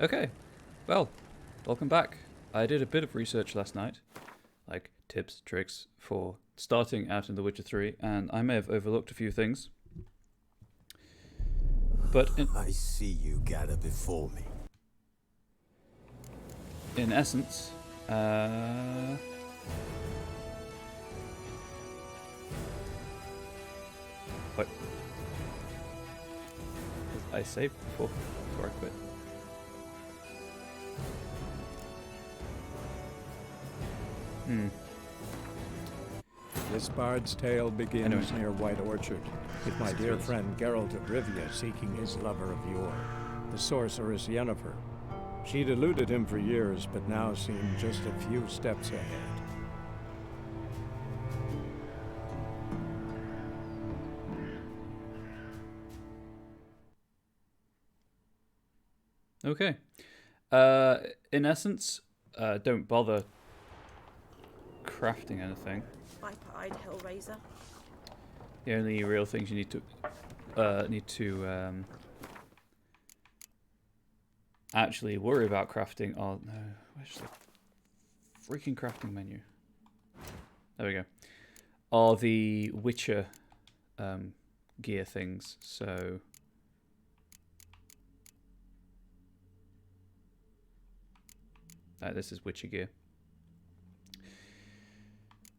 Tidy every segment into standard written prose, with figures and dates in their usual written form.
Okay, well, welcome back. I did a bit of research last night, like tips, tricks for starting out in The Witcher 3, and I may have overlooked a few things. But I see you gather before me. in essence, what? I saved before I quit. This bard's tale begins near White Orchard, with my dear friend Geralt of Rivia seeking his lover of yore, the sorceress Yennefer. She'd eluded him for years, but now seemed just a few steps ahead. Okay. In essence, don't bother crafting anything. Viper-eyed Hellraiser. The only real things you need to actually worry about crafting are where's the freaking crafting menu? There we go. Are the Witcher gear things. So this is Witcher gear.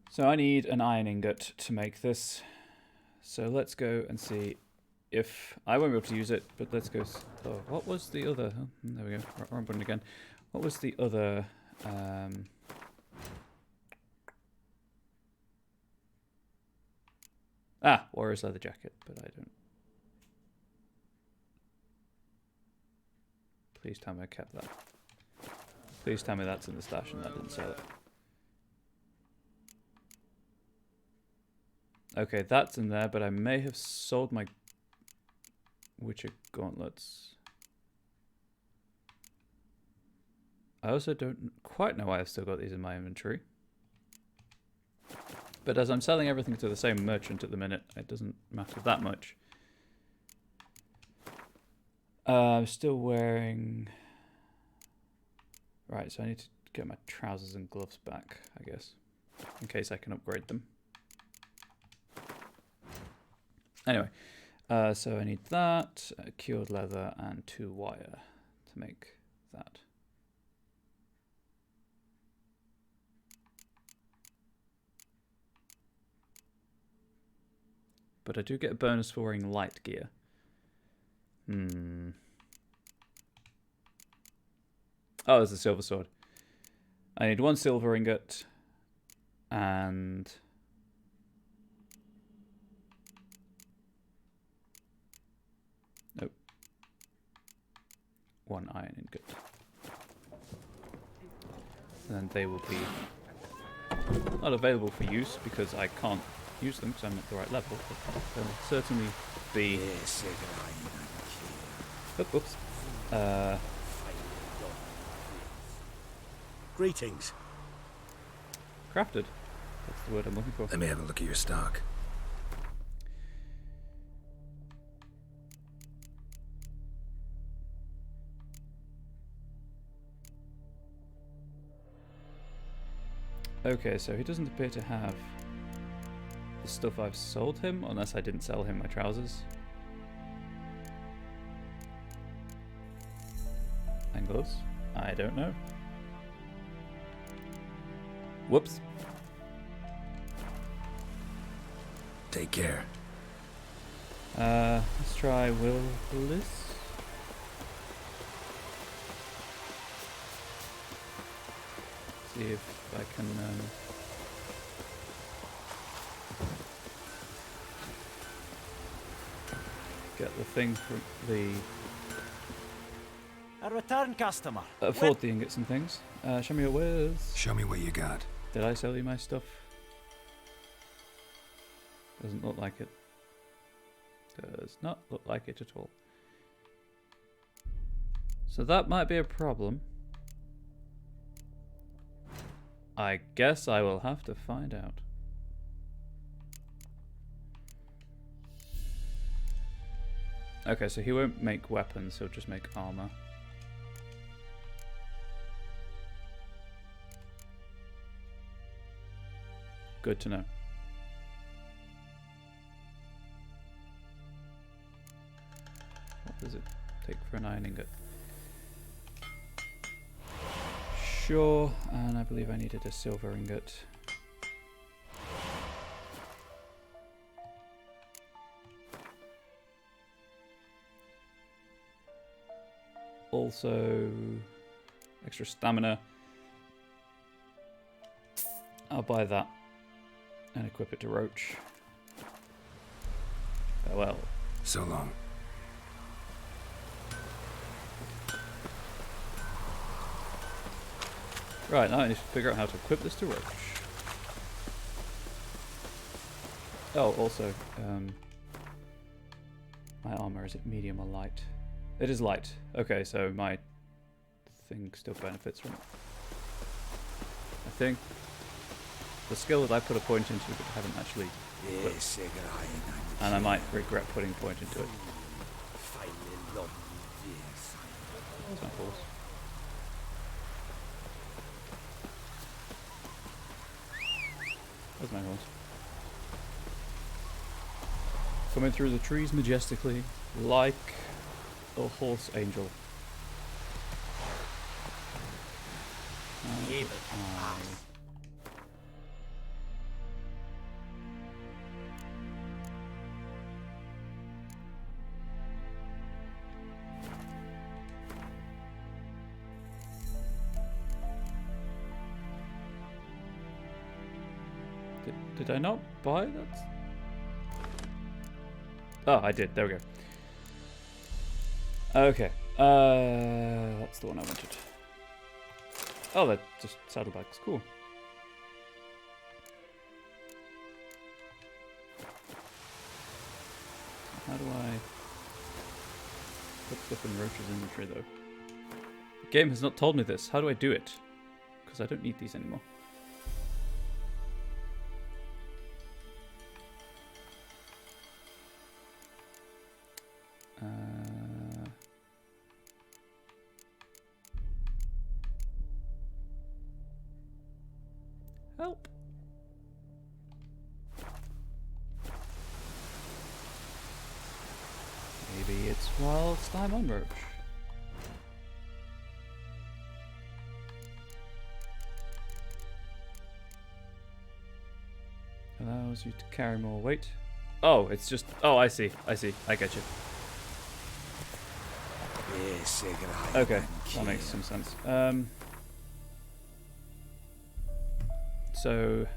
So I need an iron ingot to make this. So let's go and see if I won't be able to use it, but let's go. Oh, what was the other? Oh, there we go. Wrong button again. What was the other? Warrior's leather jacket, but I don't. Please tell me I kept that. Please tell me that's in the stash and I didn't sell it. Okay, that's in there, but I may have sold my Witcher gauntlets. I also don't quite know why I've still got these in my inventory. But as I'm selling everything to the same merchant at the minute, it doesn't matter that much. I'm still wearing... Right, so I need to get my trousers and gloves back, I guess, in case I can upgrade them. Anyway, so I need that, cured leather, and 2 wire to make that. But I do get a bonus for wearing light gear. Oh, there's a silver sword. I need 1 silver ingot and... Nope. 1 iron ingot. And then they will be not available for use because I can't use them because I'm at the right level, but they'll certainly be... Oops. Greetings. Crafted. That's the word I'm looking for. Let me have a look at your stock. Okay, so he doesn't appear to have the stuff I've sold him, unless I didn't sell him my trousers. And gloves? I don't know. Whoops. Take care. Let's try Willis. See if I can get the thing from the A return customer. afford the ingots and things. Show me your wares. Show me what you got. Did I sell you my stuff? Doesn't look like it. Does not look like it at all. So that might be a problem. I guess I will have to find out. Okay, so he won't make weapons, he'll just make armor. Good to know. What does it take for an iron ingot? Sure, and I believe I needed a silver ingot. Also, extra stamina. I'll buy that and equip it to Roach. Farewell. So long. Right, now I need to figure out how to equip this to Roach. Oh, also, my armor, is it medium or light? It is light. Okay, so my thing still benefits from it. I think the skill that I put a point into but haven't actually equipped. And I might regret putting a point into it. That's my horse. That's my horse. Coming through the trees majestically, like a horse angel. Did I not buy that? Oh, I did. There we go. Okay. That's the one I wanted. Oh, that just saddlebags. Cool. How do I put stuff in Roach's inventory, though? The game has not told me this. How do I do it? Because I don't need these anymore. Help. Maybe it's whilst I'm on Roach. Allows you to carry more weight. Oh, it's just... Oh, I see. I see. I get you. Okay, that makes some sense. So,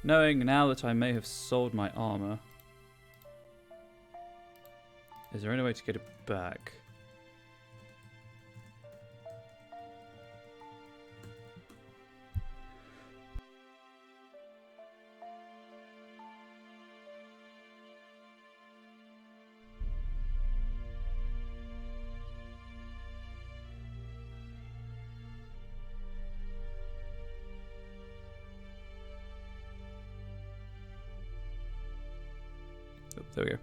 knowing now that I may have sold my armor, is there any way to get it back? Oh, there we go.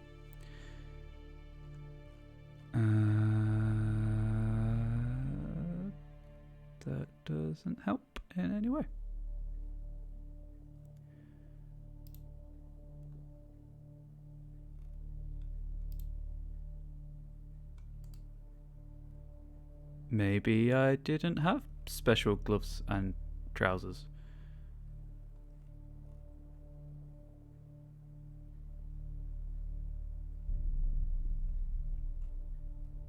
That doesn't help in any way. Maybe I didn't have special gloves and trousers.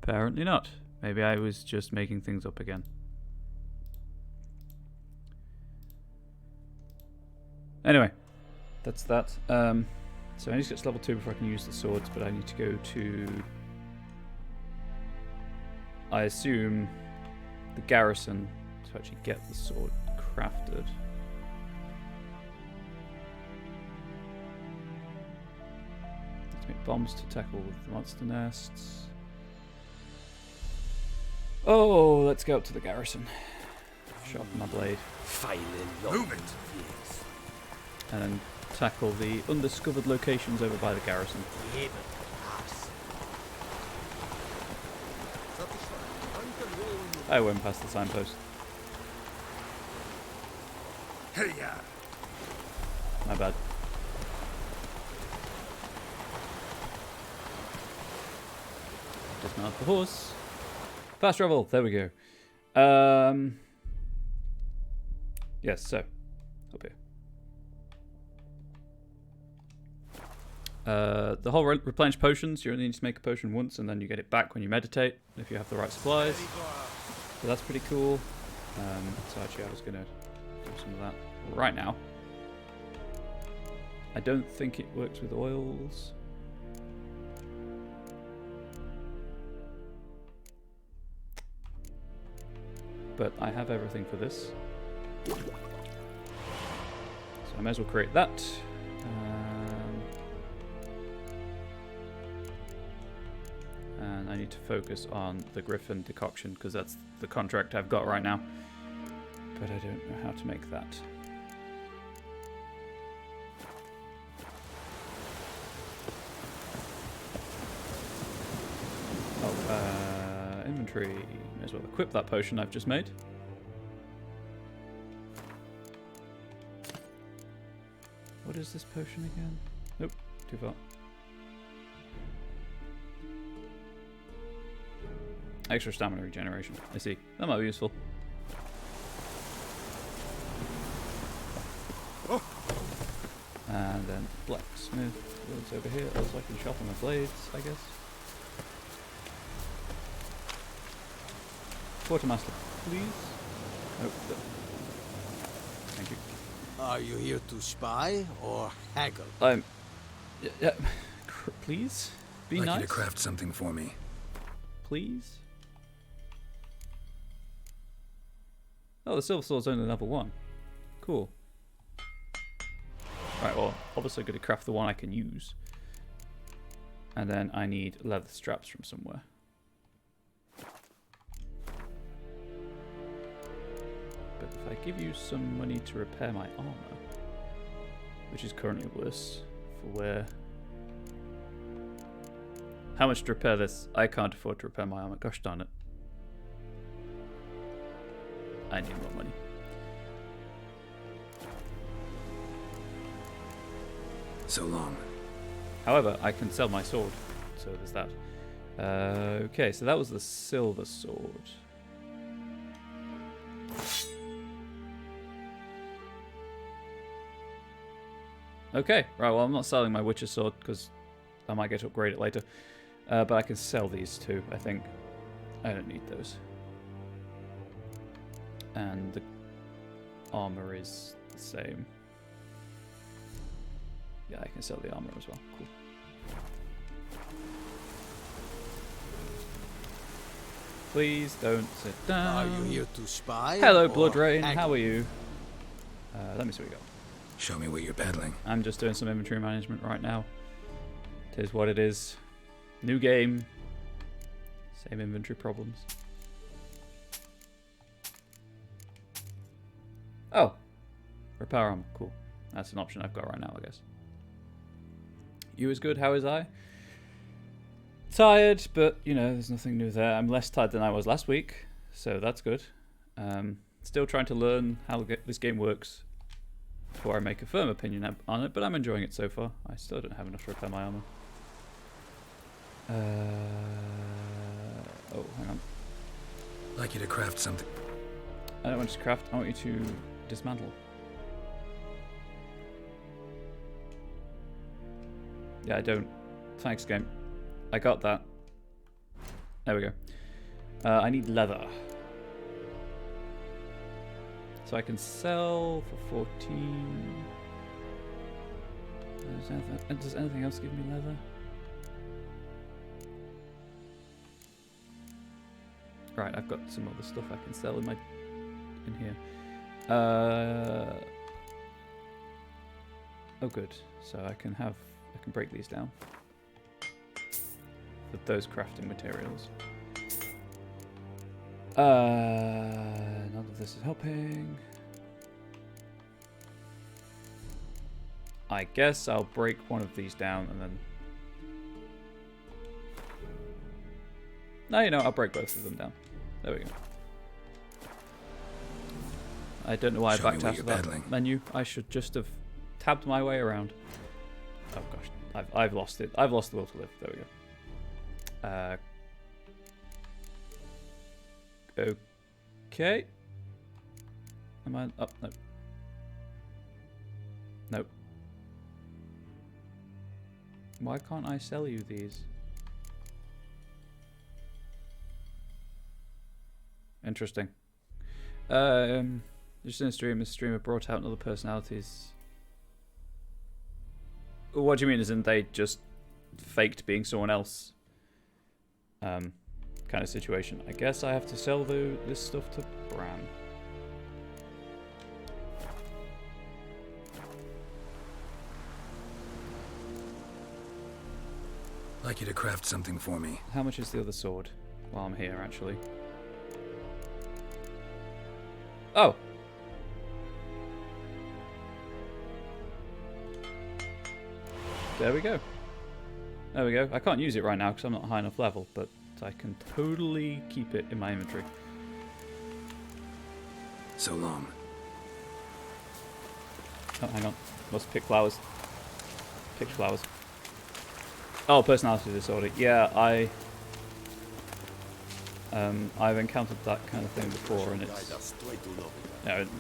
Apparently not. Maybe I was just making things up again. Anyway, that's that. So I need to get to level 2 before I can use the swords, but I need to go to, I assume, the garrison to actually get the sword crafted. Let's make bombs to tackle with the monster nests. Oh, let's go up to the garrison. Sharpen my blade. Move it! And then tackle the undiscovered locations over by the garrison. I went past the signpost. Hey, yeah. My bad. Dismount the horse. Fast travel. There we go. Yes, so up here. The whole replenish potions. You only need to make a potion once, and then you get it back when you meditate if you have the right supplies. So that's pretty cool. So actually, I was gonna do some of that right now. I don't think it works with oils. But I have everything for this. So I may as well create that. And I need to focus on the Griffin decoction because that's the contract I've got right now. But I don't know how to make that. Inventory. May as well equip that potion I've just made. What is this potion again? Nope, too far. Extra stamina regeneration. I see. That might be useful. Oh. And then blacksmith woods over here. Also I can sharpen my blades, I guess. Quartermaster, please. Oh, thank you. Are you here to spy or haggle? Yeah, please be I'd like nice. you to craft something for me. Please. Oh, the silver sword's only level 1. Cool. Right, well, obviously I'm going to craft the one I can use. And then I need leather straps from somewhere. But if I give you some money to repair my armor, which is currently worse for wear. How much to repair this? I can't afford to repair my armor. Gosh darn it. I need more money. So long. However, I can sell my sword, so there's that. Okay, so that was the silver sword. Okay, right, well I'm not selling my Witcher sword because I might get to upgrade it later. But I can sell these two, I think. I don't need those. And the armor is the same. Yeah, I can sell the armor as well. Cool. Please don't sit down. Are you here to spy? Hello, or Blood Rain. haggle? How are you? Let me see what we got. Show me what you're peddling. I'm just doing some inventory management right now. It is what it is. New game. Same inventory problems. Oh. Repair armor. Cool. That's an option I've got right now, I guess. You as good? How is I? Tired, but, you know, there's nothing new there. I'm less tired than I was last week, so that's good. Still trying to learn how this game works before I make a firm opinion on it, but I'm enjoying it so far. I still don't have enough to repair my armor. Oh, hang on. I'd like you to craft something. I don't want you to craft, I want you to dismantle. Yeah, I don't. Thanks, game. I got that. There we go. I need leather. So I can sell for 14. Does anything else give me leather? Right, I've got some other stuff I can sell in here. Oh, good. So I can break these down with those crafting materials. None of this is helping. I guess I'll break one of these down and then... No, you know, I'll break both of them down. There we go. I don't know why I backed out of that menu. I should just have tabbed my way around. Oh gosh, I've lost it. I've lost the will to live. There we go. Okay. Am I? Oh no. Nope. Why can't I sell you these? Interesting. Just in a streamer brought out other personalities. What do you mean? Isn't they just faked being someone else? Kind of situation. I guess I have to sell this stuff to Bram. I'd like you to craft something for me. How much is the other sword? While I'm here, actually. Oh. There we go. There we go. I can't use it right now because I'm not high enough level, but I can totally keep it in my inventory. So long. Oh, hang on. Must pick flowers. Pick flowers. Oh, personality disorder. Yeah, I've encountered that kind of thing before, and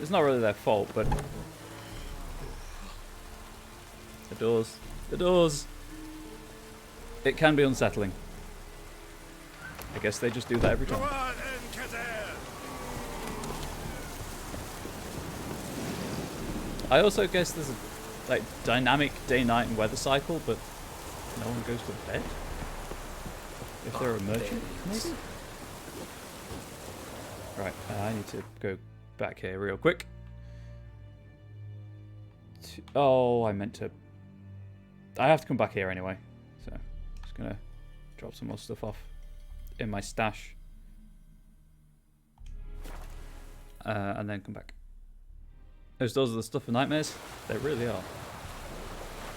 it's not really their fault, but the doors. It can be unsettling. I guess they just do that every time. I also guess there's a dynamic day-night and weather cycle, but no one goes to bed? If they're a merchant, maybe? Right, I need to go back here real quick. Oh, I meant to... I have to come back here anyway. So, just gonna drop some more stuff off in my stash. And then come back. Those are the stuff for nightmares? They really are.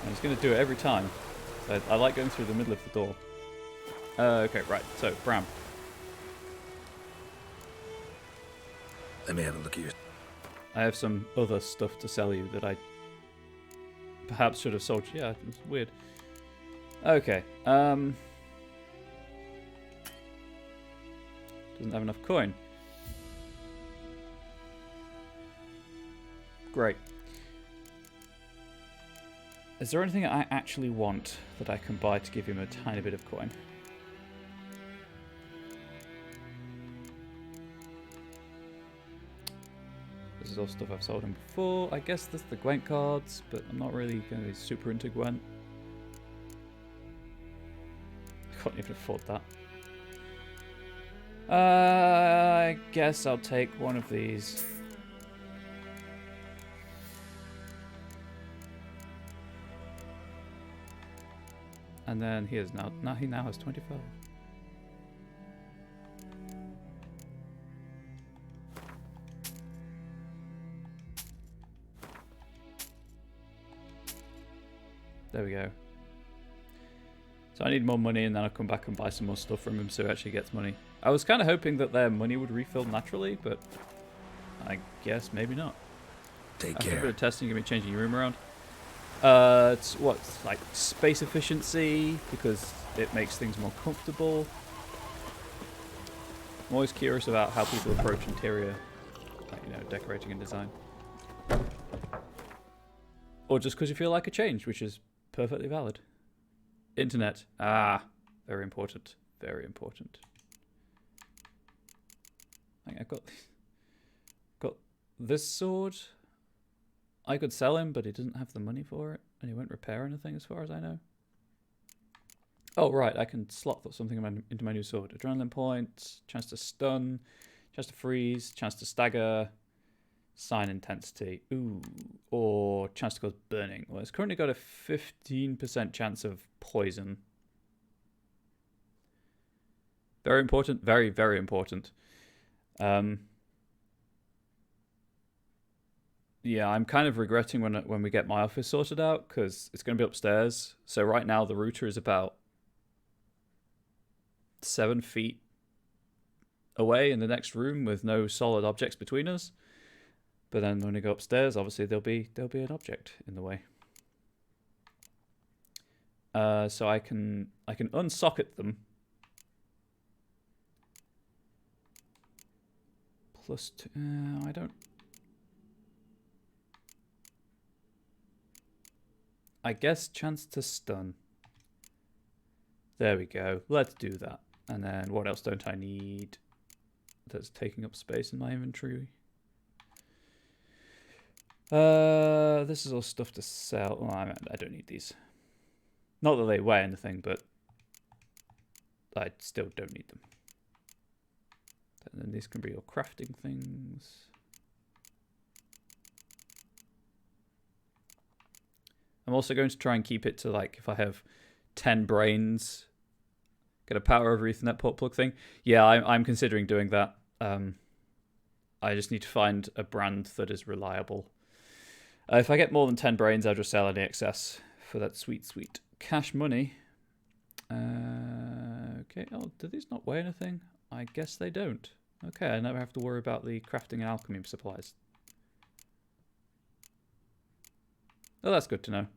And it's gonna do it every time. I like going through the middle of the door. Okay, right. So, Bram. Let me have a look at your... I have some other stuff to sell you that I perhaps should have sold you. Yeah, it's weird. Okay. Doesn't have enough coin. Great. Is there anything I actually want that I can buy to give him a tiny bit of coin? This is all stuff I've sold him before. I guess there's the Gwent cards, but I'm not really going to be super into Gwent. I can't even afford that. I guess I'll take one of these. And then he now has 25. There we go. So I need more money, and then I'll come back and buy some more stuff from him so he actually gets money. I was kind of hoping that their money would refill naturally, but I guess maybe not. Take After care. a bit of testing, you're going to be changing your room around. It's what, like space efficiency, because it makes things more comfortable. I'm always curious about how people approach interior, like, you know, decorating and design. Or just because you feel like a change, which is perfectly valid. Internet. Ah, very important. Very important. I think I've got this sword. I could sell him, but he doesn't have the money for it, and he won't repair anything as far as I know. Oh, right, I can slot something into my new sword. Adrenaline points, chance to stun, chance to freeze, chance to stagger, sign intensity, ooh, or chance to cause burning. Well, it's currently got a 15% chance of poison. Very important, very, very important. Yeah, I'm kind of regretting when we get my office sorted out, because it's going to be upstairs. So right now the router is about 7 feet away in the next room with no solid objects between us. But then when we go upstairs, obviously there'll be an object in the way. So I can unsocket them. Plus two, I don't. I guess chance to stun. There we go. Let's do that. And then what else don't I need that's taking up space in my inventory? This is all stuff to sell. Oh, I don't need these. Not that they weigh anything, but I still don't need them. And then these can be your crafting things. I'm also going to try and keep it to, like, if I have 10 brains, get a power over Ethernet port plug thing. Yeah, I'm considering doing that. I just need to find a brand that is reliable. If I get more than 10 brains, I'll just sell any excess for that sweet, sweet cash money. Okay, oh, do these not weigh anything? I guess they don't. Okay, I never have to worry about the crafting and alchemy supplies. Oh, that's good to know.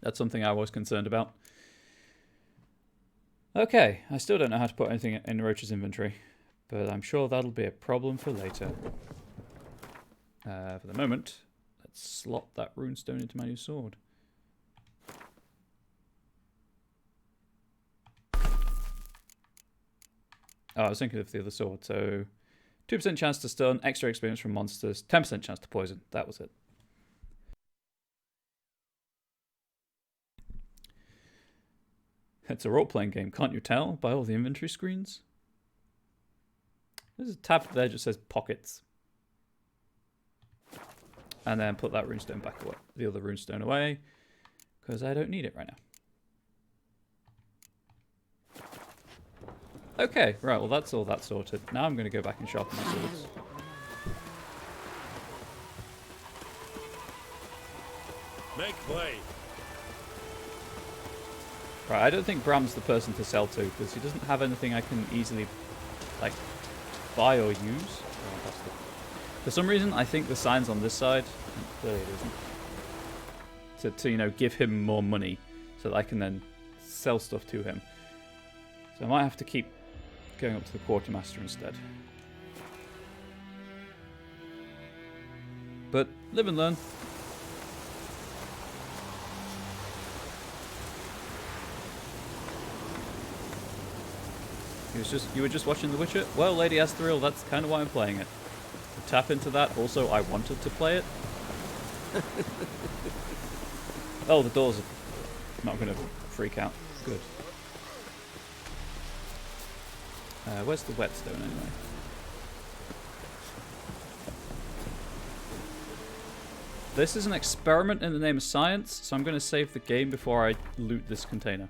That's something I was concerned about. Okay, I still don't know how to put anything in Roach's inventory, but I'm sure that'll be a problem for later. For the moment, let's slot that runestone into my new sword. Oh, I was thinking of the other sword. So 2% chance to stun, extra experience from monsters, 10% chance to poison. That was it. It's a role-playing game, can't you tell by all the inventory screens? There's a tab there that just says pockets. And then put that runestone back away, the other runestone away, because I don't need it right now. Okay, right, well that's all that sorted. Now I'm going to go back and sharpen my swords. Make way. Right, I don't think Bram's the person to sell to, because he doesn't have anything I can easily, like, buy or use. Oh, fantastic. For some reason, I think the sign's on this side. Clearly it isn't. To, you know, give him more money so that I can then sell stuff to him. So I might have to keep going up to the quartermaster instead. But live and learn. You were just watching The Witcher? Well, Lady Asthriel, that's kind of why I'm playing it. To tap into that, also I wanted to play it. Oh, the doors are not going to freak out. Good. Where's the whetstone anyway? This is an experiment in the name of science, so I'm going to save the game before I loot this container.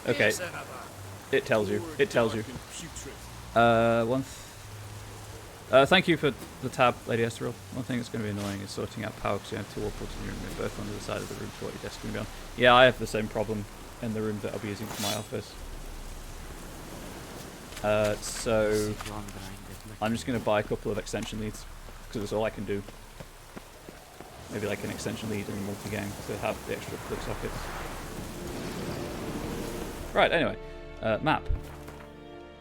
Okay. It tells you. It tells you. Thank you for the tab, Lady Estoril. One thing that's going to be annoying is sorting out power because you have two warports in your room. They're both on the side of the room for what your desk is going to be on. Yeah, I have the same problem in the room that I'll be using for my office. So I'm just going to buy a couple of extension leads because that's all I can do. Maybe like an extension lead in multi-game to have the extra plug sockets. Right, anyway, map.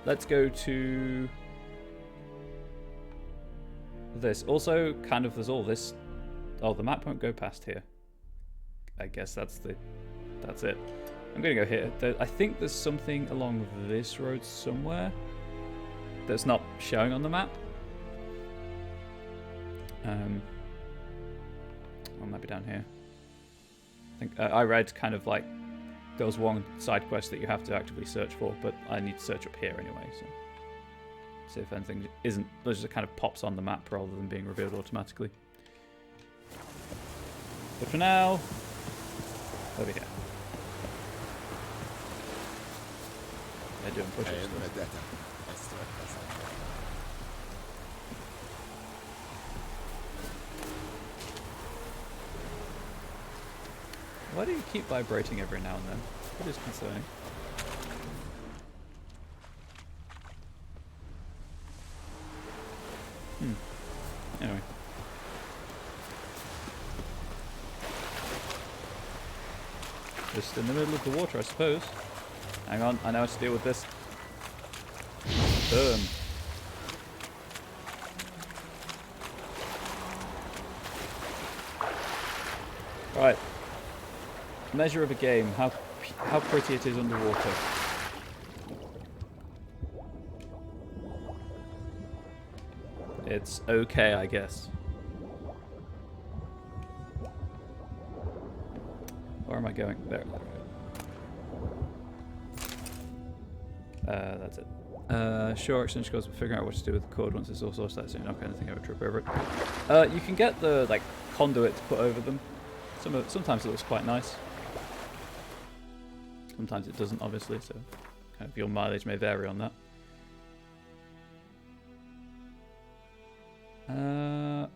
Let's go to this. Also, kind of, there's all this. Oh, the map won't go past here. I guess that's it. I'm gonna go here. I think there's something along this road somewhere that's not showing on the map. Or maybe down here. I think I read kind of like there was one side quest that you have to actively search for, but I need to search up here anyway, so see if anything isn't, those just kind of pops on the map rather than being revealed automatically. But for now, over here. They're doing push-ups. Why do you keep vibrating every now and then? It is concerning. Anyway. Just in the middle of the water, I suppose. Hang on, I know how to deal with this. Burn. Right. Measure of a game. How pretty it is underwater. It's okay, I guess. Where am I going? There. That's it. Sure, exchange codes, but figuring out what to do with the code once it's all sorted out, so you're not going to think I would trip over it. You can get the like conduit to put over them. Sometimes it looks quite nice. Sometimes it doesn't, obviously, so kind of your mileage may vary on that.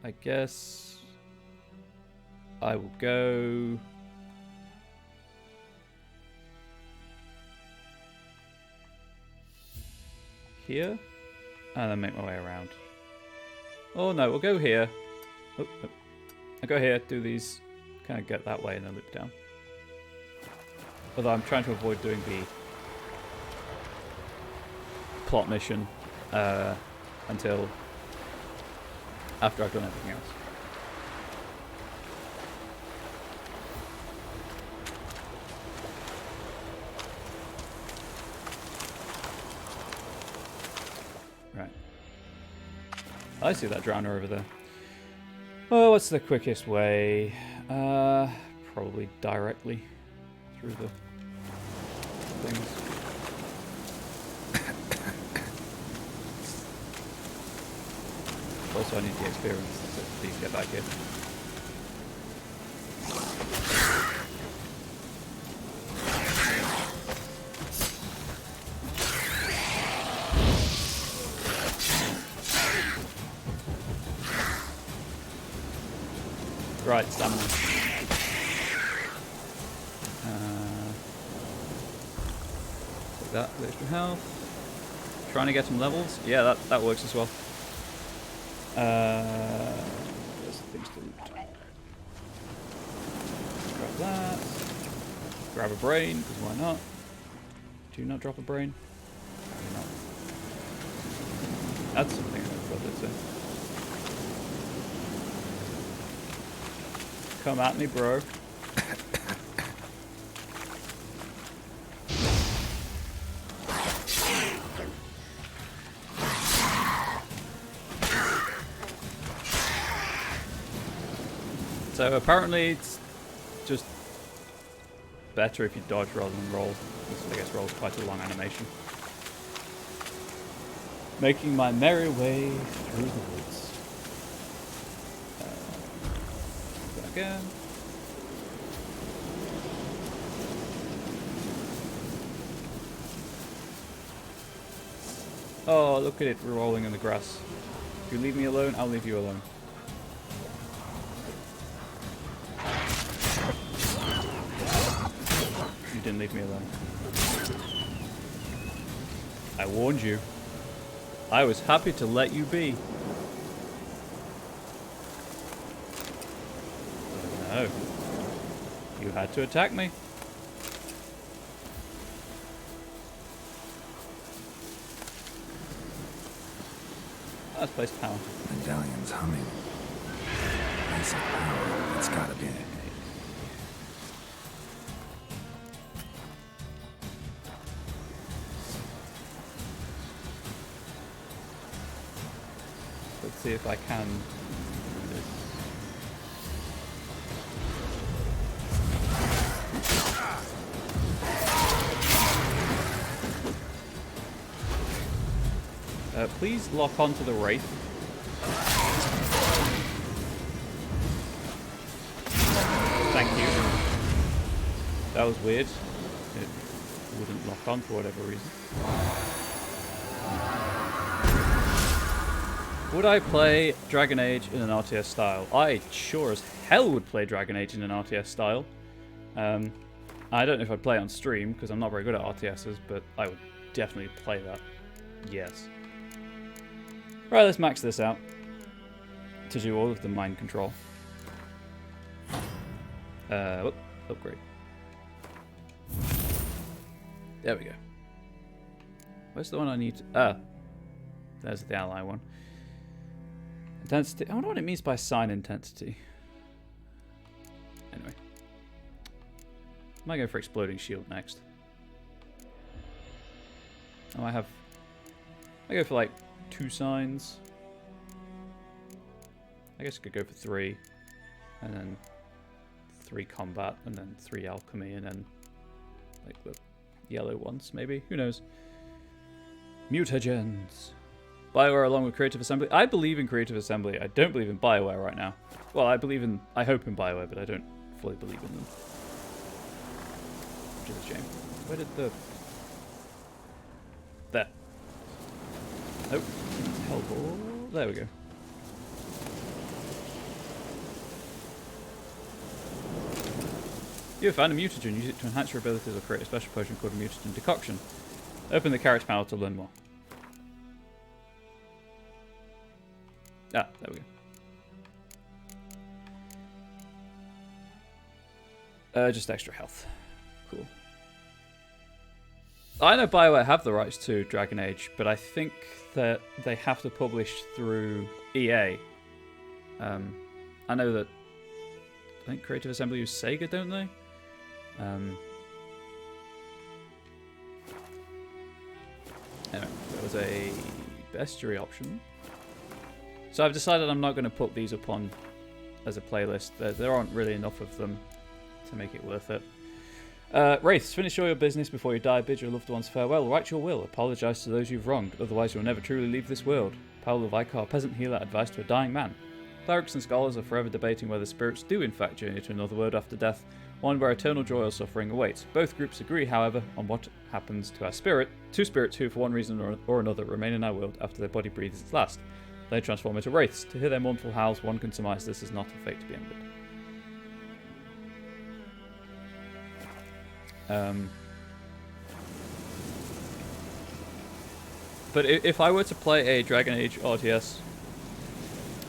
I guess I will go here and then make my way around. Oh no, we'll go here. Oh. I go here, do these, kind of get that way and then loop down. Although I'm trying to avoid doing the plot mission until after I've done everything else. Right. I see that drowner over there. Oh, what's the quickest way? Probably directly through the things. Also, I need the experience to please get back in. Right, stamina. Take that, the extra health. Trying to get some levels. Yeah, that works as well. There's things to loot. Grab that. Grab a brain, because why not? Do you not drop a brain? Probably not. That's something I never got to. Come at me, bro. So apparently it's just better if you dodge rather than roll. I guess roll is quite a long animation. Making my merry way through the woods. Again. Oh, look at it rolling in the grass. If you leave me alone, I'll leave you alone. You didn't leave me alone. I warned you. I was happy to let you be. No. You had to attack me. Let's place power. Medallion's humming. Nice power. It's gotta be. Let's see if I can do this. Please lock onto the wraith. Thank you. That was weird. It wouldn't lock on for whatever reason. Would I play Dragon Age in an RTS style? I sure as hell would play Dragon Age in an RTS style. I don't know if I'd play on stream because I'm not very good at RTSs, but I would definitely play that. Yes. Right, let's max this out to do all of the mind control. Upgrade. There we go. Where's the one I need to... Ah. There's the ally one. Intensity. I wonder what it means by sign intensity. Anyway. I might go for exploding shield next. Oh, I go for like 2 signs. I guess I could go for 3. And then 3 combat. And then 3 alchemy. And then like the yellow ones maybe. Who knows. Mutagens. BioWare along with Creative Assembly. I believe in Creative Assembly. I don't believe in BioWare right now. Well, I hope in BioWare, but I don't fully believe in them. Which is a shame. Where did the... There. Nope. Hellball. There we go. You have found a mutagen. Use it to enhance your abilities or create a special potion called a mutagen decoction. Open the character panel to learn more. Ah, there we go. Just extra health. Cool. I know BioWare have the rights to Dragon Age, but I think that they have to publish through EA. I know that... I think Creative Assembly use Sega, don't they? Anyway, there was a bestiary option. So I've decided I'm not going to put these up on as a playlist. There aren't really enough of them to make it worth it. Wraiths, finish all your business before you die. Bid your loved ones farewell. Write your will. Apologise to those you've wronged. Otherwise you'll never truly leave this world. Paolo Vicar, peasant healer, advice to a dying man. Clerics and scholars are forever debating whether spirits do in fact journey to another world after death, one where eternal joy or suffering awaits. Both groups agree, however, on what happens to our spirit. 2 spirits who, for one reason or another, remain in our world after their body breathes its last. They transform into wraiths. To hear their mournful howls, one can surmise this is not a fate to be ended. But if I were to play a Dragon Age RTS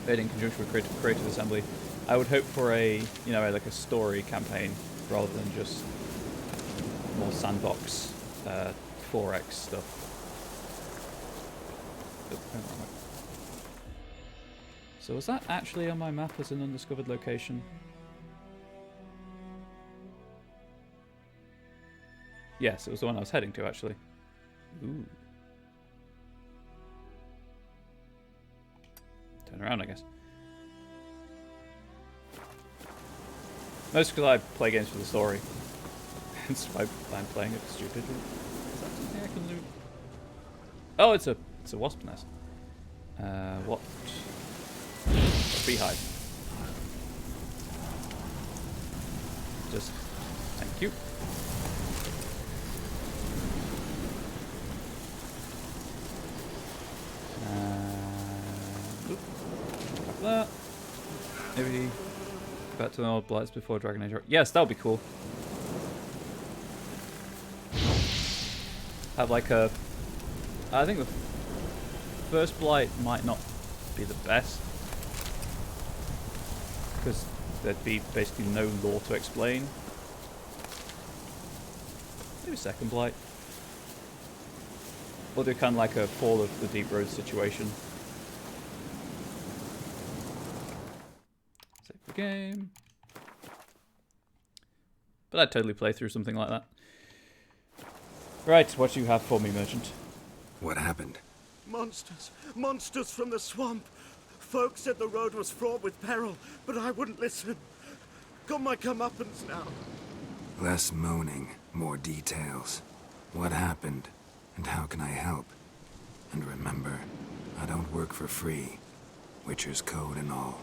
made in conjunction with Creative Assembly, I would hope for a, like a story campaign rather than just more sandbox 4X stuff. So was that actually on my map as an undiscovered location? Yes, it was the one I was heading to, actually. Ooh. Turn around, I guess. Most because I play games for the story. Hence why I'm playing it stupidly. Is that something I can loot? Oh, it's a wasp nest. What? A beehive. Just thank you. That. Maybe back to the old blights before Dragon Age. Yes, that would be cool. Have like a... I think the first blight might not be the best, because there'd be basically no lore to explain. Maybe second blight. Or do kind of like a Fall of the Deep Road situation. Save the game. But I'd totally play through something like that. Right, what do you have for me, merchant? What happened? Monsters! Monsters from the swamp! Folk said the road was fraught with peril, but I wouldn't listen. Got my comeuppance now. Less moaning, more details. What happened, and how can I help? And remember, I don't work for free. Witcher's code and all.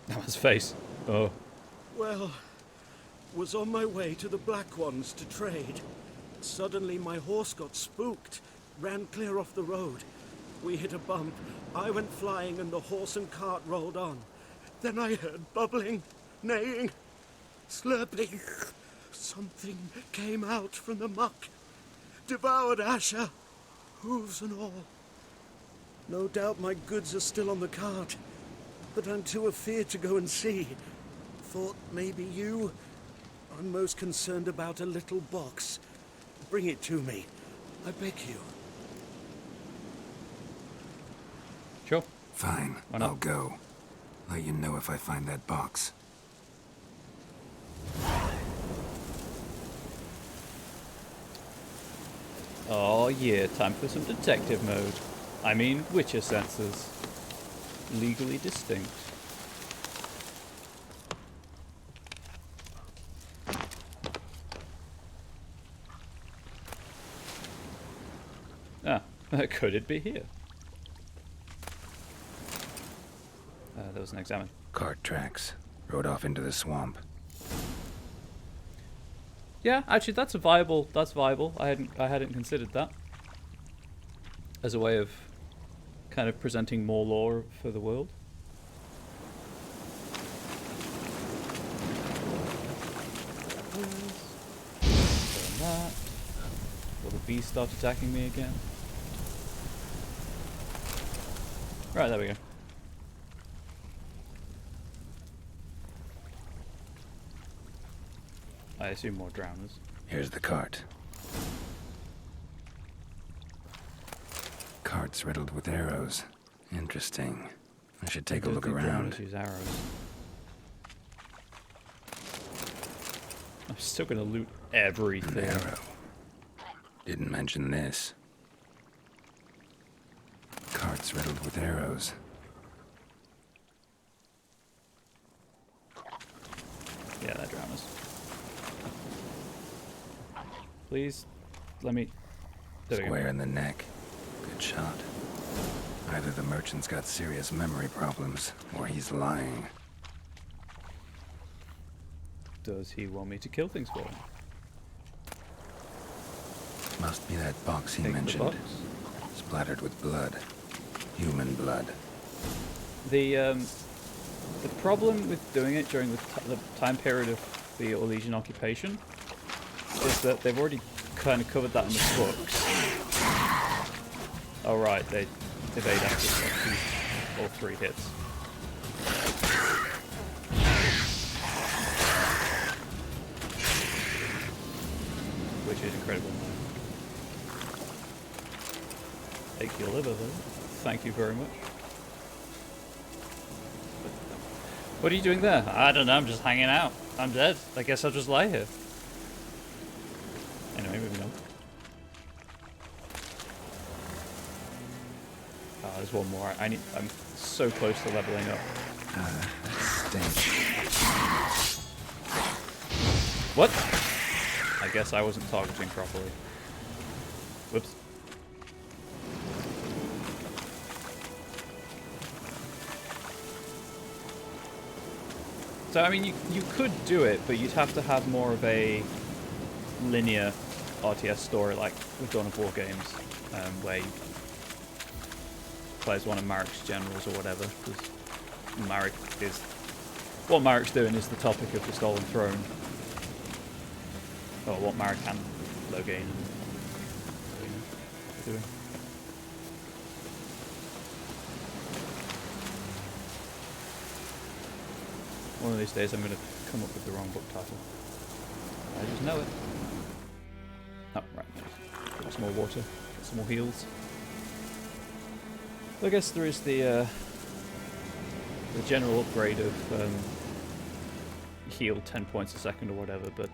That was face. Oh. Well, was on my way to the Black Ones to trade. Suddenly my horse got spooked, ran clear off the road. We hit a bump, I went flying and the horse and cart rolled on. Then I heard bubbling, neighing, slurping. Something came out from the muck, devoured Asher, hooves and all. No doubt my goods are still on the cart, but I'm too afeard to go and see. Thought maybe you... I'm most concerned about a little box. Bring it to me. I beg you. Sure. Fine, Why not? I'll go. Let you know if I find that box. Oh yeah, time for some detective mode. I mean, Witcher sensors. Legally distinct. Ah, could it be here? There was an examine. Cart tracks. Rode off into the swamp. Yeah, actually, that's viable. That's viable. I hadn't considered that as a way of kind of presenting more lore for the world. Doing that. Will the bees start attacking me again? Right, there we go. I assume more drowners. Here's the cart. Cart's riddled with arrows. Interesting. I should take a look around. Drowners use arrows. I'm still gonna loot An everything. arrow. Didn't mention this. Cart's riddled with arrows. Yeah, that drowners. Please, let me. There we go. Square in the neck. Good shot. Either the merchant's got serious memory problems, or he's lying. Does he want me to kill things for him? Must be that box he Take the mentioned. box. Splattered with blood. Human blood. The problem with doing it during the time period of the Orlesian occupation is that they've already kind of covered that in the books. Oh right, they evade after like 2 or 3 hits. Which is incredible. Take your liver though. Thank you very much. What are you doing there? I don't know, I'm just hanging out. I'm dead. I guess I'll just lie here. Anyway, moving on. Oh, there's one more. I'm so close to leveling up. Stench. What? I guess I wasn't targeting properly. Whoops. So, I mean, you could do it, but you'd have to have more of a linear RTS story like we've done in War games, where you play as one of Marik's generals or whatever, because Marik is... What Marik's doing is the topic of the Stolen Throne. Or what Marik and Loghain are doing. One of these days I'm going to come up with the wrong book title. I just know it. Oh, right. Get some more water. Get some more heals. I guess there is the general upgrade of heal 10 points a second or whatever, but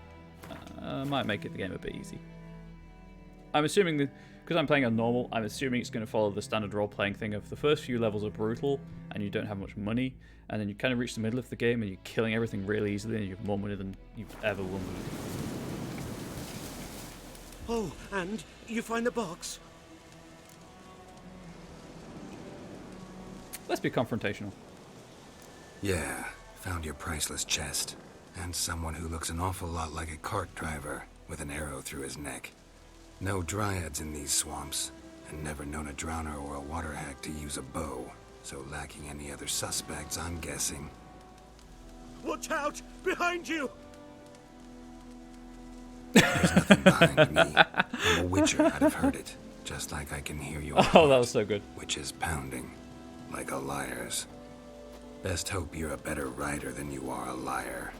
might make it the game a bit easy. I'm assuming that, because I'm playing on normal, I'm assuming it's going to follow the standard role-playing thing of the first few levels are brutal and you don't have much money, and then you kind of reach the middle of the game and you're killing everything really easily and you have more money than you ever will need. Oh, and you find the box? Let's be confrontational. Yeah, found your priceless chest. And someone who looks an awful lot like a cart driver with an arrow through his neck. No dryads in these swamps, and never known a drowner or a water hack to use a bow, so lacking any other suspects, I'm guessing. Watch out! Behind you! There's nothing behind me. I'm a witcher, I'd have heard it, just like I can hear your Oh, that was so good. which is pounding, like a liar's. Best hope you're a better rider than you are a liar.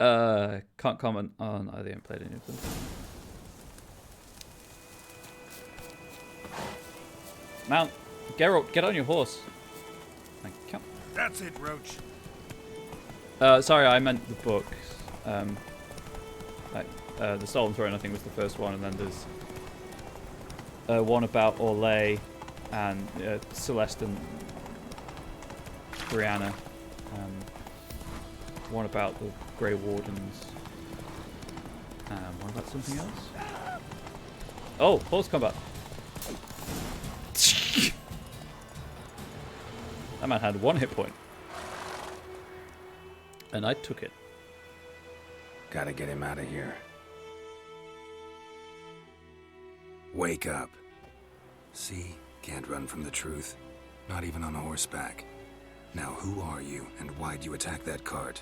Can't comment on either. I haven't played any of them. Mount, Geralt, get on your horse. Thank you. That's it, Roach. Sorry, I meant the book. The Stolen Throne, I think, was the first one, and then there's one about Orlais and Celeste and Brianna. One about the Grey Wardens. One about something else. Oh, horse combat. That man had 1 hit point. And I took it. Gotta get him out of here. Wake up. See? Can't run from the truth. Not even on horseback. Now who are you, and why'd you attack that cart?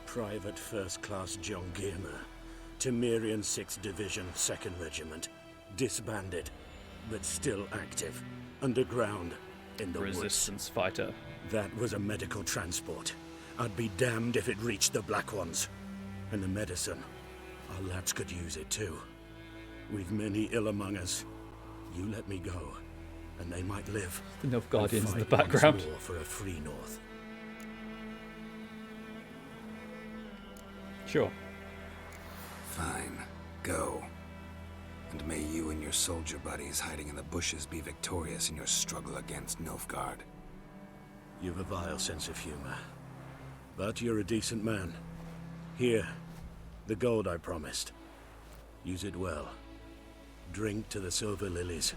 Private First Class John Giermer, Temerian 6th Division, 2nd Regiment. Disbanded, but still active. Underground, in the Resistance fighter. That was a medical transport. I'd be damned if it reached the Black Ones. And the medicine, our lads could use it too. We've many ill among us. You let me go, and they might live. The Nilfgaardians in the and fight background. once more for a free North. Sure. Fine. Go. And may you and your soldier buddies hiding in the bushes be victorious in your struggle against Nilfgaard. You've a vile sense of humor. But you're a decent man. Here, the gold I promised. Use it well. Drink to the Silver Lilies,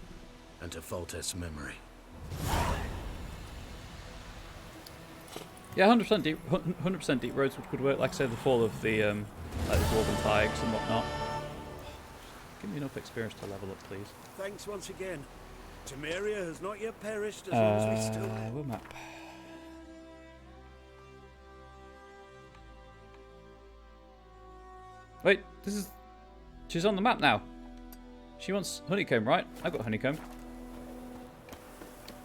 and to Foltest's memory. Yeah, 100% deep, 100% deep roads could work. Like I said, the fall of the like the Dwarven Tigers and whatnot. Give me enough experience to level up, please. Thanks once again. Temeria has not yet perished as long as we still live. What map? Wait, this is... She's on the map now. She wants honeycomb, right? I've got honeycomb.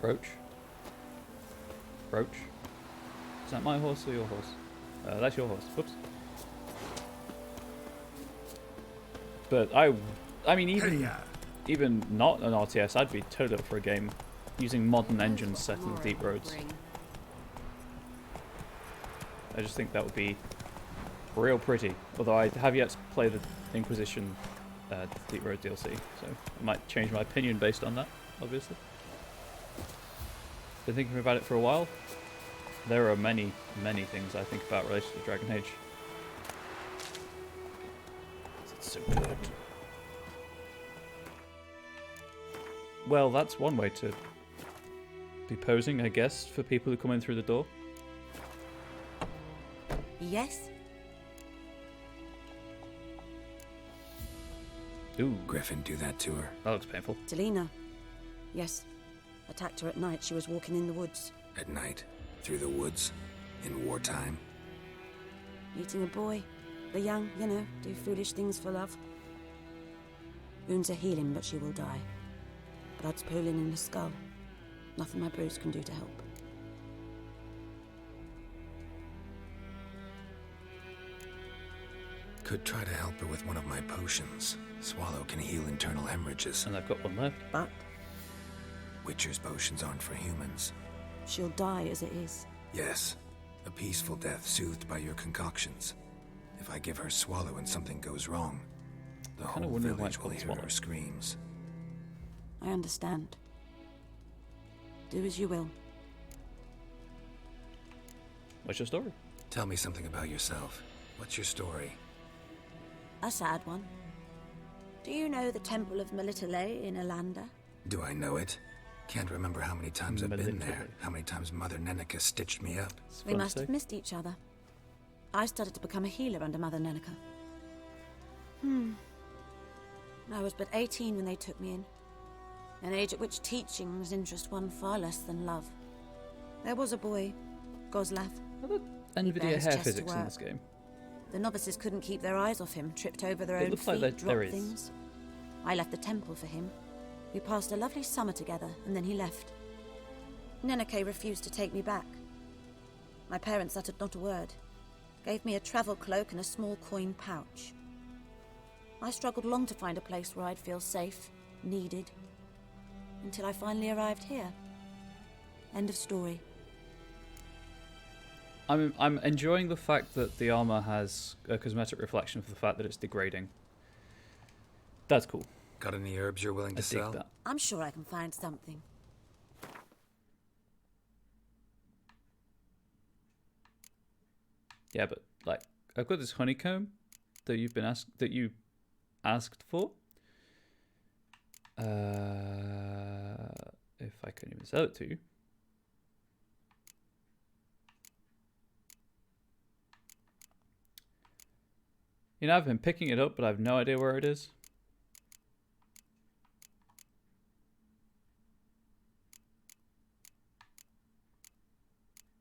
Roach. Roach. Is that my horse or your horse? That's your horse. Whoops. But I mean, even not an RTS, I'd be totally up for a game using modern engines set in the deep roads. I just think that would be real pretty. Although I have yet to play the Inquisition Deep Road DLC, so I might change my opinion based on that, obviously. Been thinking about it for a while. There are many, many things I think about related to Dragon Age. It's so good. Well, that's one way to be posing, I guess, for people who come in through the door. Yes? Ooh, Griffin, do that to her. that looks painful. Delina. Yes. Attacked her at night. She was walking in the woods. At night, through the woods, in wartime. Meeting a boy. The young, you know, do foolish things for love. Wounds are healing, but she will die. Blood's pooling in the skull. Nothing my bruise can do to help. Could try to help her with one of my potions. Swallow can heal internal hemorrhages. And I've got one left. But Witcher's potions aren't for humans. she'll die as it is. Yes, a peaceful death soothed by your concoctions. If I give her Swallow and something goes wrong, the kinda whole wondering why village it's will called hear Swallow. her screams. I understand. Do as you will. What's your story? Tell me something about yourself. What's your story? A sad one. Do you know the Temple of Melitele in Alanda? Do I know it? Can't remember how many times I've been there. Melitele. How many times Mother Nenica stitched me up. It's We fun to must say. have missed each other. I started to become a healer under Mother Nenica. I was but 18 when they took me in. An age at which teachings interest one far less than love. There was a boy, Goslav. Are there NVIDIA bears hair chest to physics in work. this game? The novices couldn't keep their eyes off him, tripped over their It own looks feet, like there dropped is. things. I left the temple for him. We passed a lovely summer together, and then he left. Nenike refused to take me back. My parents uttered not a word. Gave me a travel cloak and a small coin pouch. I struggled long to find a place where I'd feel safe, needed, until I finally arrived here. End of story. I'm enjoying the fact that the armor has a cosmetic reflection of the fact that it's degrading. That's cool. Got any herbs you're willing I to dig sell? that. I'm sure I can find something. Yeah, but like I've got this honeycomb that you asked for. If I can even sell it to you. You know, I've been picking it up, but I have no idea where it is.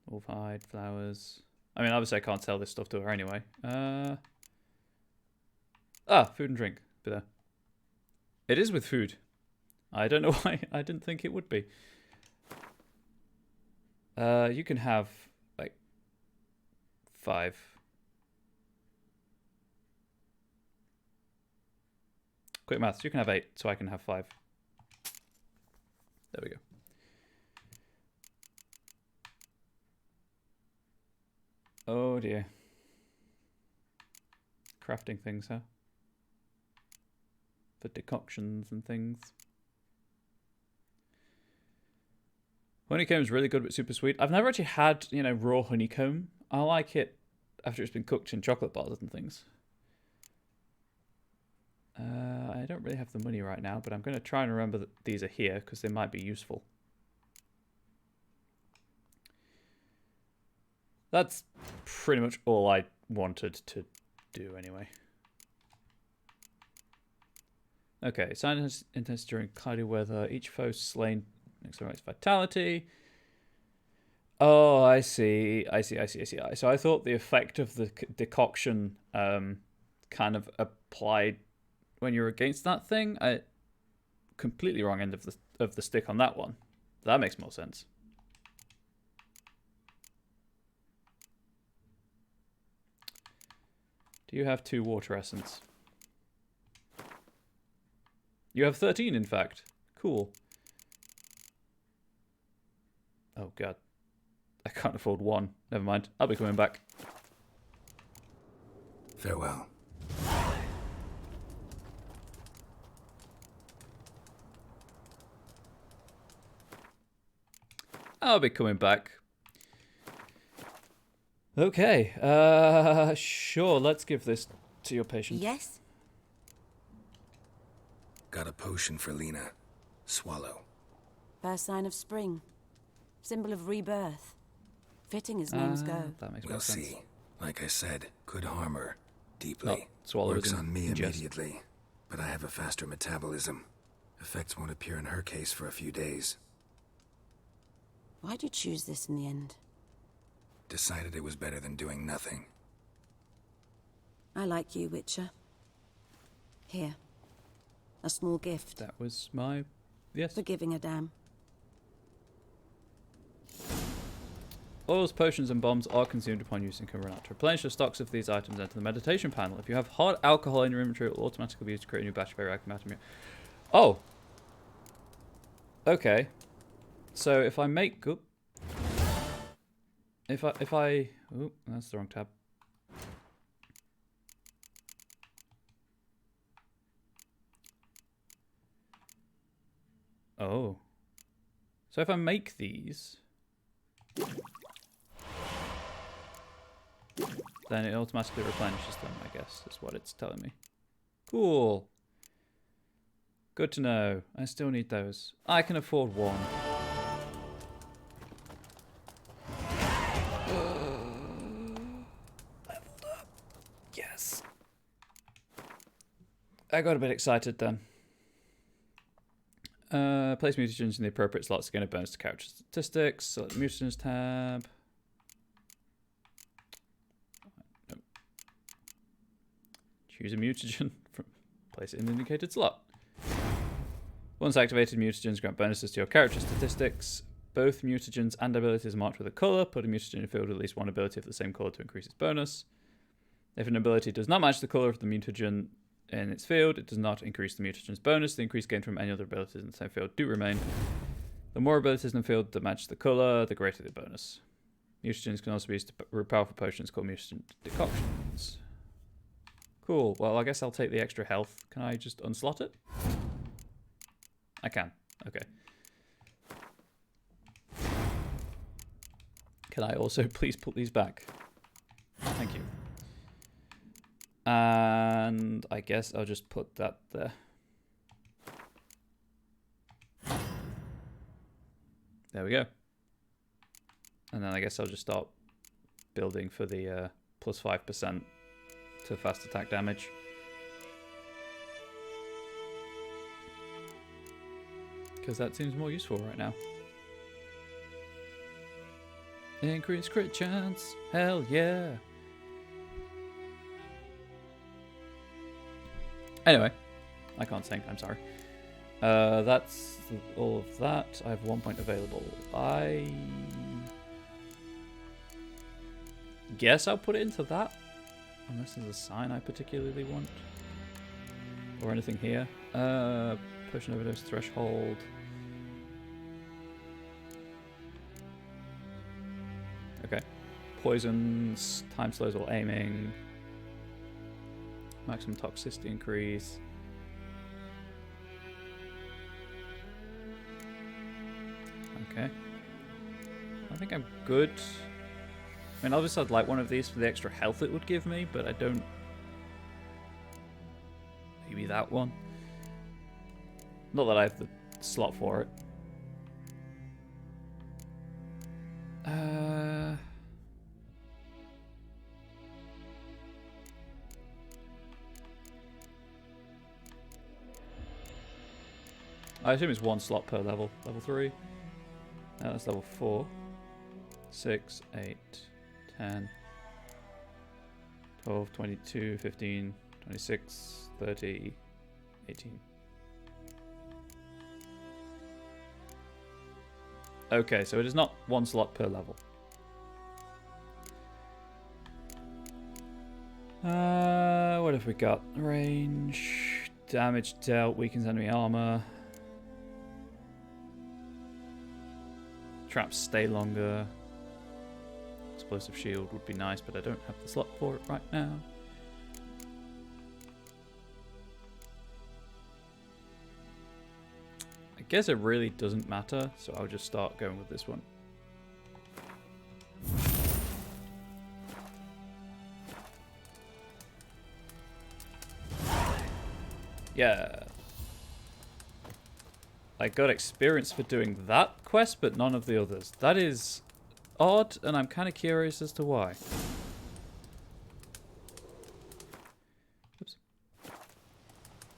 Wolf hide, flowers. I mean, obviously I can't sell this stuff to her anyway. Food and drink. But there. It is with food. I don't know why I didn't think it would be. You can have, like, 5. Quick maths. You can have 8, so I can have 5. There we go. Oh dear. Crafting things, huh? For decoctions and things. Honeycomb is really good but super sweet. I've never actually had, you know, raw honeycomb. I like it after it's been cooked in chocolate bars and things. I don't really have the money right now, but I'm going to try and remember that these are here because they might be useful. That's pretty much all I wanted to do anyway. Okay, silence intense during cloudy weather. Each foe slain accelerates vitality. Oh, I see. So I thought the effect of the decoction kind of applied when you're against that thing. Completely wrong end of the stick on that one. That makes more sense. Do you have 2 water essence? You have 13, in fact. Cool. Oh, God. I can't afford 1. Never mind. I'll be coming back. Farewell. I'll be coming back. Okay. Sure. Let's give this to your patient. Yes? Got a potion for Lena. Swallow. First sign of spring. Symbol of rebirth. Fitting as names go. That makes We'll more sense. see. Like I said, could harm her. Deeply. Not swallow Works as in on me ingest. immediately. But I have a faster metabolism. Effects won't appear in her case for a few days. Why'd you choose this in the end? Decided it was better than doing nothing. I like you, Witcher. Here. A small gift. That was my... Yes. For giving a damn. Oils, potions, and bombs are consumed upon use and can run out. To replenish the stocks of these items, enter the meditation panel. If you have hard alcohol in your inventory, it will automatically be used to create a new batch of very active matter. Oh! Okay. So if I make... Oop. If I... Oop, that's the wrong tab. Oh. So if I make these... then it automatically replenishes them, I guess, is what it's telling me. Cool. Good to know. I still need those. I can afford 1. Leveled up. Yes. I got a bit excited then. Place mutagens in the appropriate slots to gain a bonus to character statistics. Select the mutagens tab. Nope. Choose a mutagen from place it in the indicated slot. Once activated, mutagens grant bonuses to your character statistics. both mutagens and abilities marked with a color. Put a mutagen in a field with at least one ability of the same color to increase its bonus. If an ability does not match the color of the mutagen in its field, it does not increase the mutagen's bonus. The increase gained from any other abilities in the same field do remain. The more abilities in the field that match the color, the greater the bonus. Mutagens can also be used to brew powerful potions called mutagen decoctions. Cool. Well, I guess I'll take the extra health. Can I just unslot it? I can. Okay. Can I also please put these back? Thank you. And I guess I'll just put that there. There we go. And then I guess I'll just start building for the plus 5% to fast attack damage. Because that seems more useful right now. Increased crit chance. Hell yeah. Anyway, I can't sing. I'm sorry. That's all of that. I have 1 point available. I guess I'll put it into that. Unless there's a sign I particularly want. Or anything here. Potion overdose threshold. Okay. Poisons. Time slows while aiming. Maximum toxicity increase. Okay. I think I'm good. I mean, obviously I'd like one of these for the extra health it would give me, but I don't... Maybe that one. Not that I have the slot for it. I assume it's 1 slot per level. Level 3. That's level 4. 6, 8, 10, 12, 22, 15, 26, 30, 18. Okay, so it is not 1 slot per level. What have we got? Range, damage dealt, weakens enemy armor. Traps stay longer. Explosive shield would be nice, but I don't have the slot for it right now. I guess it really doesn't matter, so I'll just start going with this one. Yeah. I got experience for doing that quest, but none of the others. That is odd, and I'm kind of curious as to why. Oops.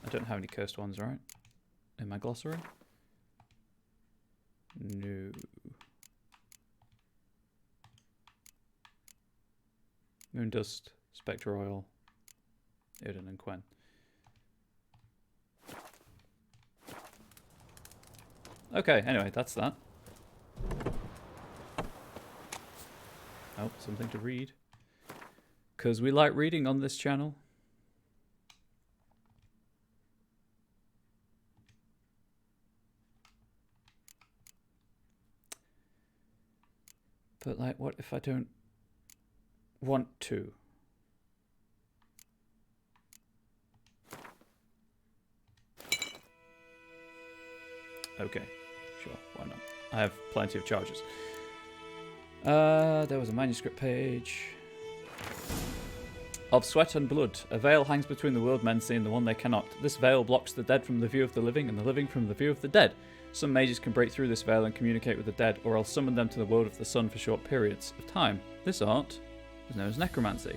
I don't have any cursed ones, right? In my glossary? No. Moondust, Spectre Oil, Odin and Quen. Okay, anyway, that's that. Oh, something to read. Because we like reading on this channel. But, like, what if I don't want to? Okay. Sure, why not? I have plenty of charges. There was a manuscript page. Of sweat and blood, a veil hangs between the world men see and the one they cannot. This veil blocks the dead from the view of the living and the living from the view of the dead. Some mages can break through this veil and communicate with the dead, or else summon them to the world of the sun for short periods of time. This art is known as necromancy.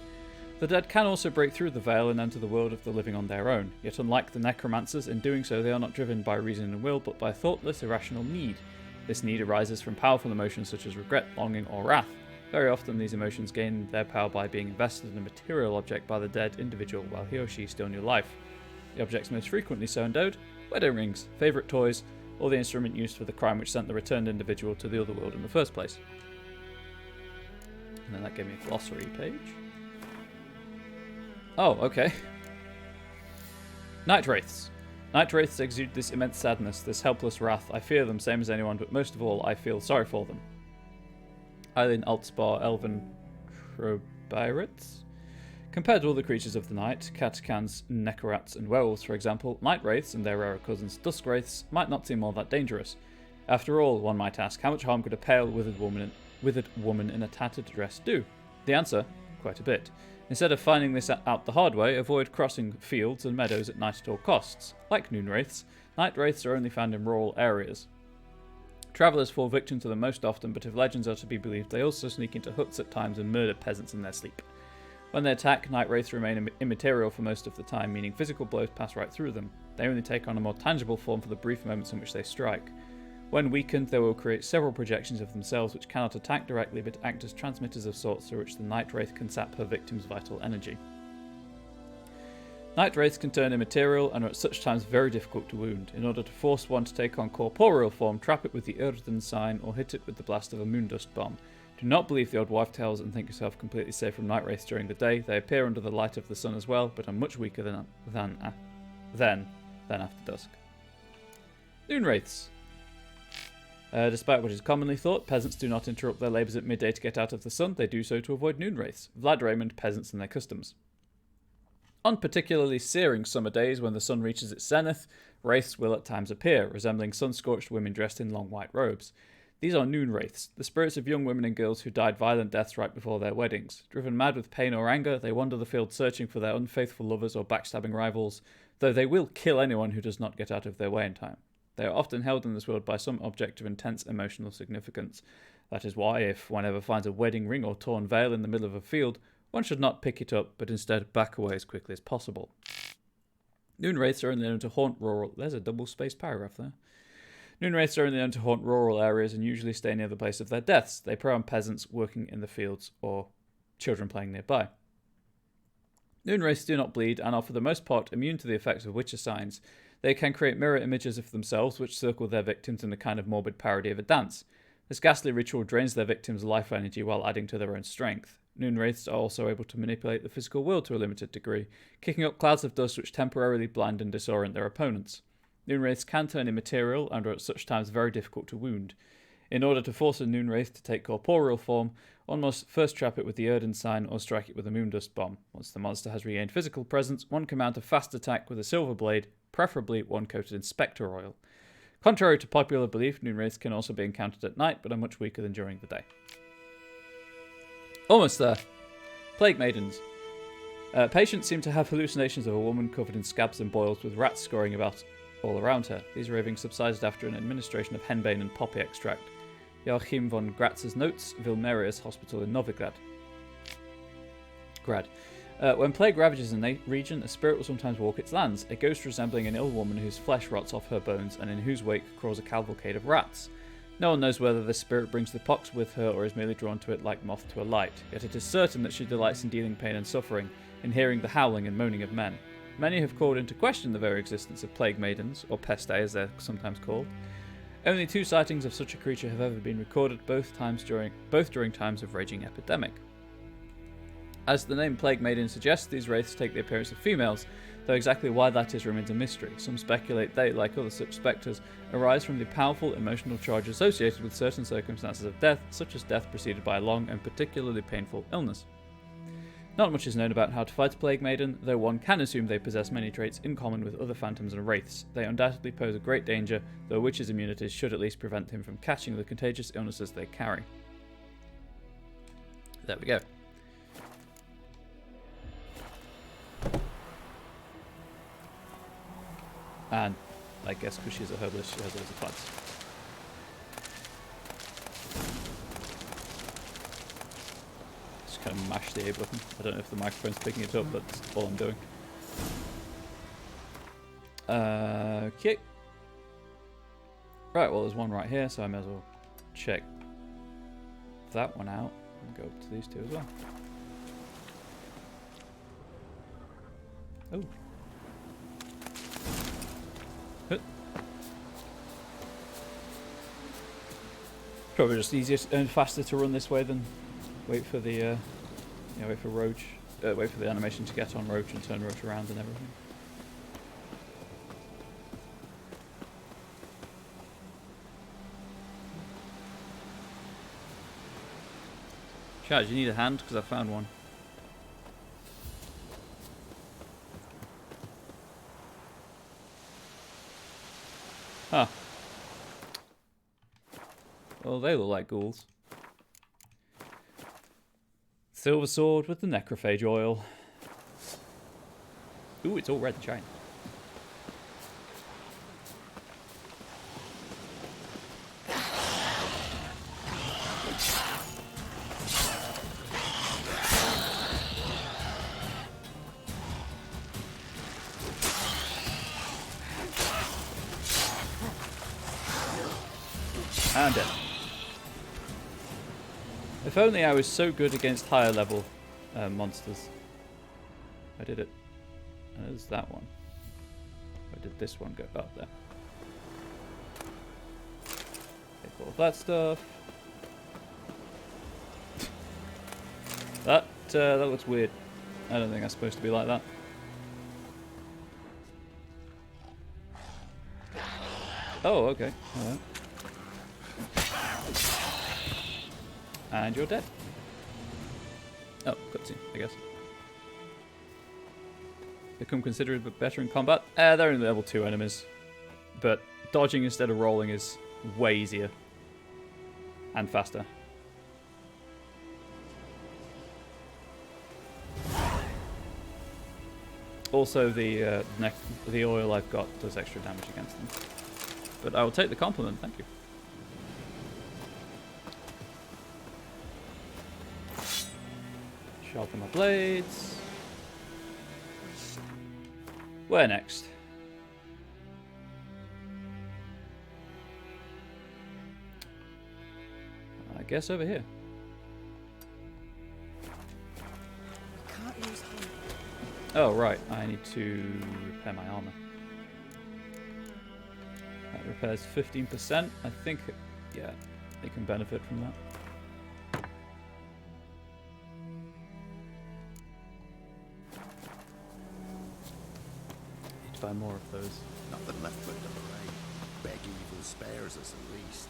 The dead can also break through the veil and enter the world of the living on their own. Yet unlike the necromancers, in doing so they are not driven by reason and will, but by thoughtless, irrational need. This need arises from powerful emotions such as regret, longing, or wrath. Very often these emotions gain their power by being invested in a material object by the dead individual while he or she still knew life. The objects most frequently so endowed: wedding rings, favourite toys, or the instrument used for the crime which sent the returned individual to the other world in the first place. And then that gave me a glossary page. Oh, okay. Night Wraiths. Night Wraiths exude this immense sadness, this helpless wrath. I fear them, same as anyone, but most of all, I feel sorry for them. Eileen Altspar, Elven Crobirates. Compared to all the creatures of the night, catacans, necrorats, and werewolves, for example, night wraiths and their rarer cousins, dusk wraiths, might not seem all that dangerous. After all, one might ask, how much harm could a pale, withered woman in a tattered dress do? The answer, quite a bit. Instead of finding this out the hard way, avoid crossing fields and meadows at night at all costs. Like noon wraiths, night wraiths are only found in rural areas. Travellers fall victim to them most often, but if legends are to be believed, they also sneak into huts at times and murder peasants in their sleep. When they attack, night wraiths remain immaterial for most of the time, meaning physical blows pass right through them. They only take on a more tangible form for the brief moments in which they strike. When weakened, they will create several projections of themselves which cannot attack directly but act as transmitters of sorts through which the night wraith can sap her victim's vital energy. Night wraiths can turn immaterial and are at such times very difficult to wound. In order to force one to take on corporeal form, trap it with the Urden sign or hit it with the blast of a moondust bomb. Do not believe the old wife tales and think yourself completely safe from night wraiths during the day. They appear under the light of the sun as well, but are much weaker than after dusk. Noon wraiths. Despite what is commonly thought, peasants do not interrupt their labours at midday to get out of the sun. They do so to avoid noon wraiths. Vlad Raymond, Peasants and Their Customs. On particularly searing summer days when the sun reaches its zenith, wraiths will at times appear, resembling sun-scorched women dressed in long white robes. These are noon wraiths, the spirits of young women and girls who died violent deaths right before their weddings. Driven mad with pain or anger, they wander the field searching for their unfaithful lovers or backstabbing rivals, though they will kill anyone who does not get out of their way in time. They are often held in this world by some object of intense emotional significance. That is why, if one ever finds a wedding ring or torn veil in the middle of a field, one should not pick it up, but instead back away as quickly as possible. Noon wraiths are only known to haunt rural... There's a double-spaced paragraph there. Noon wraiths are only known to haunt rural areas and usually stay near the place of their deaths. They prey on peasants working in the fields or children playing nearby. Noon wraiths do not bleed and are for the most part immune to the effects of witcher signs. They can create mirror images of themselves which circle their victims in a kind of morbid parody of a dance. This ghastly ritual drains their victims' life energy while adding to their own strength. Noon wraiths are also able to manipulate the physical world to a limited degree, kicking up clouds of dust which temporarily blind and disorient their opponents. Noon wraiths can turn immaterial and are at such times very difficult to wound. In order to force a noon wraith to take corporeal form, one must first trap it with the Urden sign or strike it with a moondust bomb. Once the monster has regained physical presence, one can mount a fast attack with a silver blade, preferably one coated in spectre oil. Contrary to popular belief, noon wraiths can also be encountered at night, but are much weaker than during the day. Almost there. Plague Maidens. Patients seem to have hallucinations of a woman covered in scabs and boils with rats scurrying about all around her. These ravings subsided after an administration of henbane and poppy extract. Joachim von Gratz's notes, Vilmerius Hospital in Novigrad. When plague ravages a region, a spirit will sometimes walk its lands, a ghost resembling an ill woman whose flesh rots off her bones and in whose wake crawls a cavalcade of rats. No one knows whether this spirit brings the pox with her or is merely drawn to it like moth to a light, yet it is certain that she delights in dealing pain and suffering, in hearing the howling and moaning of men. Many have called into question the very existence of plague maidens, or peste as they're sometimes called. Only 2 sightings of such a creature have ever been recorded, both during times of raging epidemic. As the name Plague Maiden suggests, these wraiths take the appearance of females, though exactly why that is remains a mystery. Some speculate they, like other such spectres, arise from the powerful emotional charge associated with certain circumstances of death, such as death preceded by a long and particularly painful illness. Not much is known about how to fight a Plague Maiden, though one can assume they possess many traits in common with other phantoms and wraiths. They undoubtedly pose a great danger, though a witch's immunities should at least prevent him from catching the contagious illnesses they carry. There we go. And I guess because she's a herbalist, she has loads of plants. Just kind of mash the A button. I don't know if the microphone's picking it up, but that's all I'm doing. Okay. Right, well there's one right here, so I may as well check that one out and go up to these 2 as well. Oh. Probably just easier and faster to run this way than wait for the wait for Roach, wait for the animation to get on Roach and turn Roach around and everything. Chad, you need a hand? Because I found one. Huh. Well, they look like ghouls. Silver sword with the necrophage oil. Ooh, it's all red and shiny. And dead. If only I was so good against higher level monsters. I did it. And there's that one. Where did this one go? Up there. Take all of that stuff. That looks weird. I don't think that's supposed to be like that. Oh, okay. All right. And you're dead. Oh, cutscene, I guess. Become considerably better in combat. They're only level 2 enemies. But dodging instead of rolling is way easier. And faster. Also, the oil I've got does extra damage against them. But I will take the compliment, thank you. Sharpen my blades. Where next? I guess over here. Can't lose hope. Oh, right. I need to repair my armor. That repairs 15%. I think, yeah, they can benefit from that. Need to buy more of those. Nothing left but the parade. Beg evil spares us at least.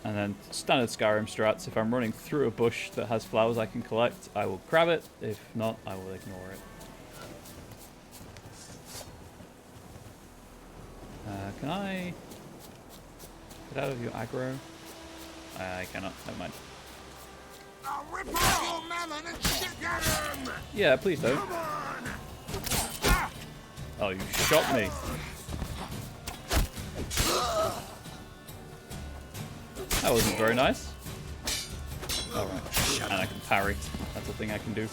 And then standard Skyrim strats, if I'm running through a bush that has flowers I can collect, I will grab it. If not, I will ignore it. Can I get out of your aggro? I cannot, never mind. I'll rip off your melon and stick at him! Yeah, please don't. Oh, you shot me. That wasn't very nice. Alright, and I can parry. That's a thing I can do.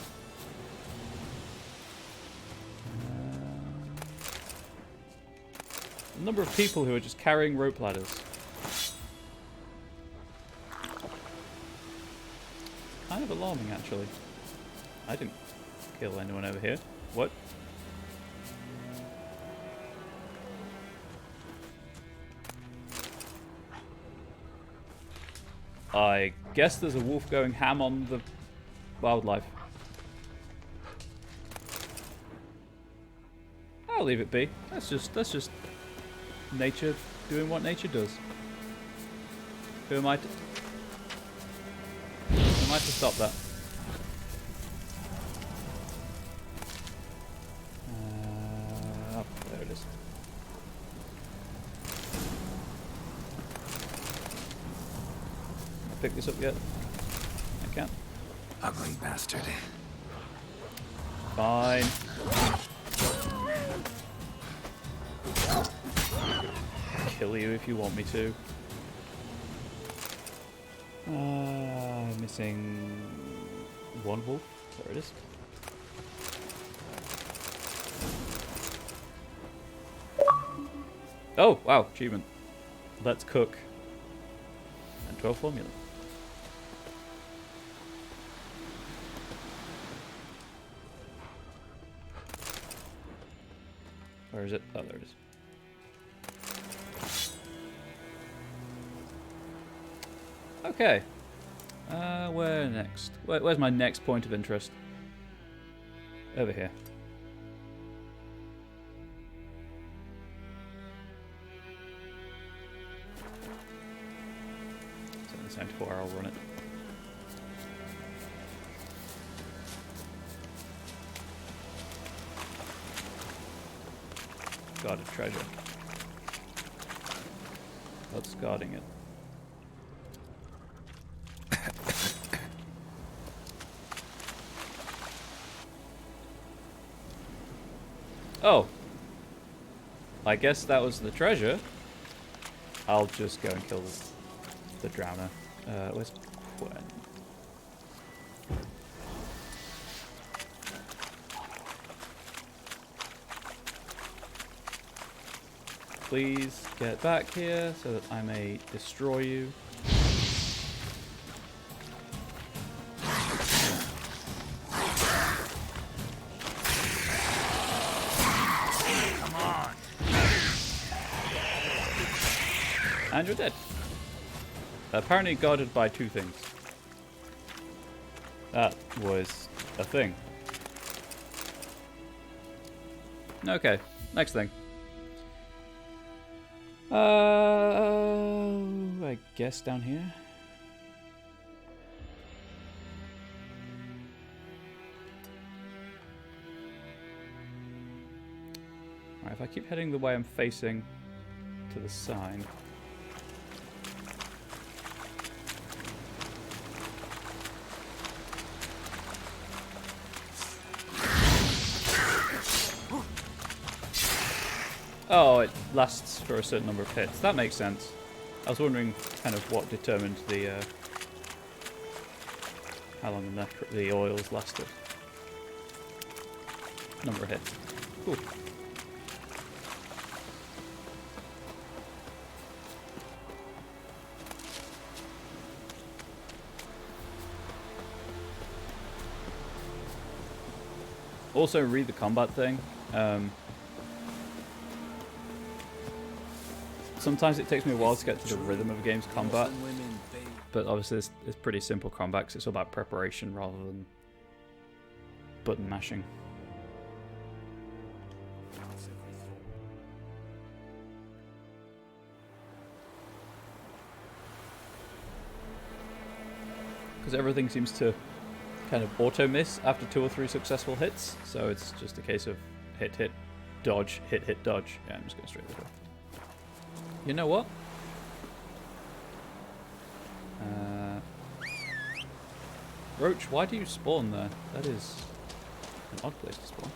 The number of people who are just carrying rope ladders. Kind of alarming, actually. I didn't kill anyone over here. What? I guess there's a wolf going ham on the wildlife. I'll leave it be. That's just nature doing what nature does. Who am I to stop that? Oh, there it is. Pick this up yet? I can't. Ugly bastard. Fine. Kill you if you want me to. Missing one wolf. There it is. Oh, wow, achievement. Let's cook. And 12 formula. Where is it? Oh, there it is. Okay. Where next? Where's my next point of interest? Over here. So it's 94, I'll run it. Guarded treasure. What's guarding it? Oh. I guess that was the treasure. I'll just go and kill the drowner. Where's Quen? Please get back here so that I may destroy you. And you're dead. Apparently guarded by two things. That was a thing. Okay, next thing. I guess down here. Alright, if I keep heading the way I'm facing to the sign. Oh, it lasts for a certain number of hits. That makes sense. I was wondering kind of what determined the how long the oils lasted. Number of hits. Cool. Also, read the combat thing. Sometimes it takes me a while to get to the rhythm of a game's combat, but obviously it's pretty simple combat because it's all about preparation rather than button mashing. Because everything seems to kind of auto-miss after 2 or 3 successful hits, so it's just a case of hit, hit, dodge, hit, hit, dodge. Yeah, I'm just going straight this way. You know what? Roach, why do you spawn there? That is an odd place to spawn.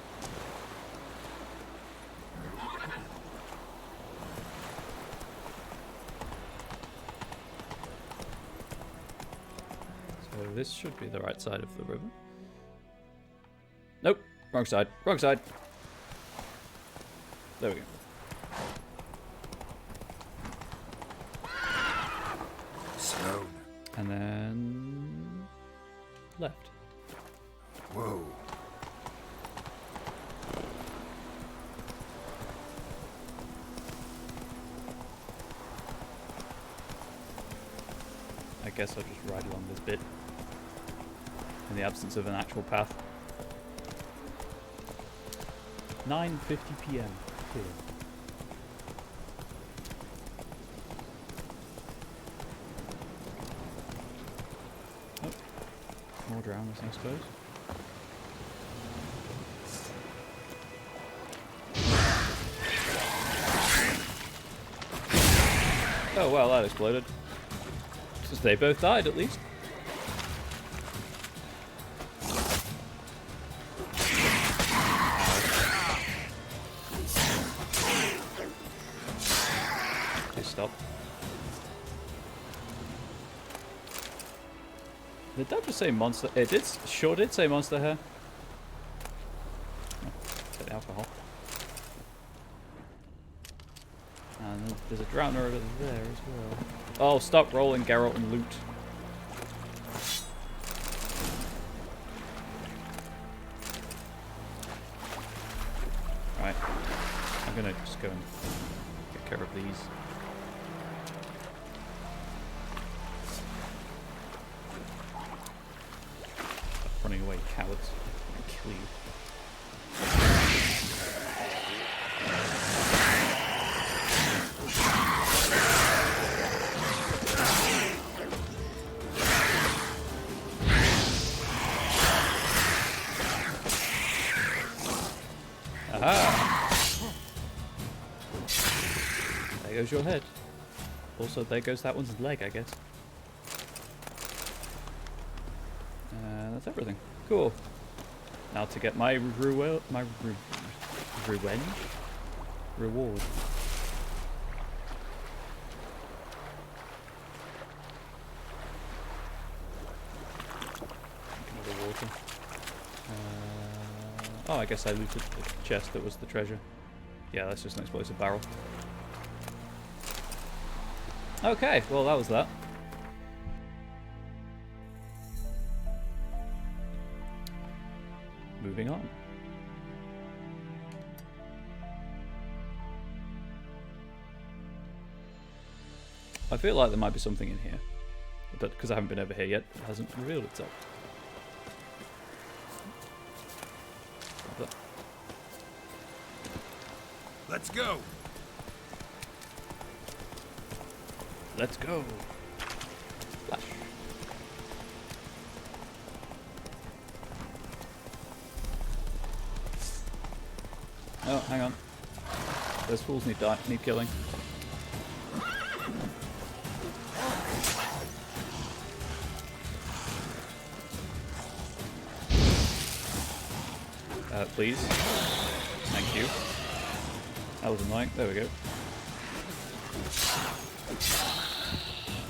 So this should be the right side of the river. Nope, wrong side, wrong side. There we go. Slow. And then left. Whoa. I guess I'll just ride along this bit in the absence of an actual path. 9:50 p.m. here. More drowners, I suppose. Oh well, that exploded. So they both died at least. Please stop. Did that just say monster? It sure did say monster hair. Oh, take the alcohol. And there's a drowner over there as well. Oh, stop rolling, Geralt, and loot. Right. I'm just go and get care of these. Stop running away, cowards. I'll kill you. Aha! There goes your head. Also, there goes that one's leg, I guess. That's everything. Cool. Now to get my reward. Reward. Another water. Oh, I guess I looted the chest that was the treasure. Yeah, that's just an explosive barrel. Okay, well that was that. Moving on. I feel like there might be something in here, but because I haven't been over here yet, it hasn't revealed itself. Let's go. Let's go. Flash. Oh, hang on. Those fools need killing. Please. Thank you. That was annoying. There we go.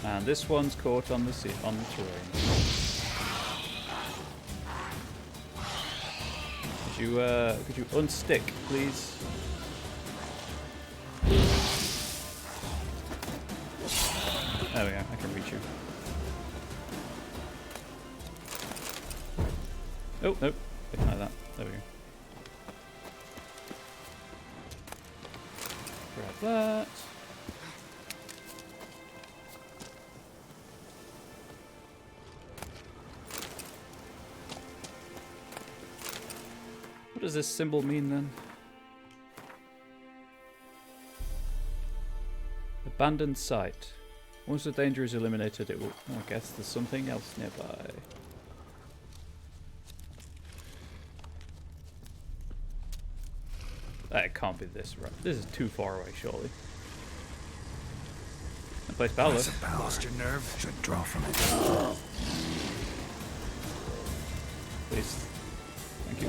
And this one's caught on the terrain. Could you unstick, please? There we go. I can reach you. Oh nope. Like that. There we go. Grab that. What does this symbol mean then? Abandoned site. Once the danger is eliminated, it will. I guess there's something else nearby. It can't be this, right? This is too far away, surely. I place power. Lost your nerve? Should draw from it. Please. Thank you.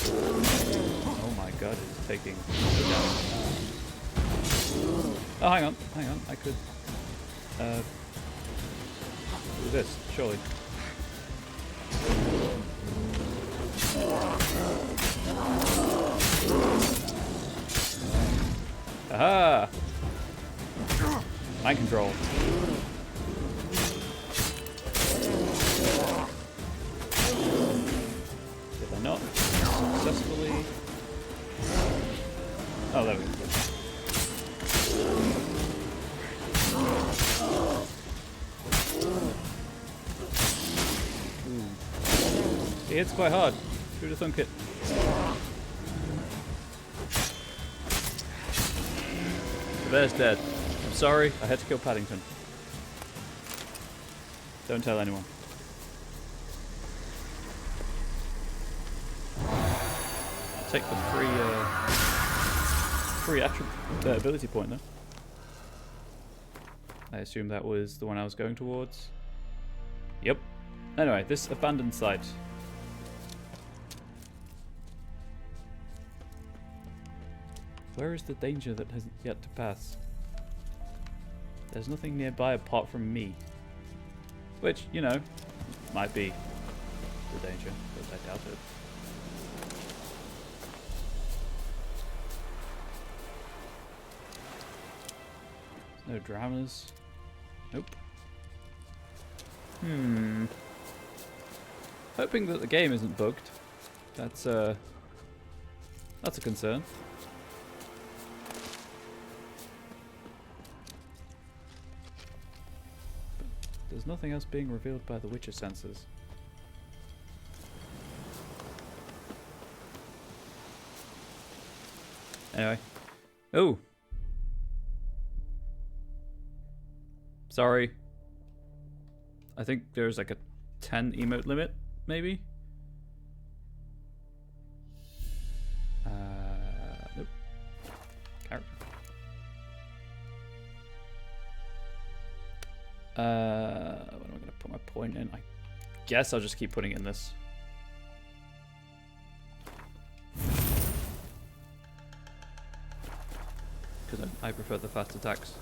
Oh my god, it's taking Oh, hang on. I could do this, surely. Aha! Mind control. Did I not successfully? Oh, there we go. Ooh. It hits quite hard. Should have thunk it. The bear's dead. I'm sorry, I had to kill Paddington. Don't tell anyone. I'll take the free ability point though. I assume that was the one I was going towards. Yep. Anyway, this abandoned site. Where is the danger that hasn't yet to pass? There's nothing nearby apart from me. Which, you know, might be the danger, but I doubt it. No drowners. Nope. Hoping that the game isn't bugged. That's a concern. There's nothing else being revealed by the Witcher sensors. Anyway. Oh! Sorry. I think there's like a 10 emote limit, maybe? Nope. Character. What am I going to put my point in? I guess I'll just keep putting it in this. Because I prefer the fast attacks.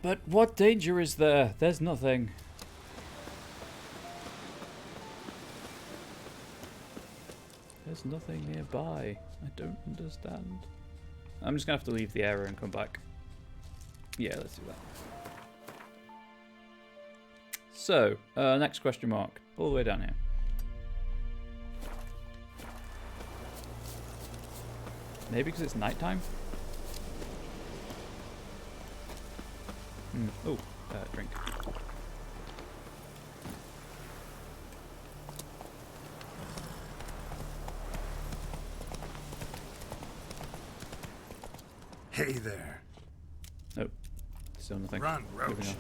But what danger is there? There's nothing. There's nothing nearby. I don't understand. I'm just gonna have to leave the area and come back. Yeah, let's do that. So, next question mark. All the way down here. Maybe because it's nighttime? Oh, drink. Hey there. Oh, still nothing. Run, Roach.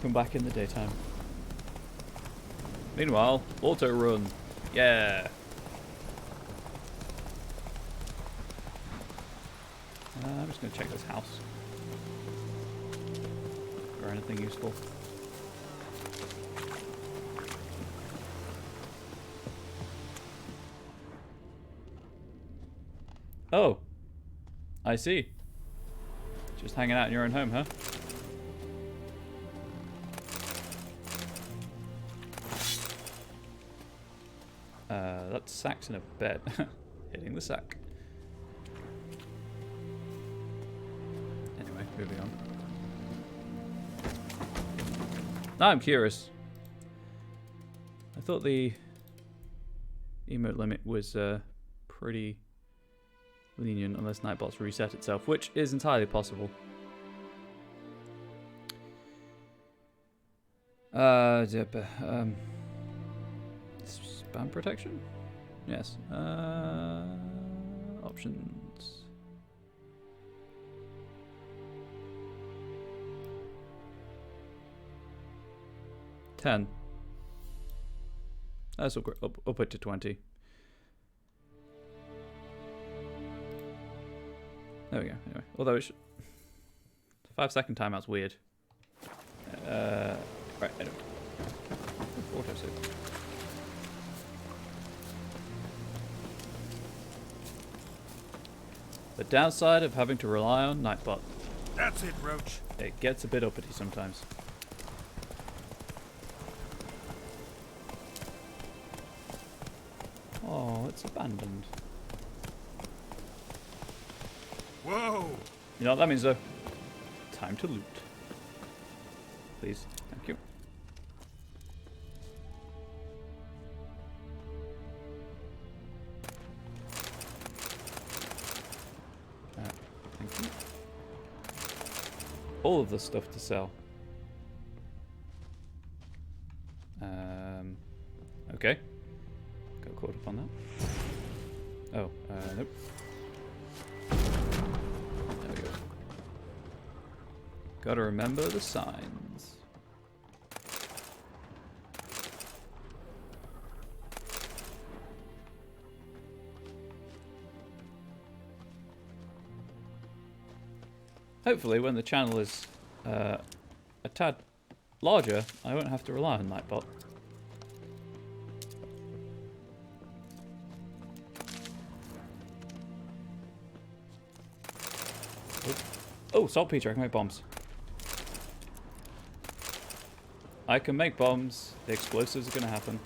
Come back in the daytime. Meanwhile, auto run. Yeah. I'm just going to check this house for anything useful. Oh, I see. Just hanging out in your own home, huh? That sack's in a bed. Hitting the sack. Anyway, moving on. Now I'm curious. I thought the emote limit was pretty lenient unless Nightbot's reset itself, which is entirely possible. Spam protection? Yes. Options. $10. That's up it to 20. There we go. Anyway, although it 5-second timeout's weird. Right. Anyway. Autosave. The downside of having to rely on Nightbot. That's it, Roach. It gets a bit uppity sometimes. Oh, it's abandoned. Whoa! You know what that means, though? Time to loot. Please. Thank you. Thank you. All of the stuff to sell. Okay. Got caught up on that. Oh, nope. There we go. Gotta remember the signs. Hopefully, when the channel is a tad larger, I won't have to rely on Nightbot. Oh, saltpeter, I can make bombs. I can make bombs. The explosives are going to happen.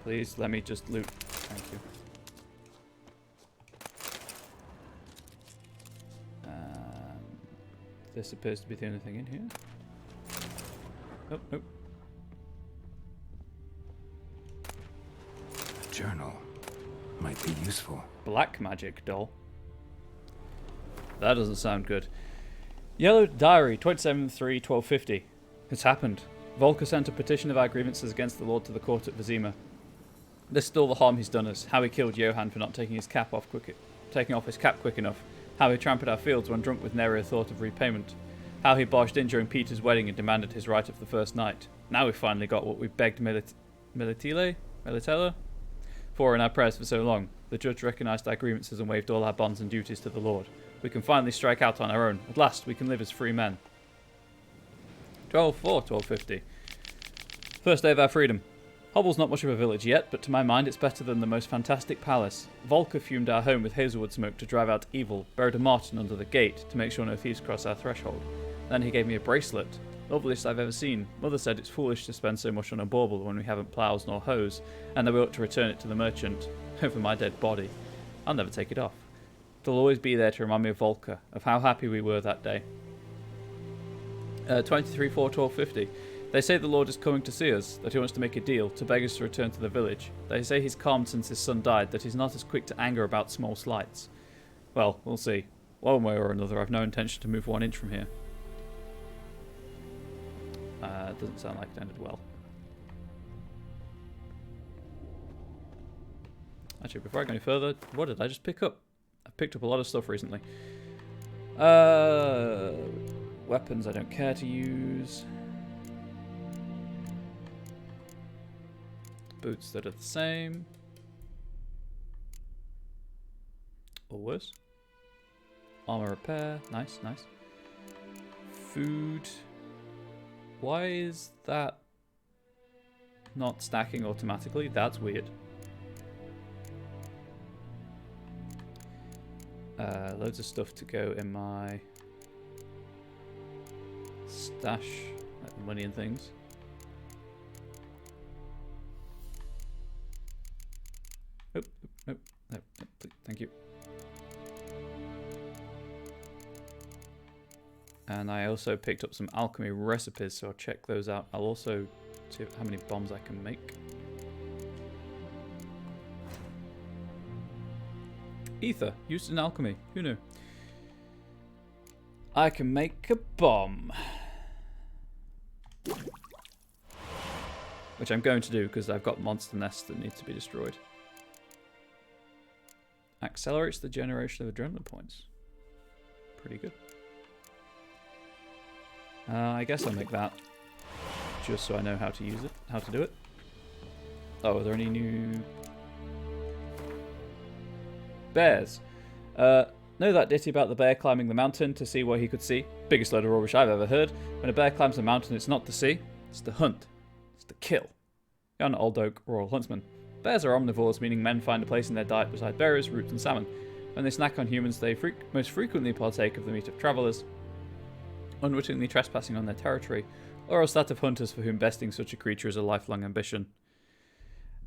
Please, let me just loot. Thank you. This appears to be the only thing in here. Oh, nope. A journal might be useful. Black magic doll. That doesn't sound good. Yellow Diary, 27/3/1250. It's happened. Volker sent a petition of our grievances against the Lord to the court at Vizima. Listed all the harm he's done us, how he killed Johann for not taking off his cap quick enough, how he trampled our fields when drunk with nary a thought of repayment, how he barged in during Peter's wedding and demanded his right of the first night. Now we've finally got what we've begged Militella for in our prayers for so long. The judge recognised our grievances and waived all our bonds and duties to the Lord. We can finally strike out on our own. At last, we can live as free men. 12/4/1250. First day of our freedom. Hobble's not much of a village yet, but to my mind it's better than the most fantastic palace. Volker fumed our home with hazelwood smoke to drive out evil, buried a marten under the gate to make sure no thieves cross our threshold. Then he gave me a bracelet. Loveliest I've ever seen. Mother said it's foolish to spend so much on a bauble when we haven't ploughs nor hoes, and that we ought to return it to the merchant, over my dead body. I'll never take it off. It'll always be there to remind me of Volker, of how happy we were that day. 23/4/1250. They say the Lord is coming to see us, that he wants to make a deal, to beg us to return to the village. They say he's calmed since his son died, that he's not as quick to anger about small slights. Well, we'll see. One way or another, I've no intention to move 1 inch from here. Doesn't sound like it ended well. Actually, before I go any further, what did I just pick up? I've picked up a lot of stuff recently. Weapons I don't care to use. Boots that are the same. Or worse. Armor repair. Nice, nice. Food. Why is that not stacking automatically? That's weird. Loads of stuff to go in my stash, like money and things. Oh, no, please, thank you. And I also picked up some alchemy recipes, so I'll check those out. I'll also see how many bombs I can make. Ether, used in alchemy. Who knew? I can make a bomb. Which I'm going to do because I've got monster nests that need to be destroyed. Accelerates the generation of adrenaline points. Pretty good. I guess I'll make that. Just so I know how to use it. How to do it. Oh, are there any new... bears? Know that ditty about the bear climbing the mountain to see what he could see? Biggest load of rubbish I've ever heard. When a bear climbs a mountain, it's not to see, it's to hunt. It's to kill. Jan Old Oak, Rural Huntsman. Bears are omnivores, meaning men find a place in their diet beside berries, roots and salmon. When they snack on humans, they most frequently partake of the meat of travellers, unwittingly trespassing on their territory, or else that of hunters for whom besting such a creature is a lifelong ambition.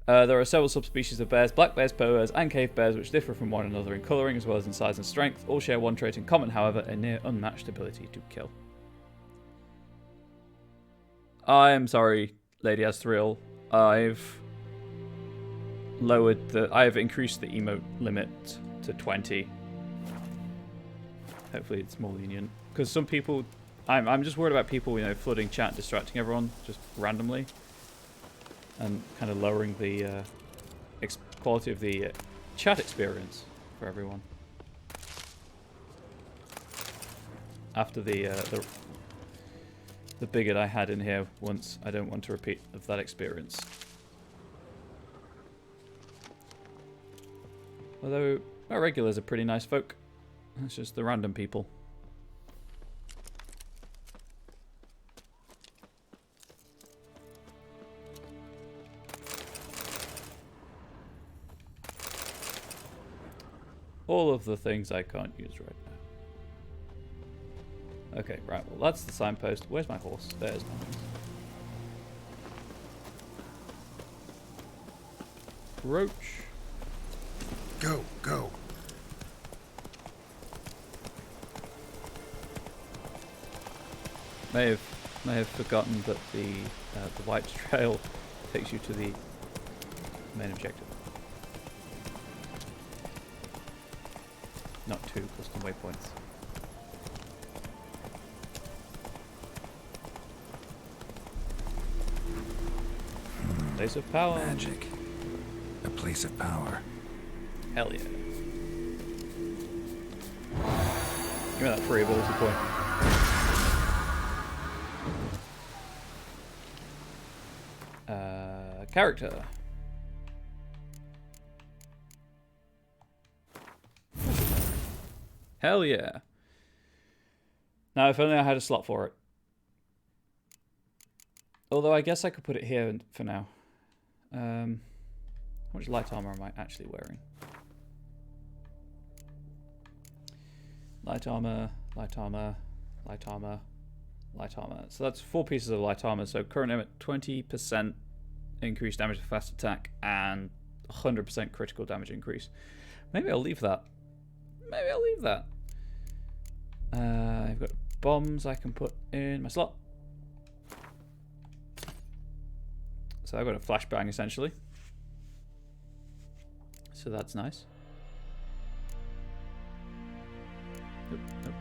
There are several subspecies of bears, black bears, polar bears, and cave bears, which differ from one another in colouring as well as in size and strength. All share one trait in common, however, a near unmatched ability to kill. I'm sorry, Lady Asthriel. I've increased the emote limit to 20. Hopefully it's more lenient. Because some people... I'm just worried about people, flooding chat, distracting everyone, just randomly. And kind of lowering the quality of the chat experience for everyone. After the bigot I had in here once, I don't want to repeat of that experience. Although our regulars are pretty nice folk. It's just the random people. All of the things I can't use right now. Okay, right, well that's the signpost. Where's my horse? There's my horse. Roach. Go, go. May have forgotten that the white trail takes you to the main objective. Not 2 custom waypoints. Place of power. Magic. A place of power. Hell yeah. Give me that free ability point. Character. Hell yeah. Now, if only I had a slot for it. Although I guess I could put it here for now. How much light armor am I actually wearing? Light armor, light armor, light armor, light armor. So that's 4 pieces of light armor. So current aim at 20% increased damage for fast attack and 100% critical damage increase. Maybe I'll leave that. Maybe I'll leave that. I've got bombs I can put in my slot. So I've got a flashbang essentially. So that's nice. Nope, nope.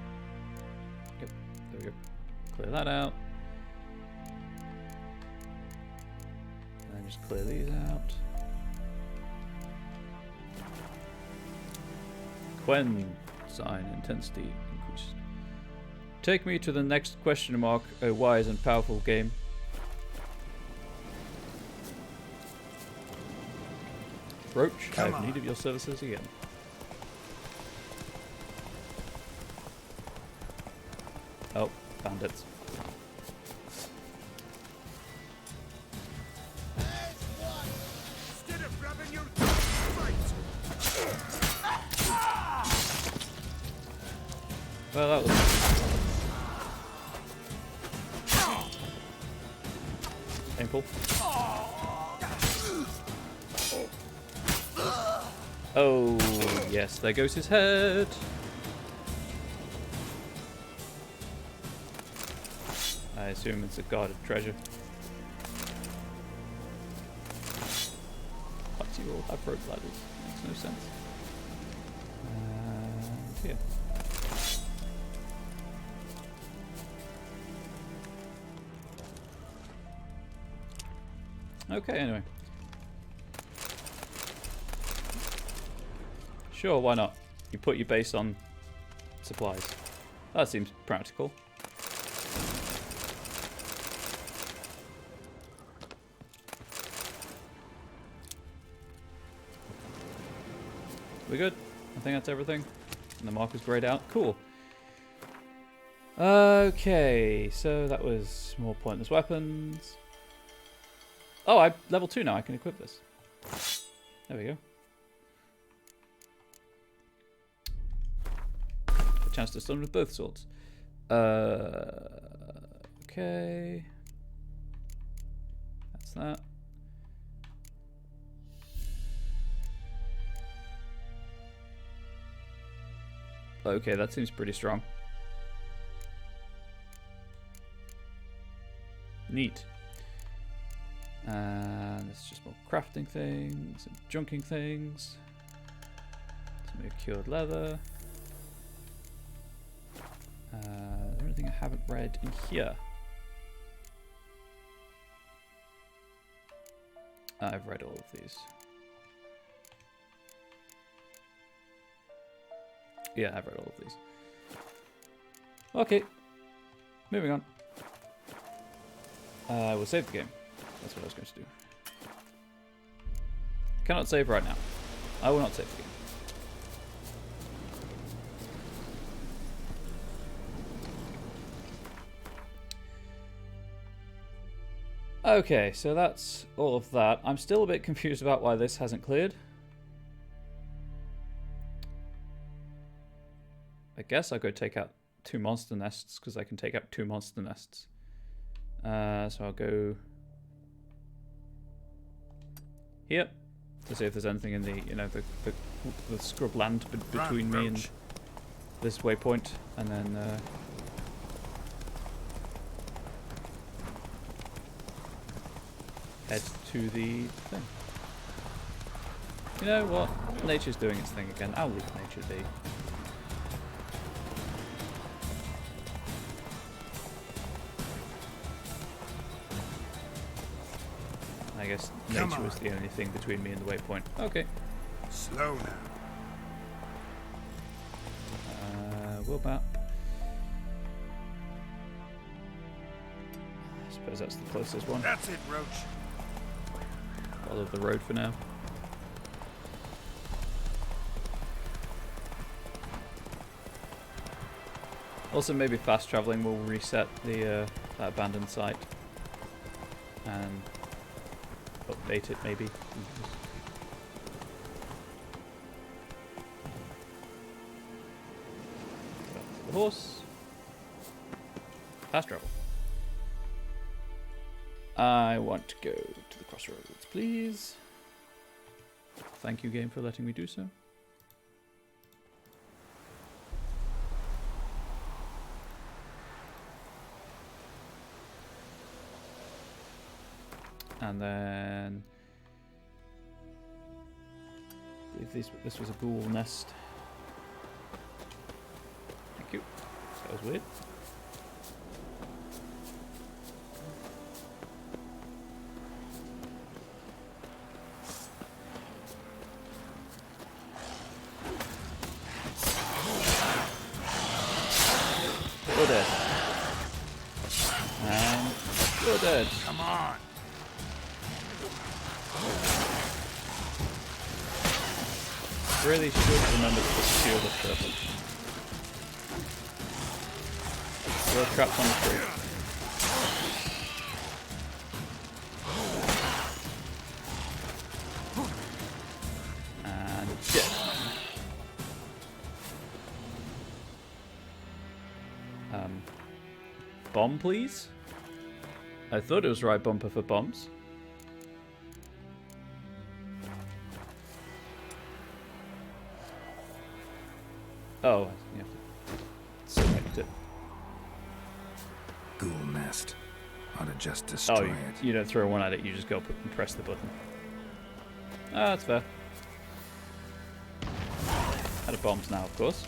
Yep, there we go. Clear that out. And just clear these out. Quen sign intensity increased. Take me to the next question mark, a wise and powerful game. Roach, I have need of your services again. Oh, bandits. Well, that was painful. Oh, yes, there goes his head. I assume it's a guarded treasure. But you all have rope ladders. Makes no sense. Here. Okay, anyway. Sure, why not? You put your base on supplies. That seems practical. We good? I think that's everything. And the marker's grayed out. Cool. Okay, so that was more pointless weapons. Oh, I'm level 2 now. I can equip this. There we go. A chance to stun with both swords. Okay. That's that. Okay, that seems pretty strong. Neat. And it's just more crafting things and junking things. Some more cured leather. Is there anything I haven't read in here? I've read all of these. Yeah, I've read all of these. Okay, moving on. We'll save the game. That's what I was going to do. Cannot save right now. I will not save the game. Okay, so that's all of that. I'm still a bit confused about why this hasn't cleared. I guess I'll go take out 2 monster nests, because I can take out 2 monster nests. So I'll go here to see if there's anything in the, you know, the scrub land between me and this waypoint, and then head to the thing. You know what? Nature's doing its thing again. I'll leave nature be. I guess Come nature was on. the only thing between me and the waypoint. Okay. Slow now. Whoop map. I suppose that's the closest one. That's it, Roach. Follow the road for now. Also, maybe fast traveling will reset the that abandoned site and update it. Maybe. The horse. Fast travel. I want to go to the crossroads, please. Thank you, game, for letting me do so. And then I believe this was a ghoul nest. Thank you. That was weird. You're dead. And you're dead. Come on. Really should remember to put the shield up first. You're trapped on the tree. And dead. Bomb, please? I thought it was right bumper for bombs. Oh, you have to select it. Ghoul nest. Ought to just Oh, destroy it. you don't throw one at it, you just go up and press the button. Ah, that's fair. Out of bombs now, of course.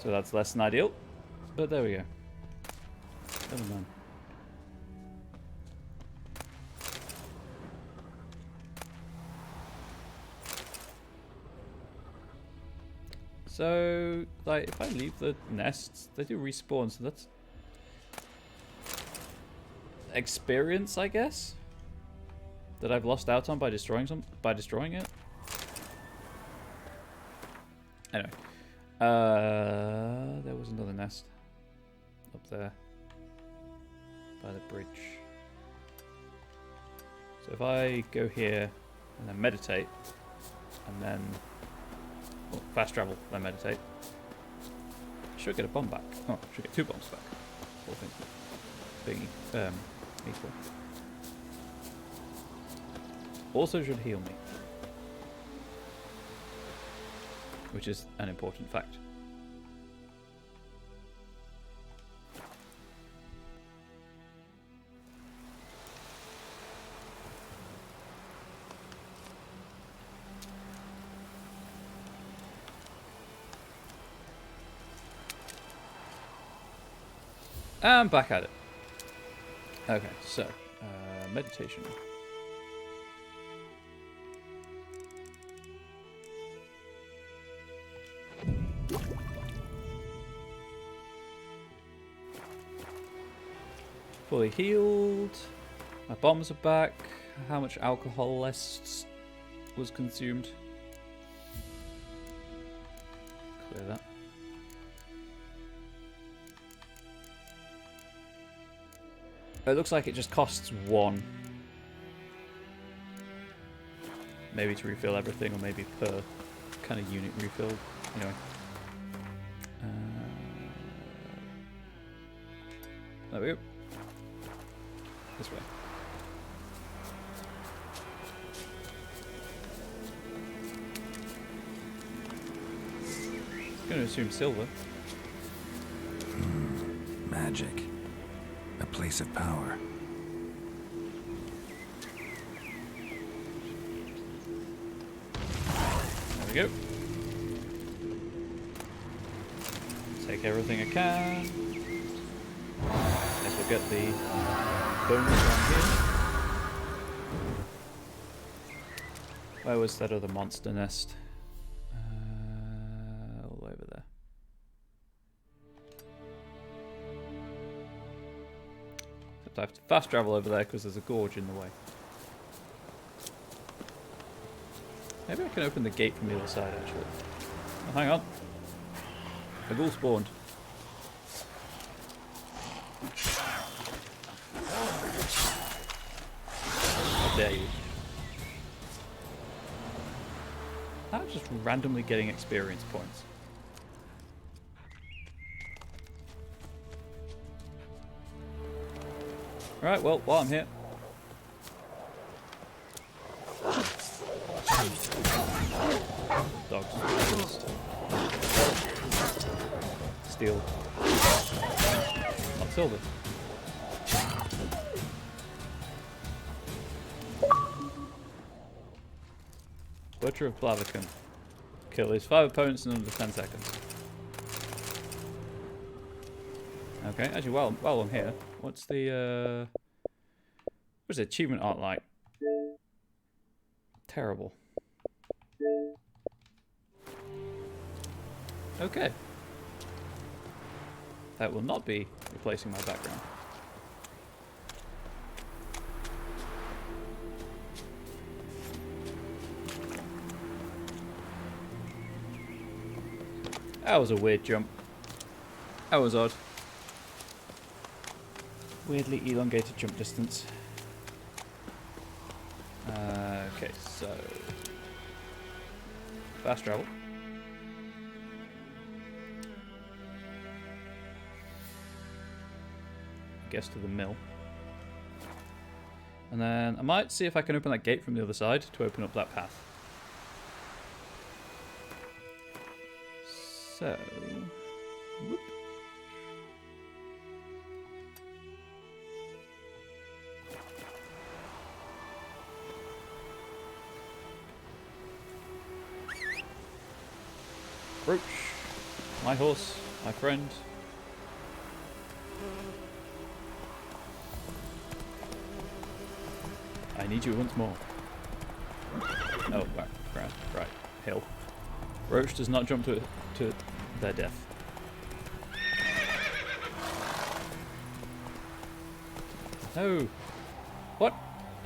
So that's less than ideal. But there we go. Never mind. So, like, if I leave the nests, they do respawn, so that's experience, I guess, that I've lost out on by destroying it. Anyway, there was another nest up there by the bridge. So if I go here and then meditate, and then fast travel, then meditate, I should get a bomb back. Oh, I should get 2 bombs back. All things being equal. Also should heal me, which is an important fact. And back at it. Okay, so meditation. Fully healed. My bombs are back. How much alcohol less was consumed? Clear that. It looks like it just costs 1. Maybe to refill everything, or maybe per kind of unit refill. Anyway. There we go. This way. I'm going to assume silver. Magic. A place of power. There we go. Take everything I can. Guess we'll get the bonus down here. Where was that other monster nest? All over there. Except I have to fast travel over there because there's a gorge in the way. Maybe I can open the gate from the other side, actually. Oh, hang on. A ghoul spawned. How dare you. I'm just randomly getting experience points. Alright, well, while I'm here. Dogs. Steel. Not silver. Butcher of Blaviken. Kill his 5 opponents in under 10 seconds. Okay, actually, while I'm here, what's the what's the achievement art like? Terrible. Okay. That will not be replacing my background. That was a weird jump. That was odd. Weirdly elongated jump distance. Okay, so fast travel. I guess to the mill. And then I might see if I can open that gate from the other side to open up that path. So, whoop. Roach, my horse, my friend. I need you once more. Oh, right, hill. Roach does not jump to their death. No. What?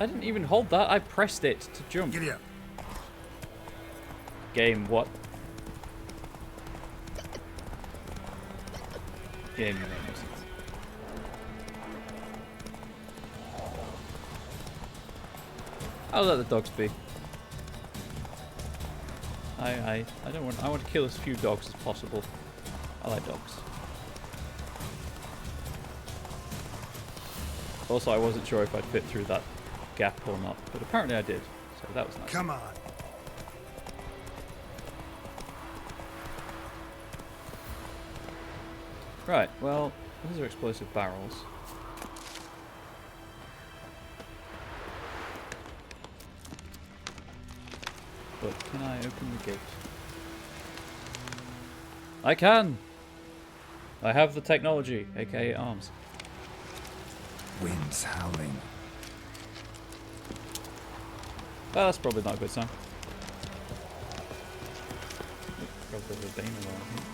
I didn't even hold that. I pressed it to jump. Giddy up. Game, what? Game, you make no sense. I'll let the dogs be. I don't want. I want to kill as few dogs as possible. I like dogs. Also, I wasn't sure if I'd fit through that gap or not, but apparently I did. So that was nice. Come on. Right. Well, these are explosive barrels. But can I open the gate? I can! I have the technology, aka arms. Wind's howling. Well, that's probably not a good sign. Got a bit of a bane alarm here.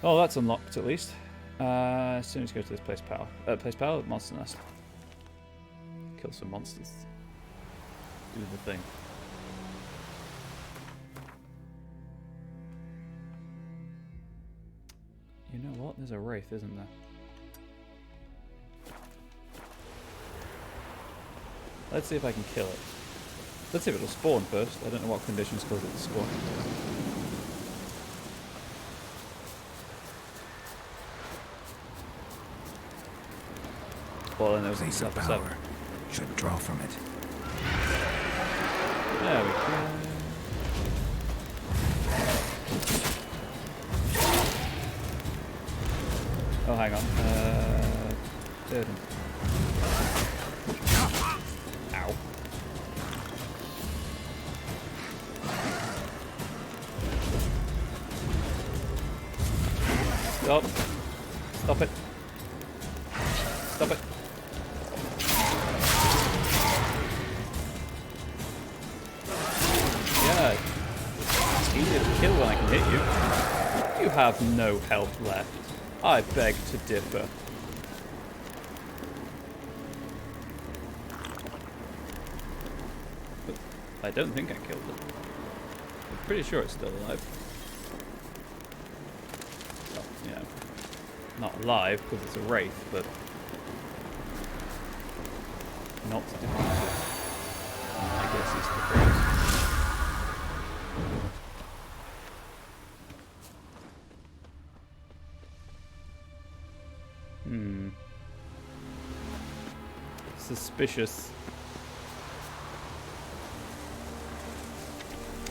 Oh, that's unlocked at least. As soon as you go to this place power, monster nest. Kill some monsters. Do the thing. You know what? There's a wraith, isn't there? Let's see if I can kill it. Let's see if it'll spawn first. I don't know what conditions cause it to spawn. Well, then there was Laser level power. 7. Should draw from it. There we go. Oh, hang on. Durden. Ow. Stop. Stop it. Stop it. hit you. You have no health left. I beg to differ. But I don't think I killed it. I'm pretty sure it's still alive. Well, yeah. Not alive because it's a wraith, but not defeated. I guess is the phrase. Suspicious.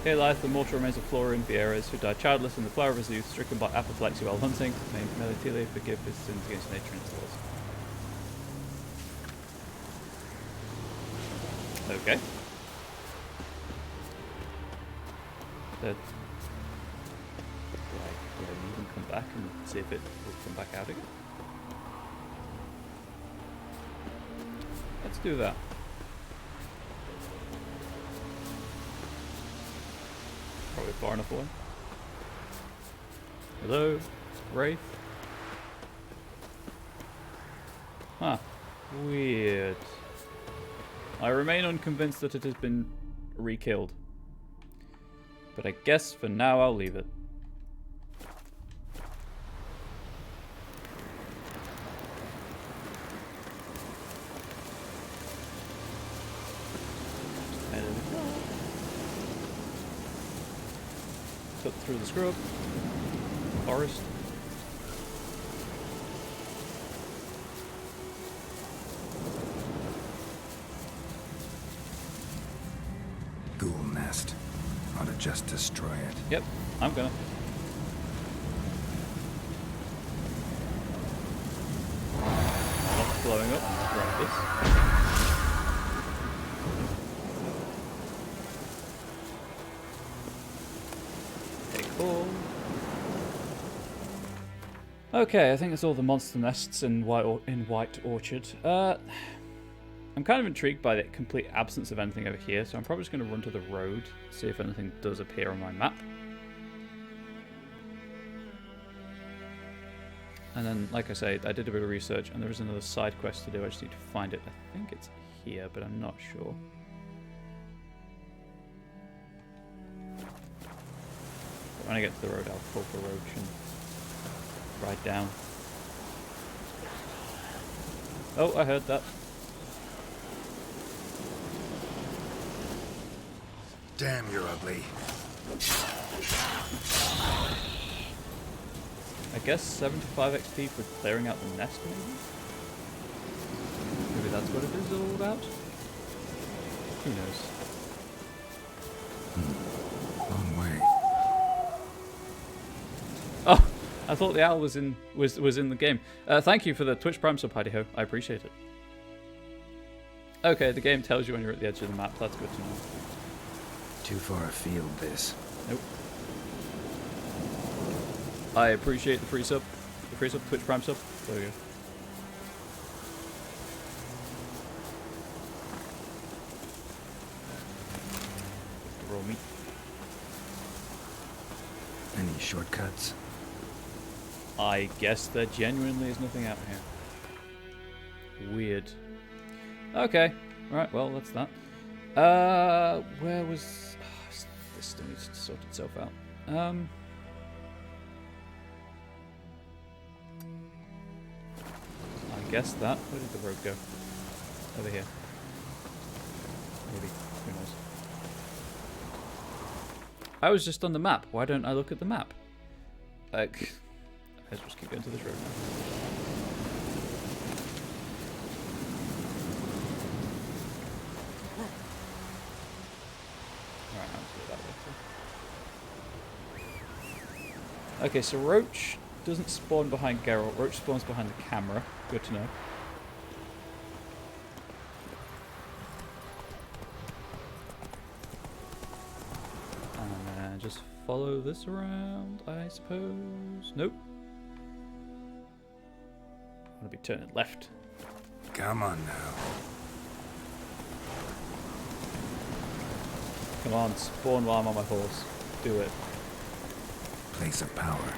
Hey, life, the mortal remains of Florin Vieras, who died childless in the flower of his youth, stricken by apoplexy while hunting. May Melitele forgive his sins against nature and its laws. Okay. Would I even come back and see if it will come back out again? Let's do that. Probably far enough away. Hello? Wraith? Huh. Weird. I remain unconvinced that it has been re-killed. But I guess for now I'll leave it. Cut through the scrub. Forest. Ghoul nest. Ought to just destroy it. Yep, I'm gonna. Lots blowing up. Grab this. Okay, I think that's all the monster nests in White Orchard. I'm kind of intrigued by the complete absence of anything over here, so I'm probably just going to run to the road, see if anything does appear on my map. And then, like I say, I did a bit of research, and there is another side quest to do. I just need to find it. I think it's here, but I'm not sure. But when I get to the road, I'll pull for Roach and ride down. Oh, I heard that. Damn, you're ugly. I guess 75 XP for clearing out the nest, maybe? Maybe that's what it is all about? Who knows? Long way. Oh! I thought the owl was in the game. Thank you for the Twitch Prime sub, Heidi Ho. I appreciate it. Okay, the game tells you when you're at the edge of the map. That's good to know. Too far afield, this. Nope. I appreciate the free sub. The free sub, Twitch Prime sub. There we go. Roll me. Any shortcuts? I guess there genuinely is nothing out here. Weird. Okay. Alright, well, that's that. Where was... Oh, this still needs to sort itself out. I guess that... Where did the road go? Over here. Maybe. Who knows? I was just on the map. Why don't I look at the map? Let's just keep going to this road now. Alright, I'll do it that way. Okay, so Roach doesn't spawn behind Geralt. Roach spawns behind the camera. Good to know. And then just follow this around, I suppose. Nope. I'm gonna be turning left. Come on now. Come on, spawn while I'm on my horse. Do it. place of power.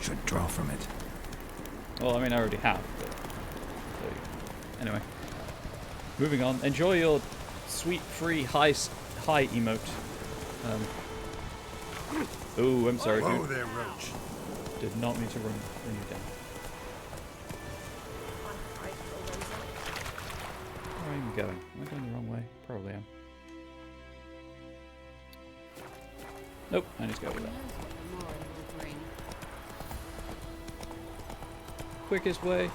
Should draw from it. Well, I mean, I already have. But anyway, moving on. Enjoy your sweet, free, high emote. Oh, I'm sorry, Whoa dude. there, Roach. Did not mean to run you down. Where am I going? Am I going the wrong way? Probably am. Nope, I need to go over that. Quickest way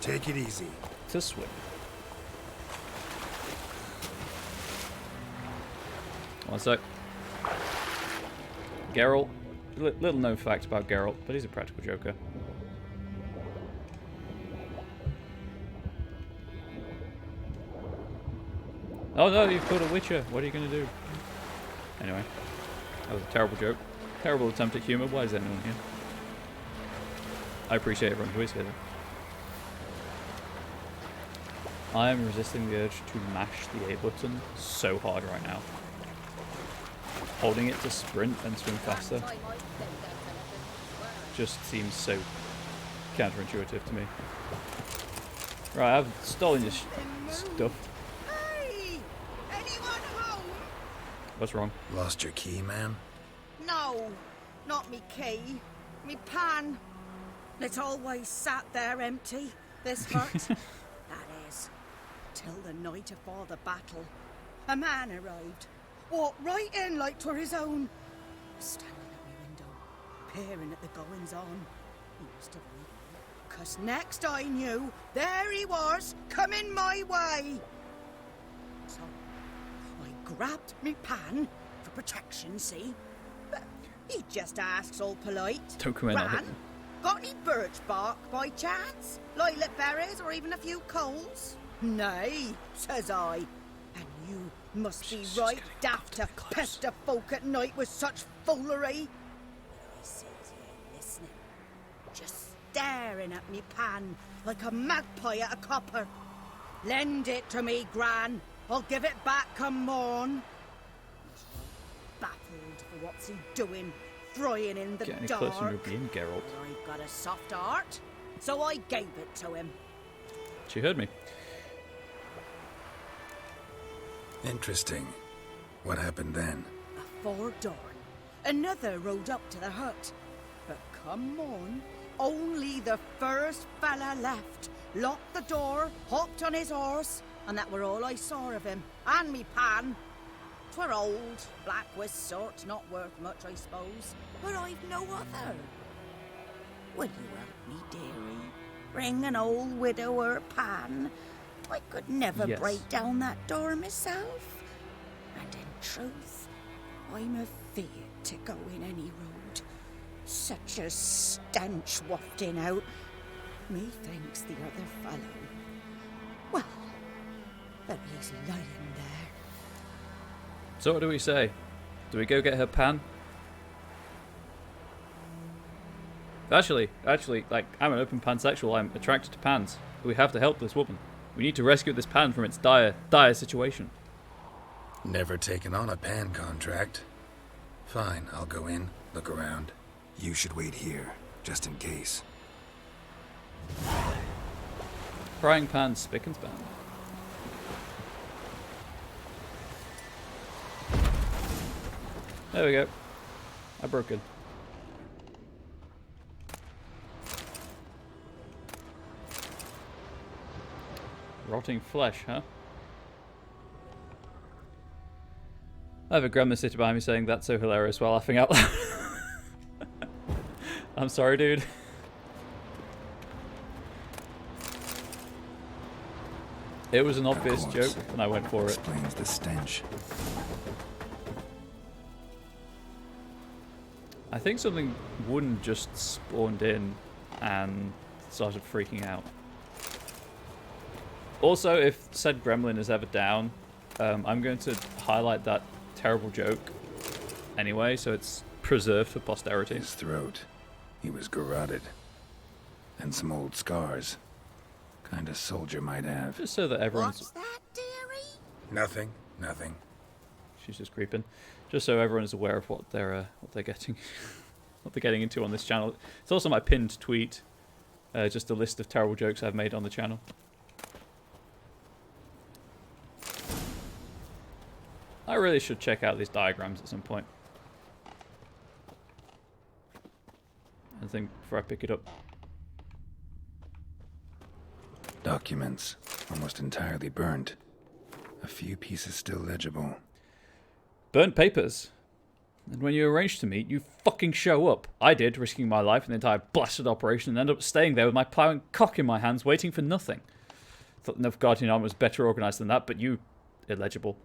Take it easy. to swim. One sec. Geralt. Little known fact about Geralt, but he's a practical joker. Oh no, you've killed a witcher. What are you going to do? Anyway, that was a terrible joke. Terrible attempt at humour. Why is anyone here? I appreciate everyone who is here. I am resisting the urge to mash the A button so hard right now. Holding it to sprint and swim faster just seems so counterintuitive to me. Right, I've stolen your stuff. Hey! Anyone home? What's wrong? Lost your key, man? No, not me key. Me pan. It always sat there empty, this hut. That is, till the night afore the battle. A man arrived. Walked right in like 'twere his own. Standing at my window, peering at the goings on. He must have known. 'Cause next I knew, there he was, coming my way. So, I grabbed me pan, for protection, see? But he just asks all polite. Don't come in on Gran, it. got any birch bark by chance? Lilac berries or even a few coals? Nay, says I. And you must be right daft to pester folk at night with such foolery. I sits here listening, just staring at me pan like a magpie at a copper. Lend it to me, Gran. I'll give it back come morn. He's right baffled for what's he doing, frying in the Get any dark. closer and you'll be in, Geralt. I've got a soft heart, so I gave it to him. She heard me. Interesting. What hafpened then? Afore dawn, another rode up to the hut. But come on, only the first fella left. Locked the door, hopped on his horse, and that were all I saw of him. And me pan. 'Twere old, black with sort, not worth much, I suppose. But I've no other. Will you help me, dearie? Bring an old widower pan. I could never Yes. break down that door myself. And in truth, I'm afeard to go in any road. Such a stench wafting out. Methinks the other fellow. Well, but he's lying there. So what do we say? Do we go get her pan? Actually, like, I'm an open pansexual. I'm attracted to pans. We have to help this woman. We need to rescue this pan from its dire situation. Never taken on a pan contract. Fine, I'll go in, look around. You should wait here, just in case. Frying pan, spick and span. There we go. I broke it. Rotting flesh, huh? I have a grandma sitting behind me saying that's so hilarious while laughing out loud. I'm sorry, dude. It was an obvious Of joke, course. and I went for it. Explains the stench. I think something wooden just spawned in and started freaking out. Also, if said gremlin is ever down, I'm going to highlight that terrible joke anyway, so it's preserved for posterity. His throat. He was garroted. And some old scars. Kind of soldier might have. Just so that everyone's... What's that, dearie? Nothing. she's just creeping. Just so everyone is aware of what they're getting, what they're getting into on this channel. It's also my pinned tweet, just a list of terrible jokes I've made on the channel. I really should check out these diagrams at some point. I think before I pick it up. Documents, almost entirely burned. A few pieces still legible. Burnt papers. And when you arrange to meet, you fucking show up. I did, risking my life in the entire blasted operation, and ended up staying there with my ploughing cock in my hands, waiting for nothing. Thought the Nilfgaardian army was better organised than that, but you... illegible.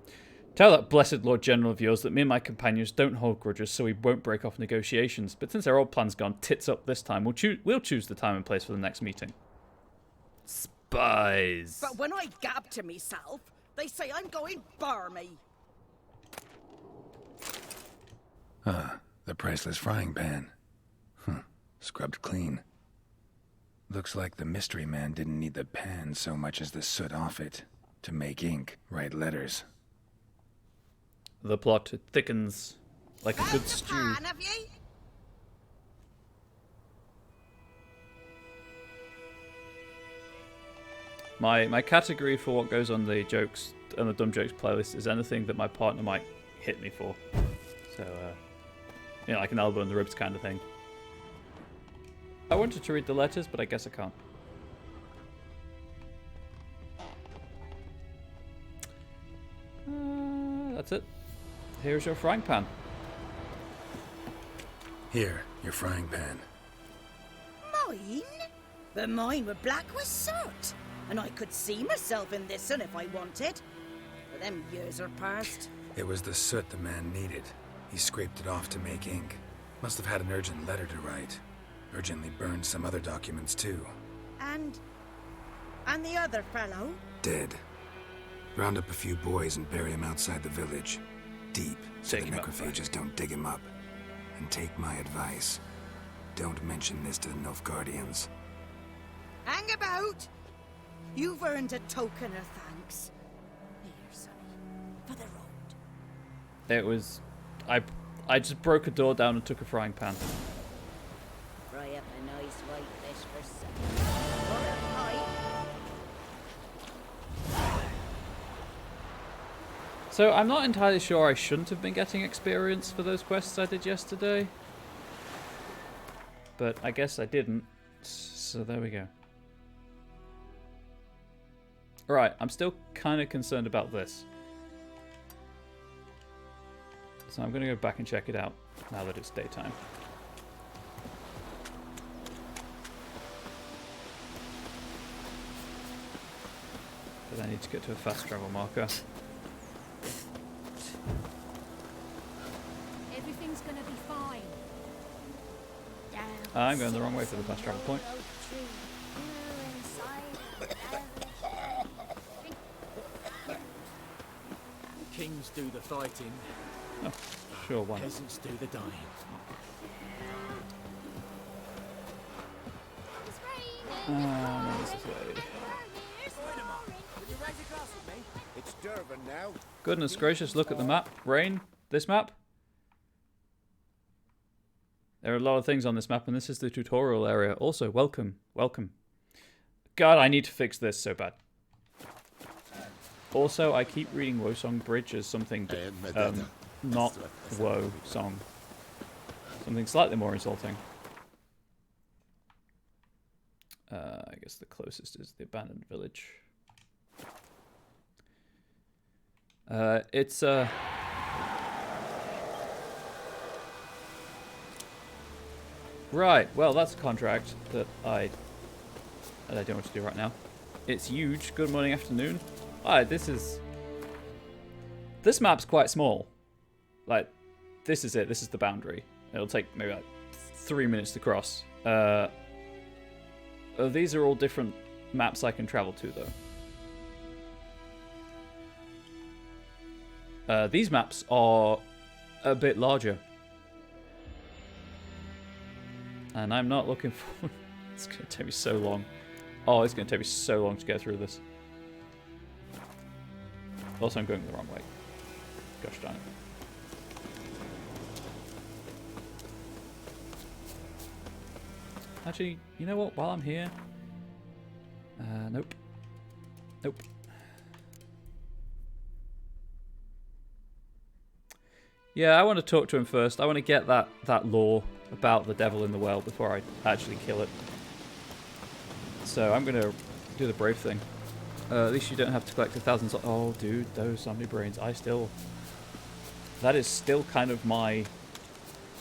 Tell that blessed Lord General of yours that me and my companions don't hold grudges, so we won't break off negotiations. But since our old plan's gone tits up this time, we'll choose the time and place for the next meeting. Spies. But when I gab to myself, they say I'm going barmy. Ah, the priceless frying pan. Scrubbed clean. Looks like the mystery man didn't need the pan so much as the soot off it to make ink, write letters. The plot thickens like a good stew. Pan, have ye? My category for what goes on the jokes and the dumb jokes playlist is anything that my partner might hit me for. So, you know, like an elbow in the ribs kind of thing. I wanted to read the letters, but I guess I can't. That's it. Here's your frying pan. Here, your frying pan. Mine? But mine were black with soot. And I could see myself in this one if I wanted. But them years are past. It was the soot the man needed. He scraped it off to make ink. Must have had an urgent letter to write. Urgently burned some other documents too. And the other fellow? Dead. Round up a few boys and bury him outside the village. Deep, so the Take him up, necrophages don't dig him up. And take my advice. Don't mention this to the Nilfgaardians. Hang about! You've earned a token of thanks. Here, sonny, for the road. It was... I just broke a door down and took a frying pan. Fry up a nice white fish for supper. Or a pie. So I'm not entirely sure I shouldn't have been getting experience for those quests I did yesterday. But I guess I didn't. So there we go. Alright, I'm still kind of concerned about this. So I'm going to go back and check it out now that it's daytime. But I need to get to a fast travel marker. Everything's gonna be fine. I'm going the wrong way for the fast travel point. Kings do the fighting, Oh, sure, why not? peasants do the dying. No, this is way. It's Durban now. Goodness gracious, look at the map. Rain, this map. There are a lot of things on this map, and this is the tutorial area. Also, welcome, welcome. God, I need to fix this so bad. Also, I keep reading Wosong Bridge as something not Woe Song. Something slightly more insulting. I guess the closest is the abandoned village. It's right, well that's a contract that I don't know what to do right now. It's huge. Good morning, afternoon. Alright, this map's quite small. Like, this is it. This is the boundary. It'll take maybe like 3 minutes to cross. These are all different maps I can travel to, though. These maps are a bit larger. And I'm not looking for... It's going to take me so long. Oh, it's going to take me so long to get through this. Also, I'm going the wrong way. Gosh darn it. Actually, you know what? While I'm here... nope. Nope. Yeah, I want to talk to him first. I want to get that lore about the devil in the well before I actually kill it. So I'm going to do the brave thing. At least you don't have to collect 1,000... Oh, dude, those zombie brains. That is still kind of my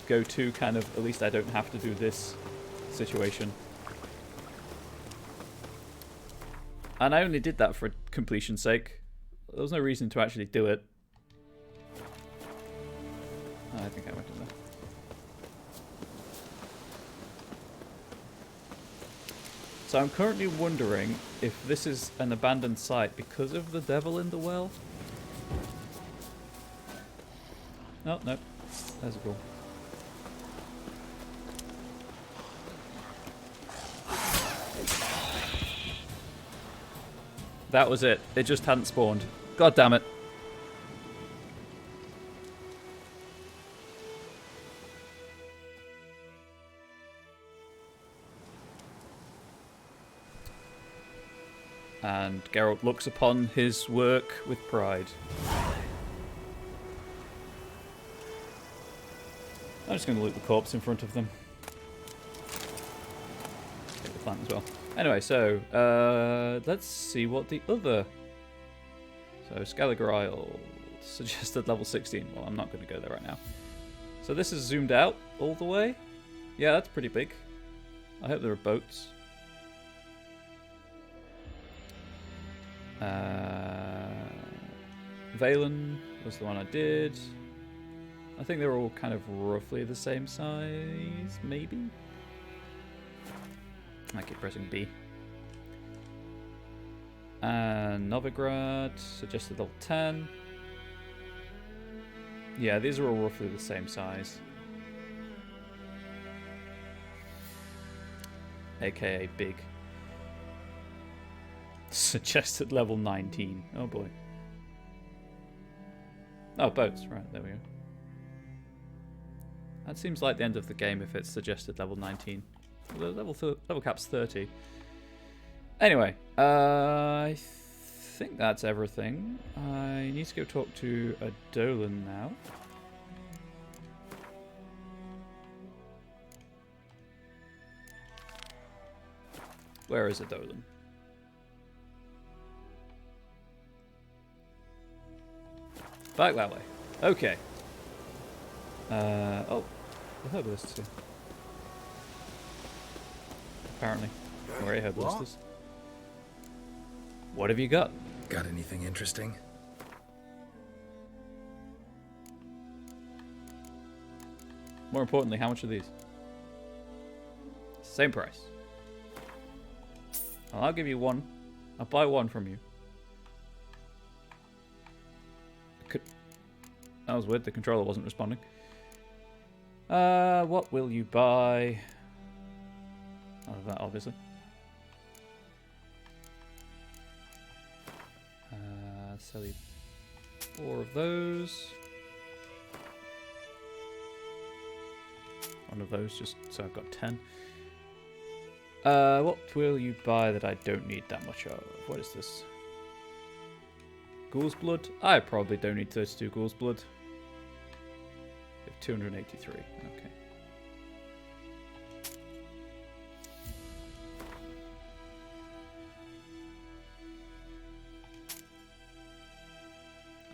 go-to kind of... At least I don't have to do this situation. And I only did that for completion's sake. There was no reason to actually do it. I think I went in there. So I'm currently wondering if this is an abandoned site because of the devil in the well. Oh, no. There's a goal. That was it. It just hadn't spawned. God damn it. And Geralt looks upon his work with pride. I'm just going to loot the corpse in front of them. Take the plant as well. Anyway, so let's see what the other... So Skelliger Isle, suggested level 16. Well, I'm not going to go there right now. So this is zoomed out all the way. Yeah, that's pretty big. I hope there are boats. Valen was the one I did. I think they're all kind of roughly the same size, maybe? I keep pressing B. And Novigrad, suggested level 10. Yeah, these are all roughly the same size. AKA big. Suggested level 19. Oh boy. Oh, boats. Right, there we go. That seems like the end of the game if it's suggested level 19. The level cap's 30. Anyway, I think that's everything. I need to go talk to a Dolan now. Where is a Dolan? Back that way. Okay. Oh, the herbalists here. Apparently. Or a herbalist is. What have you got? Got anything interesting? More importantly, how much are these? Same price. Well, I'll give you one. I'll buy one from you. That was weird, the controller wasn't responding. What will you buy? Out of that, obviously. Sell you 4 of those. One of those, just so I've got 10. What will you buy that I don't need that much of? What is this? Ghoul's Blood? I probably don't need 32 Ghoul's Blood. We have 283. Okay.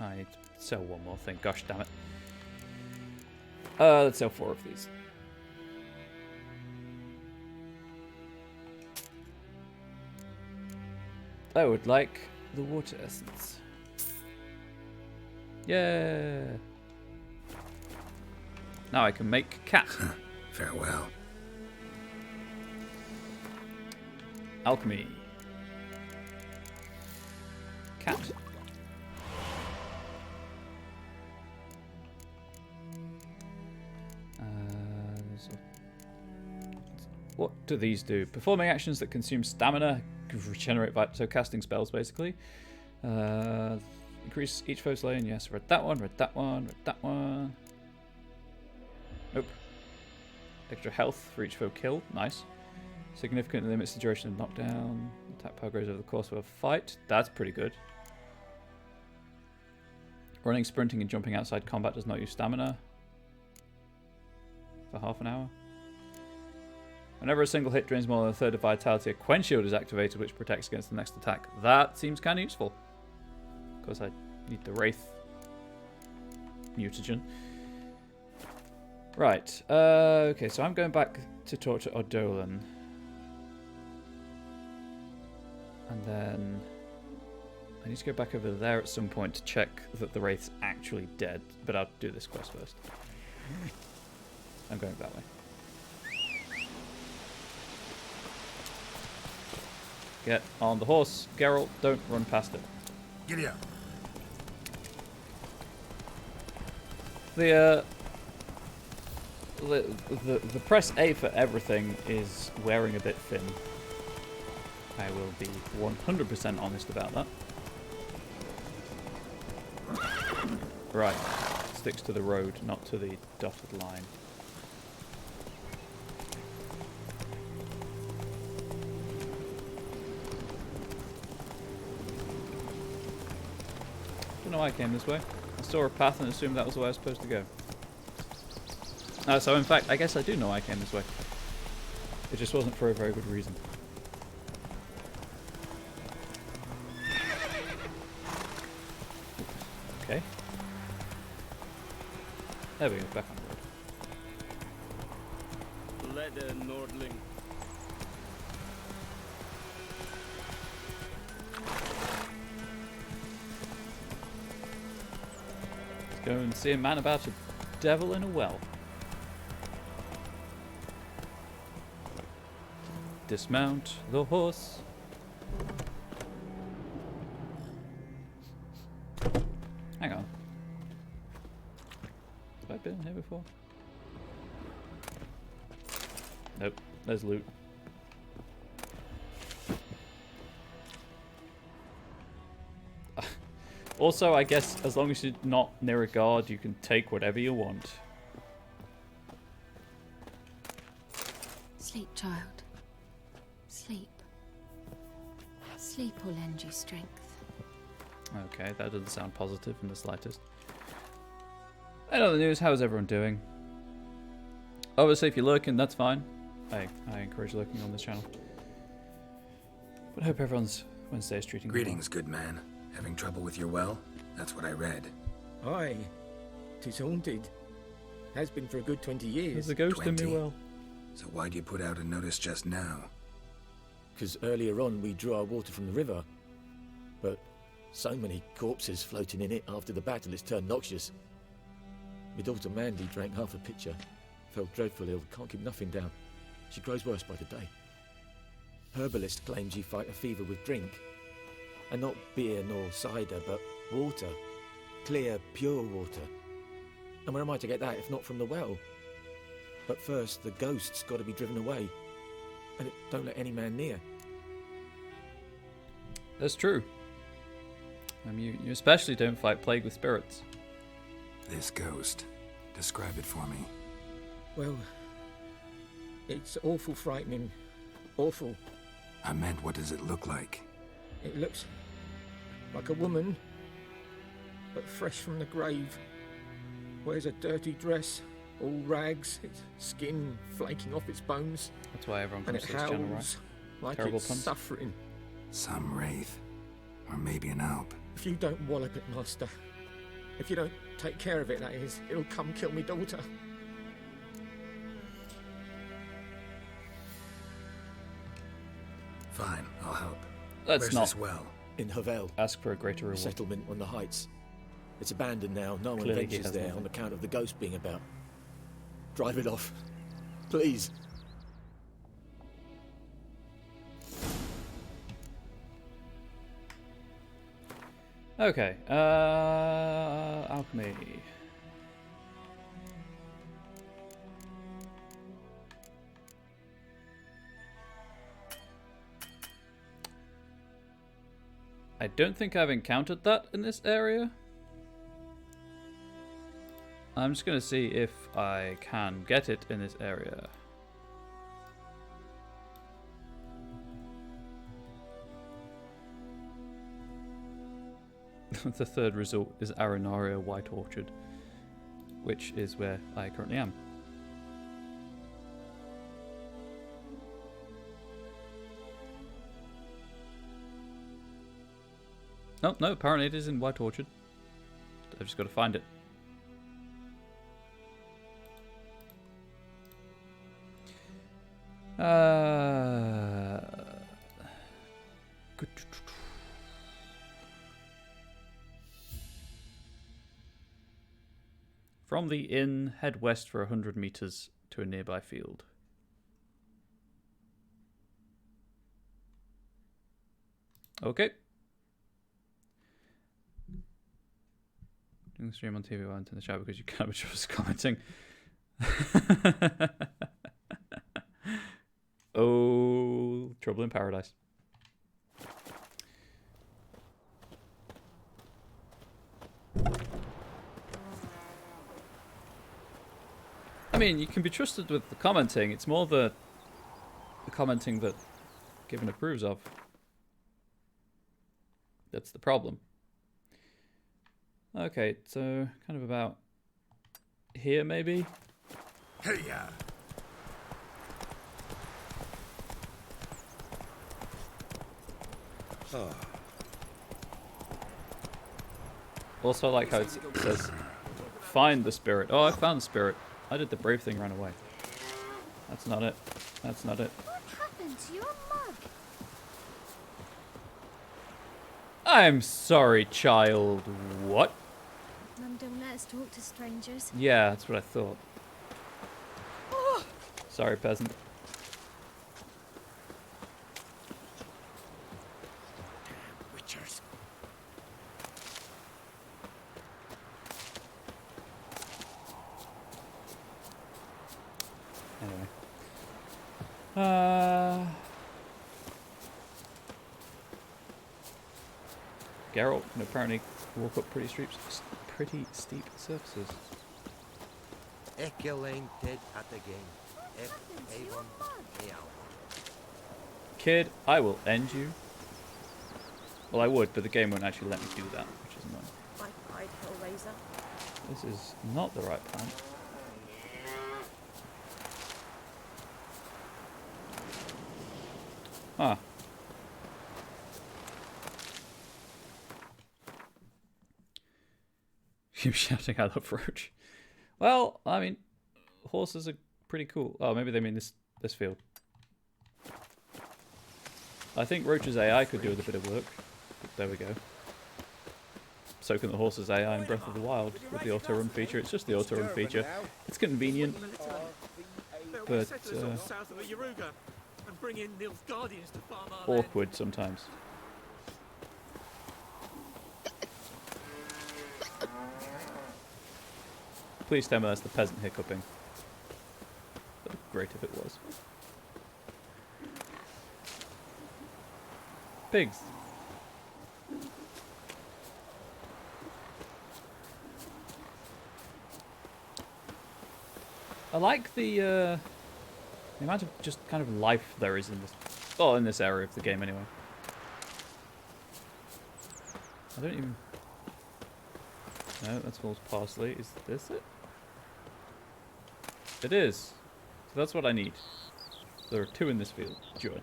I need to sell one more thing. Gosh damn it. Let's sell 4 of these. I would like the water essence. Yeah. Now I can make cat. Farewell. Alchemy. Cat. What do these do? Performing actions that consume stamina, regenerate, so casting spells basically. Increase increase each foe's lane. Yes, read that one, read that one, read that one. Nope. Extra health for each foe killed. Nice. Significantly limits the duration of knockdown. Attack power grows over the course of a fight. That's pretty good. Running, sprinting, and jumping outside combat does not use stamina. For half an hour. Whenever a single hit drains more than a third of vitality, a Quench Shield is activated, which protects against the next attack. That seems kind of useful. Of course, I need the Wraith mutagen. Right. Okay, so I'm going back to talk to Odolan. And then I need to go back over there at some point to check that the Wraith's actually dead. But I'll do this quest first. I'm going that way. Get on the horse. Geralt, don't run past it. Giddy up. The press A for everything is wearing a bit thin. I will be 100% honest about that. Right. Sticks to the road, not to the dotted line. Don't know why I came this way. I saw a path and assumed that was the way I was supposed to go. So in fact, I guess I do know why I came this way. It just wasn't for a very good reason. Okay. There we go, back on the road. Leather Nordling. Let's go and see a man about a devil in a well. Dismount the horse. Hang on. Have I been here before? Nope. There's loot. Also, I guess as long as you're not near a guard, you can take whatever you want. Sleep, child. Sleep. Sleep will lend you strength. Okay, that doesn't sound positive in the slightest. And other news, how's everyone doing? Obviously, if you're lurking, that's fine. I encourage lurking on this channel. But I hope everyone's Wednesday is treating you well. Greetings, good man. Having trouble with your well? That's what I read. Aye. 'Tis haunted. Has been for a good 20 years. There's a ghost in 20? me well. So why'd you put out a notice just now? Because earlier on we drew our water from the river. But so many corpses floating in it after the battle it's turned noxious. My daughter Mandy drank half a pitcher. Felt dreadful ill, can't keep nothing down. She grows worse by the day. Herbalist claims you fight a fever with drink. And not beer nor cider, but water. Clear, pure water. And where am I to get that if not from the well? But first, the ghost's got to be driven away. And it don't let any man near. That's true. You especially don't fight plague with spirits. This ghost. Describe it for me. Well, it's awful frightening. Awful. I meant, what does it look like? It looks like a woman, but fresh from the grave. Wears a dirty dress, all rags, its skin flaking off its bones. That's why everyone And comes it to this channel, right? howls like Terrible it's puns. suffering. Some wraith. Or maybe an alp. If you don't wallop it, master, if you don't take care of it, that is, it'll come kill me daughter. Fine, I'll help. Let's Where's not this well? In Havel, ask for a greater a reward. settlement on the heights. It's abandoned now, no one Clearly he ventures has there nothing. on account of the ghost being about. Drive it off. Please. Okay, alchemy. I don't think I've encountered that in this area. I'm just going to see if I can get it in this area. The third result is Arenaria White Orchard, which is where I currently am. Oh, no, apparently it is in White Orchard. I've just got to find it. Good. From the inn, head west for 100 meters to a nearby field. Okay. Doing the stream on TV while I'm in the shower because you can't be just commenting. Oh, trouble in paradise. I mean, you can be trusted with the commenting. It's more the commenting that Given approves of. That's the problem. Okay, so kind of about here maybe. Hey ya. Oh. Also, I like how it says, find the spirit. Oh, I found the spirit. I did the brave thing, ran away. That's not it. That's not it. What happened to your mug? I'm sorry, child. What? Mum don't let us talk to strangers. Yeah, that's what I thought. Sorry, peasant. Witchers. Anyway. Geralt can apparently walk up pretty steep surfaces. Acclaimed at the game. Avon Al. Kid, I will end you. Well, I would, but the game won't actually let me do that, which is annoying. Bye, Hellraiser. This is not the right plan. Ah. Keep shouting, I love Roach. Well, I mean, horses are pretty cool. Oh, maybe they mean this field. I think Roach's AI could do with a bit of work. But there we go. So can the horse's AI in Breath of the Wild with the auto run feature. It's just the auto run feature. It's convenient, but south of the Yaruga and bring in Nilfgaardians to farm our land. awkward sometimes. Please tell me that's the peasant hiccuping. That'd be great if it was. Pigs. I like the amount of just kind of life there is in this, well, in this area of the game anyway. I don't even. No, that's false parsley. Is this it? It is. So that's what I need. There are 2 in this field. Joy.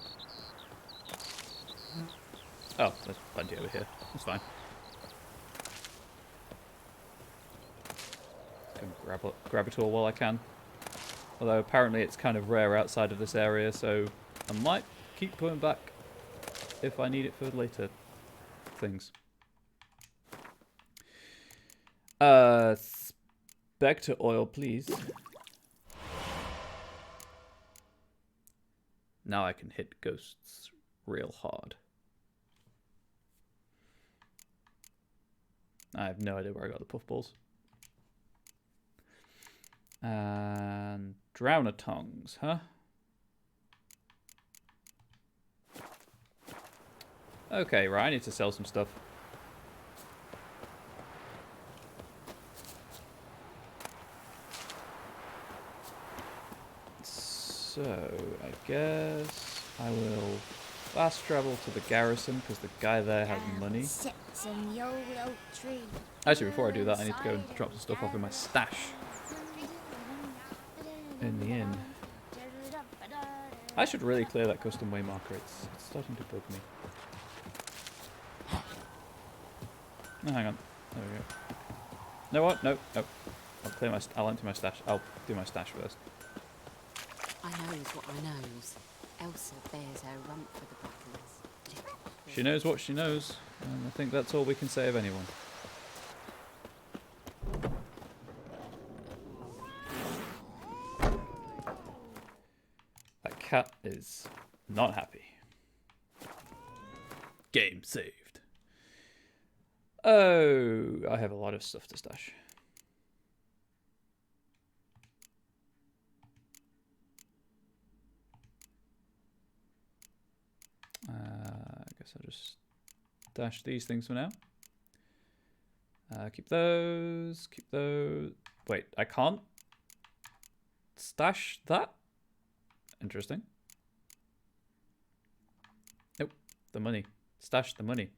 Oh, there's plenty over here. That's fine. Can grab it all while I can. Although apparently it's kind of rare outside of this area, so I might keep going back if I need it for later things. Spectre oil, please. Now I can hit ghosts real hard. I have no idea where I got the puffballs. And Drowner Tongues, huh? Okay, right, I need to sell some stuff. So, I guess I will fast travel to the garrison because the guy there has money. Sits in the old oak tree. Actually, before I do that, I need to go and drop some stuff off in my stash in the inn. I should really clear that custom way marker. It's starting to bug me. Oh, hang on. There we go. No what? No. I'll empty my stash. I'll do my stash first. I knows what I knows. Elsa bears her rump for the battles. She knows what she knows, and I think that's all we can say of anyone. That cat is not happy. Game saved. Oh, I have a lot of stuff to stash. I guess I'll just stash these things for now. Keep those. Keep those. Wait, I can't stash that? Interesting. Nope, the money. Stash the money.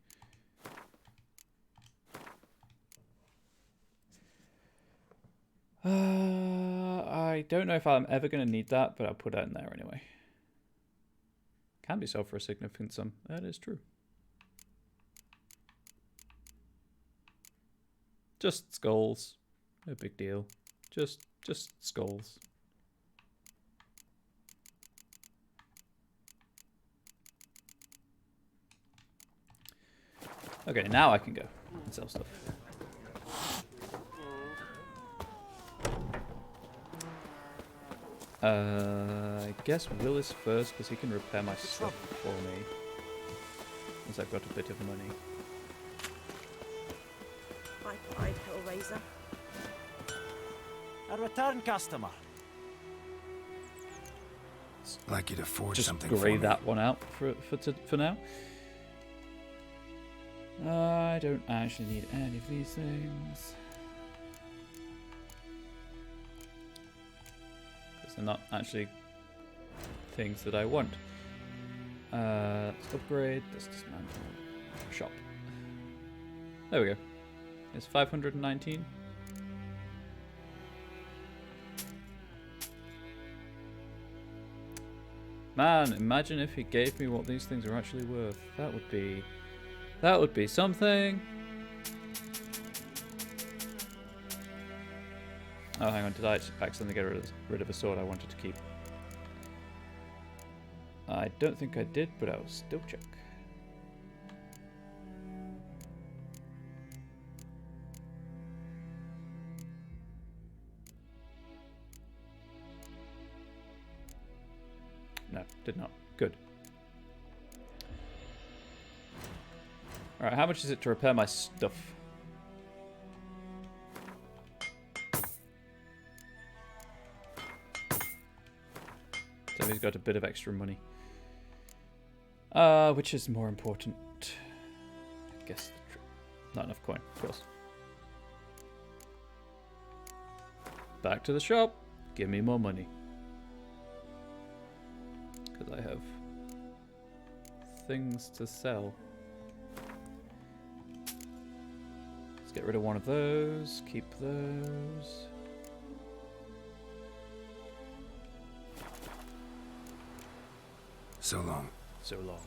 I don't know if I'm ever going to need that, but I'll put that in there anyway. Can be sold for a significant sum. That is true. Just skulls. No big deal. Just skulls. Okay, now I can go and sell stuff. I guess Willis first, because he can repair my stuff for me. Once I've got a bit of money. High pride, Hellraiser. A return customer. I'd like you to forge Just something for grey me. that one out for now. I don't actually need any of these things. Because they're not actually things that I want. Let's upgrade this dismantle shop. There we go. It's 519. Man, imagine if he gave me what these things are actually worth. That would be something. Oh, hang on. Did I accidentally get rid of a sword I wanted to keep? I don't think I did, but I'll still check. No, did not. Good. Alright, how much is it to repair my stuff? So he's got a bit of extra money. Which is more important? I guess not enough coin, of course. Back to the shop. Give me more money. Because I have things to sell. Let's get rid of one of those. Keep those. So long. So long.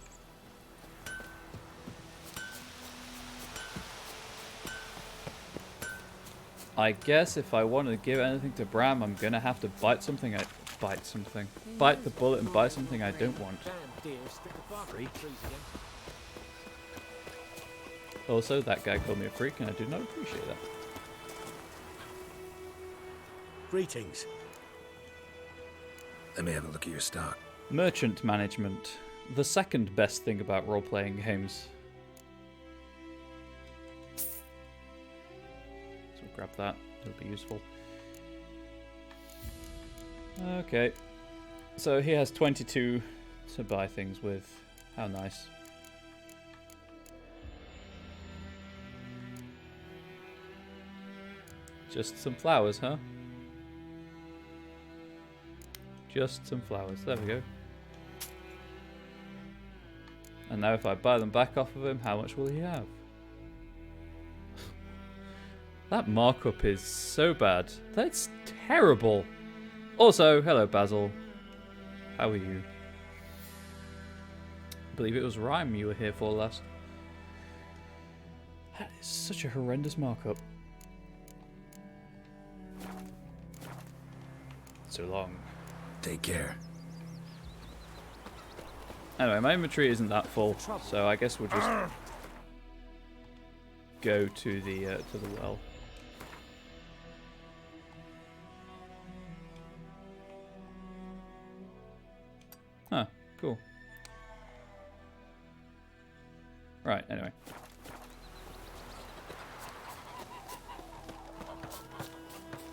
I guess if I want to give anything to Bram, I'm gonna have to bite something. Bite the bullet and buy something I don't want. Freak. Also, that guy called me a freak, and I do not appreciate that. Greetings. Let me have a look at your stock. Merchant management. The second best thing about role-playing games. So we'll grab that. It'll be useful. Okay. So he has 22 to buy things with. How nice. Just some flowers, huh? Just some flowers. There we go. And now if I buy them back off of him, how much will he have? That markup is so bad. That's terrible. Also, hello Basil. How are you? I believe it was Rhyme you were here for last. That is such a horrendous markup. So long. Take care. Anyway, my inventory isn't that full, so I guess we'll just go to the well. Huh, cool. Right, anyway.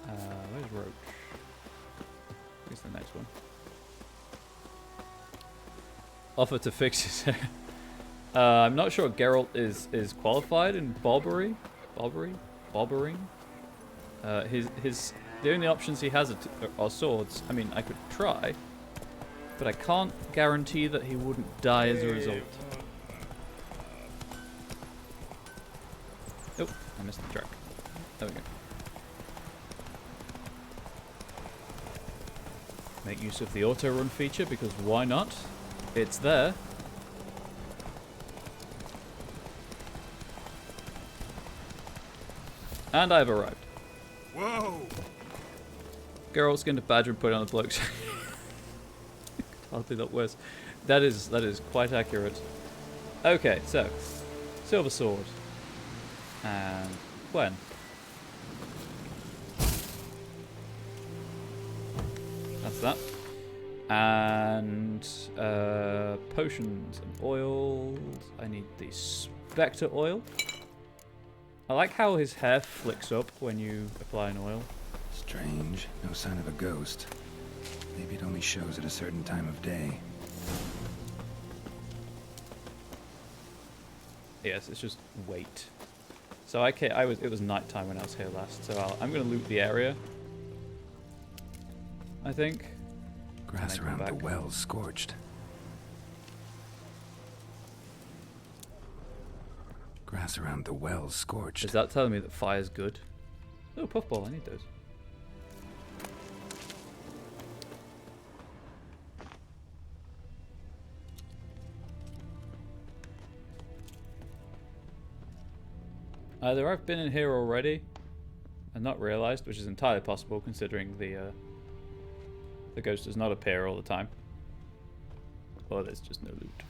Where's Roach? Where's the next one? Offer to fix his hair. I'm not sure Geralt is qualified in bobbering. The only options he has are swords. I mean, I could try, but I can't guarantee that he wouldn't die as a result. Oh, I missed the track. There we go. Make use of the auto run feature because why not? It's there. And I've arrived. Whoa! Geralt skinned a badger and put it on the blokes. Hardly that worse. That is quite accurate. Okay, so silver sword. And when? That's that. And potions and oils. I need the Spectre oil. I like how his hair flicks up when you apply an oil. Strange. No sign of a ghost. Maybe it only shows at a certain time of day. Yes, it's just wait. So it was nighttime when I was here last, so I'm going to loot the area. I think. Grass around the well scorched. Grass around the well scorched. Is that telling me that fire's good? Oh, puffball, I need those. Either I've been in here already and not realized, which is entirely possible considering the ghost does not appear all the time, or there's just no loot.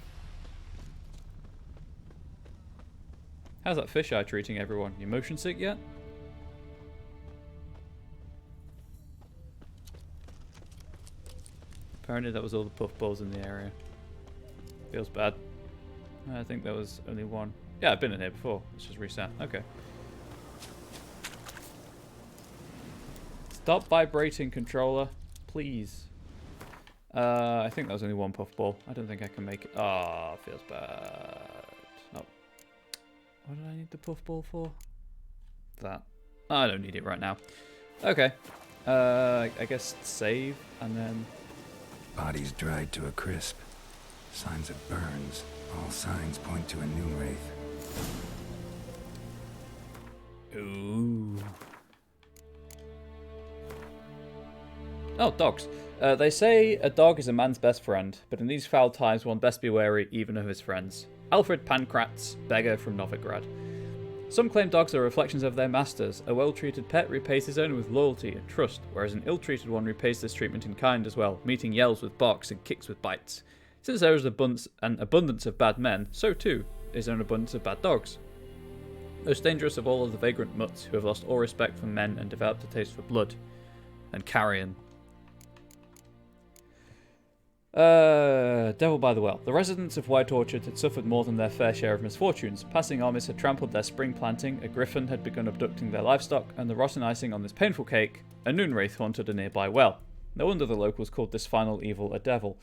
How's that fisheye treating everyone? You motion sick yet? Apparently that was all the puffballs in the area. Feels bad. I think there was only one. Yeah, I've been in here before. Let's just reset. Okay. Stop vibrating, controller. Please. I think there was only one puffball. I don't think I can make it. Ah, feels bad. Oh. What did I need the puffball for? That. I don't need it right now. Okay. I guess save and then... Bodies dried to a crisp. Signs of burns. All signs point to a noon wraith. Ooh. Oh, dogs. They say a dog is a man's best friend, but in these foul times one best be wary even of his friends. Alfred Pankratz, beggar from Novigrad. Some claim dogs are reflections of their masters. A well-treated pet repays his owner with loyalty and trust, whereas an ill-treated one repays this treatment in kind as well, meeting yells with barks and kicks with bites. Since there is an abundance of bad men, so too is there an abundance of bad dogs. Most dangerous of all are the vagrant mutts, who have lost all respect for men and developed a taste for blood and carrion. Devil by the Well. The residents of White Orchard had suffered more than their fair share of misfortunes. Passing armies had trampled their spring planting, a griffin had begun abducting their livestock, and the rotten icing on this painful cake, a noon wraith haunted a nearby well. No wonder the locals called this final evil a devil.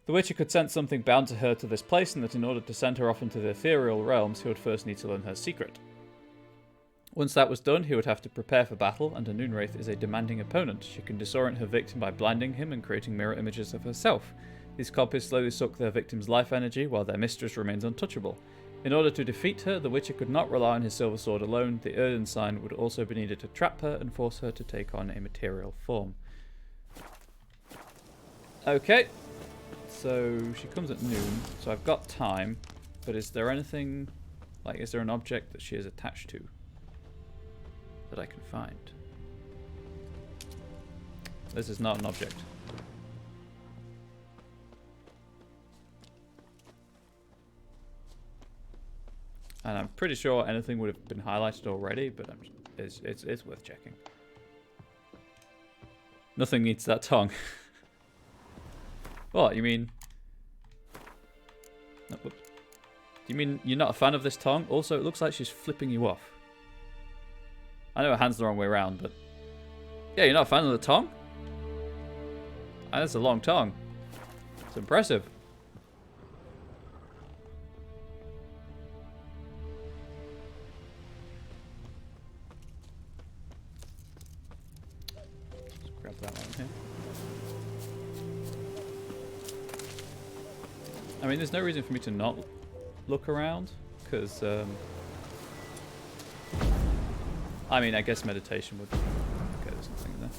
The Witcher could sense something bound to her to this place, and that in order to send her off into the ethereal realms, he would first need to learn her secret. Once that was done, he would have to prepare for battle, and a Noonwraith is a demanding opponent. She can disorient her victim by blinding him and creating mirror images of herself. These copies slowly suck their victim's life energy, while their mistress remains untouchable. In order to defeat her, the Witcher could not rely on his silver sword alone. The Erden sign would also be needed to trap her and force her to take on a material form. Okay, so she comes at noon, so I've got time, but is there anything, like, is there an object that she is attached to that I can find? This is not an object. And I'm pretty sure anything would have been highlighted already, but it's worth checking. Nothing needs that tongue. What, you mean... No, whoops. Do you mean you're not a fan of this tongue? Also, it looks like she's flipping you off. I know her hand's the wrong way around, but... Yeah, you're not a fan of the tongue? And that's a long tongue. It's impressive. Just grab that one here. I mean, there's no reason for me to not look around, because, I mean, I guess meditation would... Okay, there's nothing in there.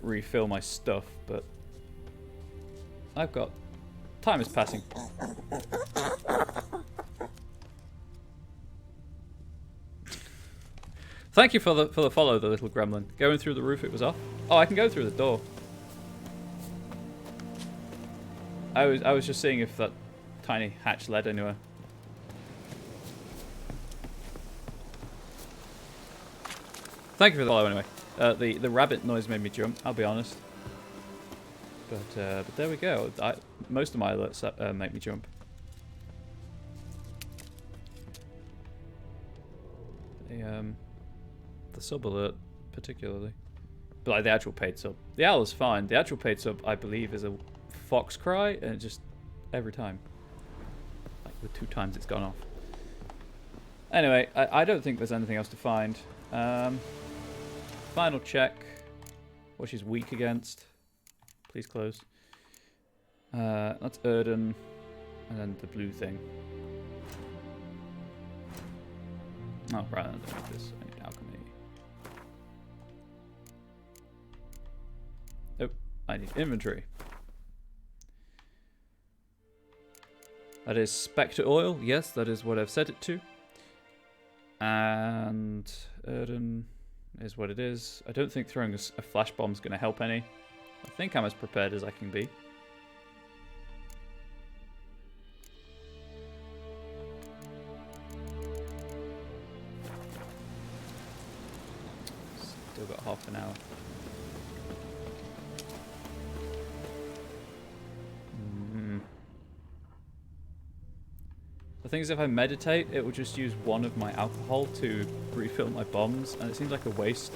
Refill my stuff, but... I've got... Time is passing. Thank you for the follow, the little gremlin. Going through the roof, it was off. Oh, I can go through the door. I was just seeing if that tiny hatch led anywhere. Thank you for the follow anyway. The rabbit noise made me jump, I'll be honest. But there we go. Most of my alerts make me jump. The sub alert particularly. But like the actual paid sub. The owl is fine. The actual paid sub, I believe, is a fox cry, and it just every time. Like the 2 times it's gone off. Anyway, I don't think there's anything else to find. Final check. What she's weak against. Please close. That's Erden. And then the blue thing. Oh, right, I don't need this. I need alchemy. Oh, I need inventory. That is Spectre Oil. Yes, that is what I've set it to. And Erden is what it is. I don't think throwing a flash bomb is going to help any. I think I'm as prepared as I can be. Still got half an hour. The thing is, if I meditate, it will just use one of my alcohol to refill my bombs, and it seems like a waste.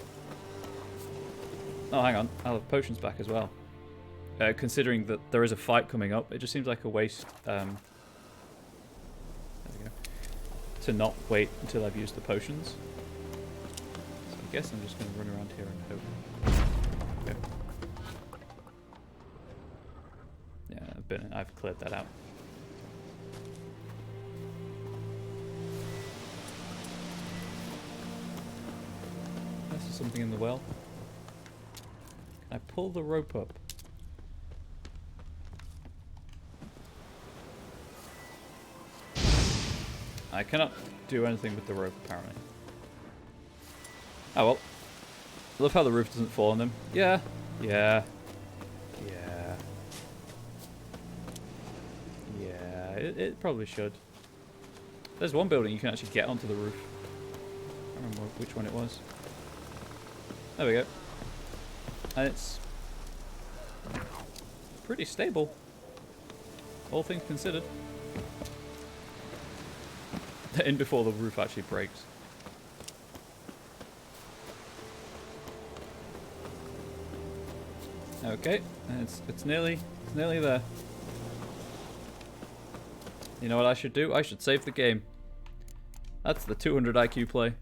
Oh, hang on. I'll have potions back as well. Considering that there is a fight coming up, it just seems like a waste there we go, to not wait until I've used the potions. So I guess I'm just going to run around here and hope. Okay. Yeah, I've cleared that out. There's something in the well. Can I pull the rope up? I cannot do anything with the rope, apparently. Oh well. I love how the roof doesn't fall on them. Yeah. Yeah. Yeah. Yeah. It probably should. There's one building you can actually get onto the roof. I don't remember which one it was. There we go. And it's pretty stable, all things considered. In before the roof actually breaks. Okay, and it's nearly there. You know what I should do? I should save the game. That's the 200 IQ play.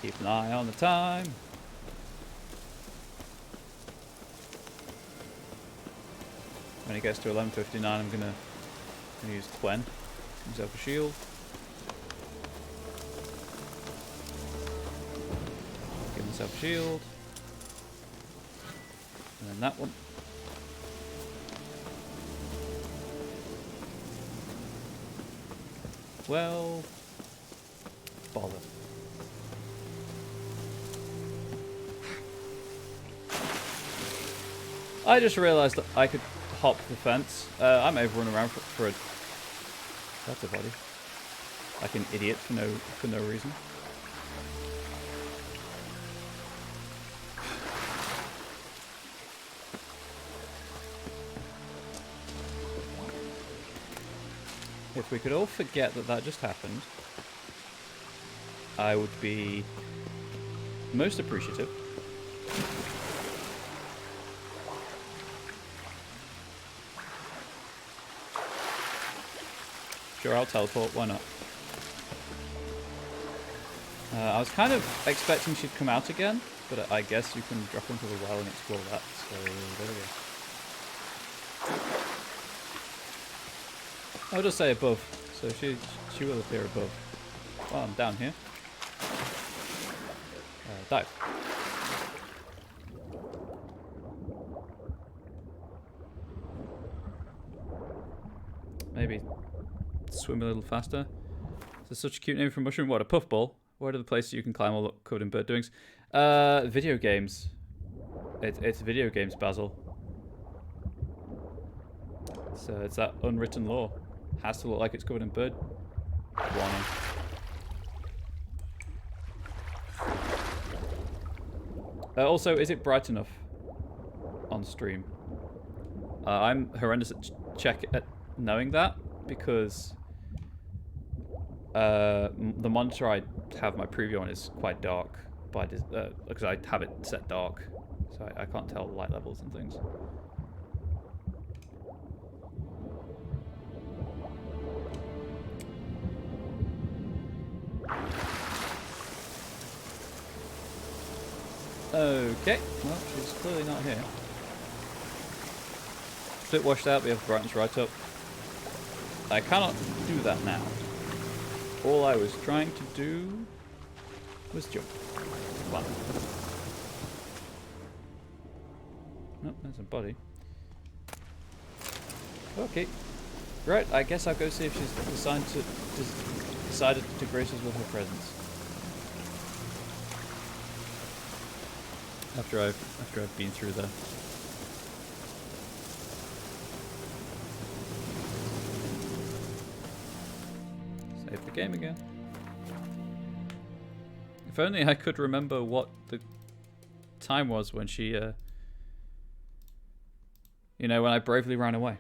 Keep an eye on the time. When it gets to 11:59, I'm gonna use Quen. Use up a shield. Give myself a shield. And then that one. Well, bother. I just realised that I could hop the fence. I may have run around for a... That's a body. Like an idiot for no reason. If we could all forget that that just happened, I would be most appreciative. Sure, I'll teleport, why not? I was kind of expecting she'd come out again, but I guess you can drop into the well and explore that, so there we go. I'll just say above, so she will appear above. Well, I'm down here. Dive. Maybe swim a little faster. Is this such a cute name for a mushroom? What, a puffball? What are the places you can climb all covered in bird doings? Video games. It's video games, Basil. So it's that unwritten law. Has to look like it's covered in bird. Warning. Also, is it bright enough on stream? I'm horrendous at knowing that because the monitor I have my preview on is quite dark because I have it set dark, so I can't tell the light levels and things. Okay, well, she's clearly not here. Bit washed out, we have brightness right up. I cannot do that now. All I was trying to do was jump. One. Nope, there's a body. Okay. Right, I guess I'll go see if she's decided to grace us with her presence. After I've been through there. Save the game again. If only I could remember what the time was when she, you know, when I bravely ran away.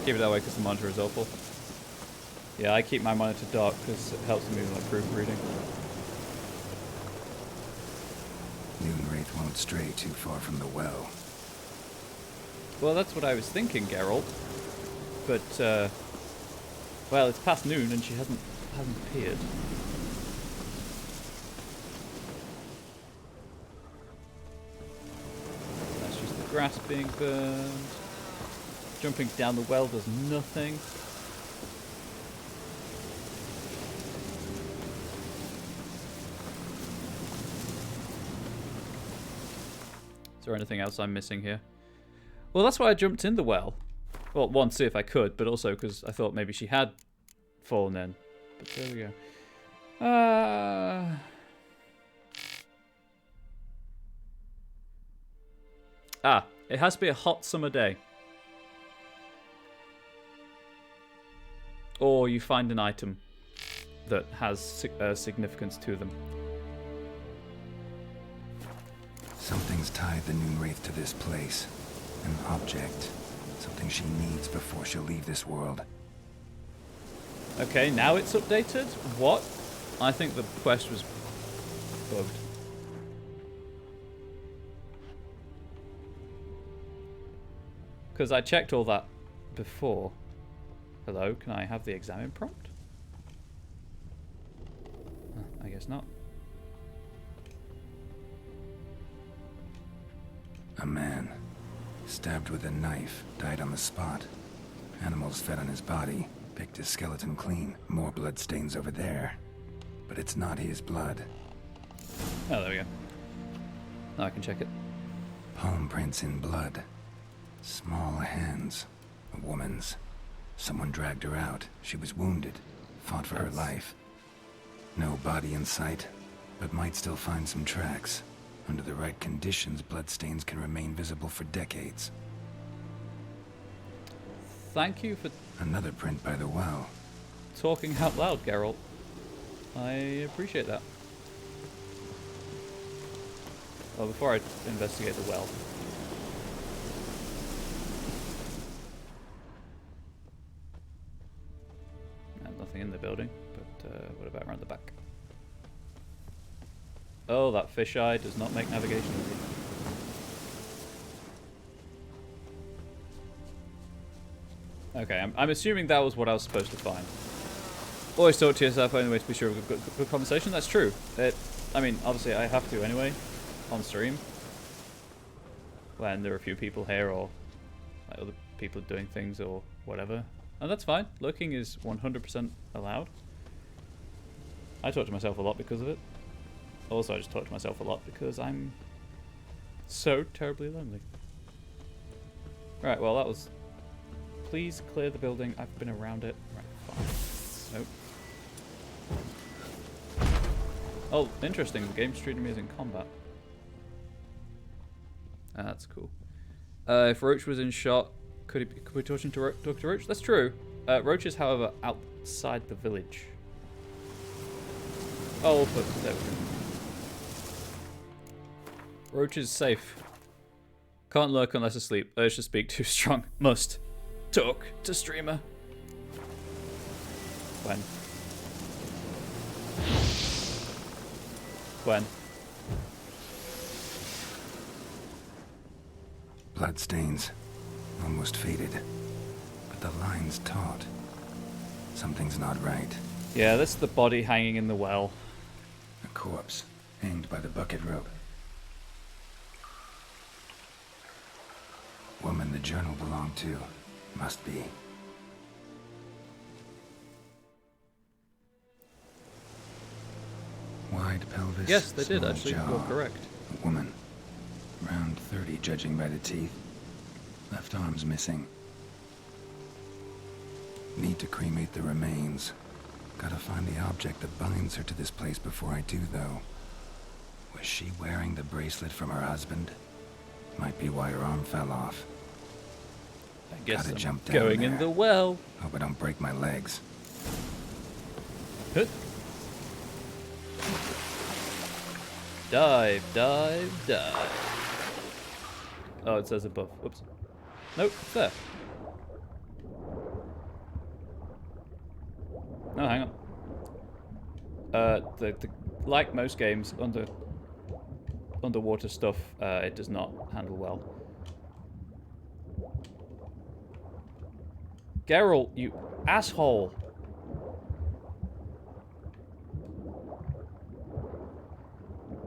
Keep it that way because the monitor is awful. Yeah, I keep my monitor dark because it helps me with my proofreading. Moonwraith won't stray too far from the well. Well, that's what I was thinking, Geralt. But, well, it's past noon and she hasn't appeared. That's just the grass being burned. Jumping down the well does nothing. Is there anything else I'm missing here? Well, that's why I jumped in the well. Well, one, see if I could, but also because I thought maybe she had fallen in. But there we go. It has to be a hot summer day. Or you find an item that has significance to them. Something's tied the Moonwraith to this place. An object. Something she needs before she'll leave this world. Okay, now it's updated? What? I think the quest was bugged. Because I checked all that before. Hello, can I have the examine prompt? guess not. A man, stabbed with a knife, died on the spot. Animals fed on his body, picked his skeleton clean. More bloodstains over there. But it's not his blood. Oh, there we go. Now I can check it. Palm prints in blood. Small hands. A woman's. Someone dragged her out. She was wounded. Fought for her life. No body in sight, but might still find some tracks. Under the right conditions, bloodstains can remain visible for decades. Thank you for Another print by the well. talking out loud, Geralt. I appreciate that. Well, before I investigate the well. Nothing in the building, but what about around the back? Oh, that fisheye does not make navigation easy. Okay, I'm assuming that was what I was supposed to find. Always talk to yourself only way to be sure of a good conversation. That's true. I mean, obviously I have to anyway, on stream. When there are a few people here or like, other people doing things or whatever. And that's fine. Lurking is 100% allowed. I talk to myself a lot because of it. Also, I just talk to myself a lot because I'm so terribly lonely. Right, well that was... Please clear the building. I've been around it. Right, fine. Nope. Oh, interesting. The game's treating me as in combat. That's cool. If Roach was in shot, could we talk to Dr. Roach? That's true. Roach is, however, outside the village. Oh, but there we go. Roach is safe. Can't lurk unless asleep. Urge to speak too strong. Must talk to streamer. When? When? Bloodstains. Almost faded. But the line's taut. Something's not right. Yeah, that's the body hanging in the well. A corpse, hanged by the bucket rope. Woman the journal belonged to. Must be. Wide pelvis. Yes, they did small actually. jaw. You're correct. A woman. Around 30, judging by the teeth. Left arm's missing. Need to cremate the remains. Gotta find the object that binds her to this place before I do, though. Was she wearing the bracelet from her husband? Might be why her arm fell off. I guess Gotta I'm jump down going in there. the well. Hope I don't break my legs. Huh. Dive, dive, dive. Oh, it says above. Whoops. Nope, there. No, hang on. Like most games, underwater stuff, it does not handle well. Geralt, you asshole!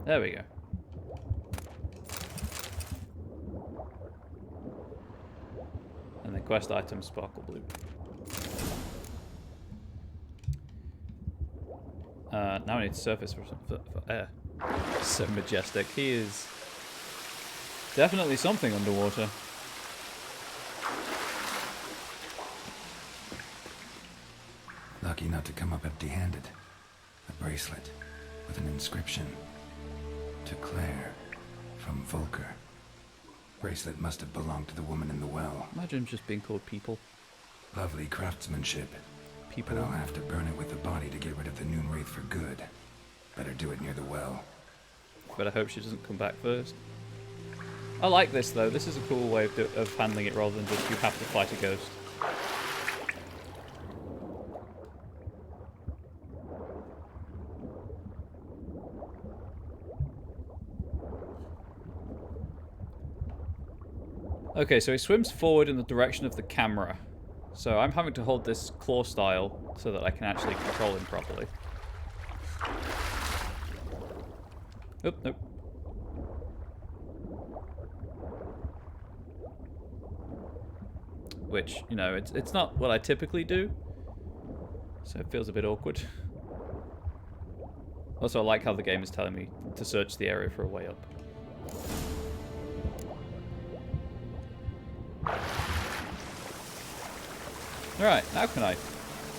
There we go. And the quest items sparkle blue. Now I need to surface for air. So majestic. He is definitely something underwater. Lucky not to come up empty-handed. A bracelet with an inscription. To Claire, from Volker. Bracelet must have belonged to the woman in the well. Imagine just being called people. Lovely craftsmanship. People. But I'll have to burn it with the body to get rid of the Noon Wraith for good. Better do it near the well. But I hope she doesn't come back first. I like this though. This is a cool way of handling it rather than just you have to fight a ghost. Okay, so he swims forward in the direction of the camera. So I'm having to hold this claw style so that I can actually control him properly. Oop, nope. Which, you know, it's not what I typically do. So it feels a bit awkward. Also, I like how the game is telling me to search the area for a way up. Alright, now can I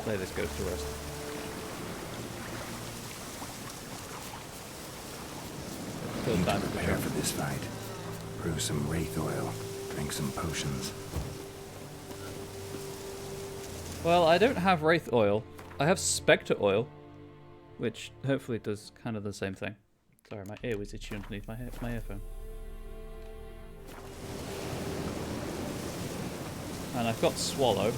lay this ghost to rest? Need to prepare for this fight. Brew some wraith oil. Drink some potions. Well, I don't have wraith oil. I have spectre oil, which hopefully does kind of the same thing. Sorry, my ear was itchy underneath my earphone. And I've got swallow.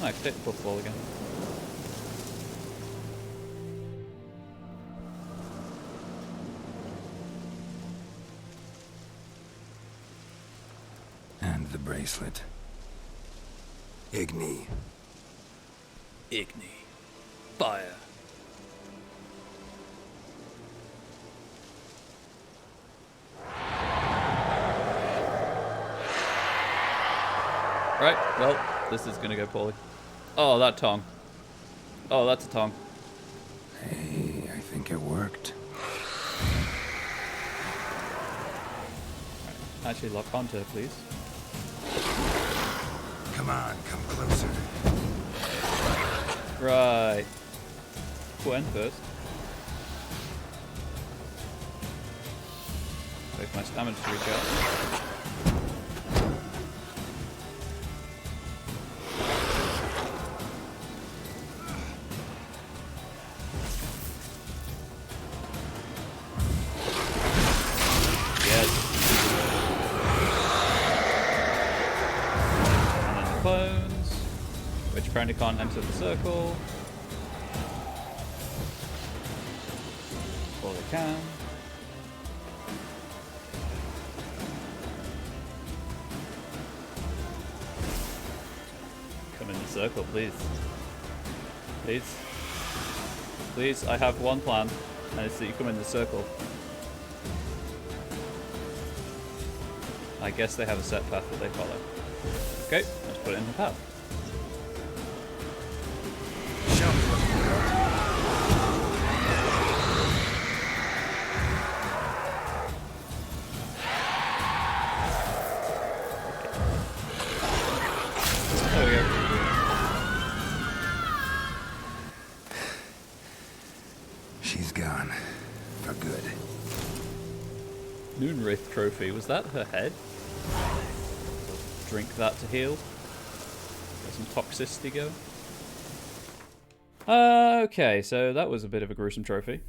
Nice, take the football again. And the bracelet. Igni. Igni. Fire. Right, well, this is gonna go poorly. Oh, that tongue. Oh, that's a tongue. Hey, I think it worked. Right, actually lock onto her, please. Come on, come closer. Right. Gwen first. Wait for my stamina to recharge. Apparently can't enter the circle. Or they can. Come in the circle, please. Please. Please, I have one plan, and it's that you come in the circle. I guess they have a set path that they follow. Okay, let's put it in the path. Wraith trophy. Was that her head? Drink that to heal. Get some toxicity going. Okay, so that was a bit of a gruesome trophy.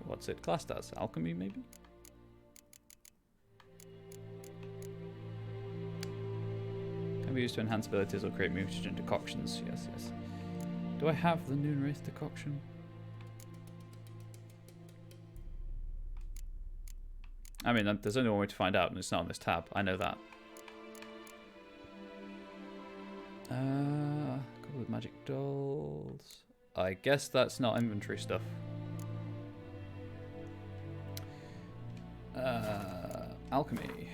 What's it classed as? Alchemy, maybe? Can be used to enhance abilities or create mutagen decoctions. Yes, yes. Do I have the Noon Wraith decoction? I mean, there's only one way to find out, and it's not on this tab. I know that. Couple of magic dolls. I guess that's not inventory stuff. Alchemy.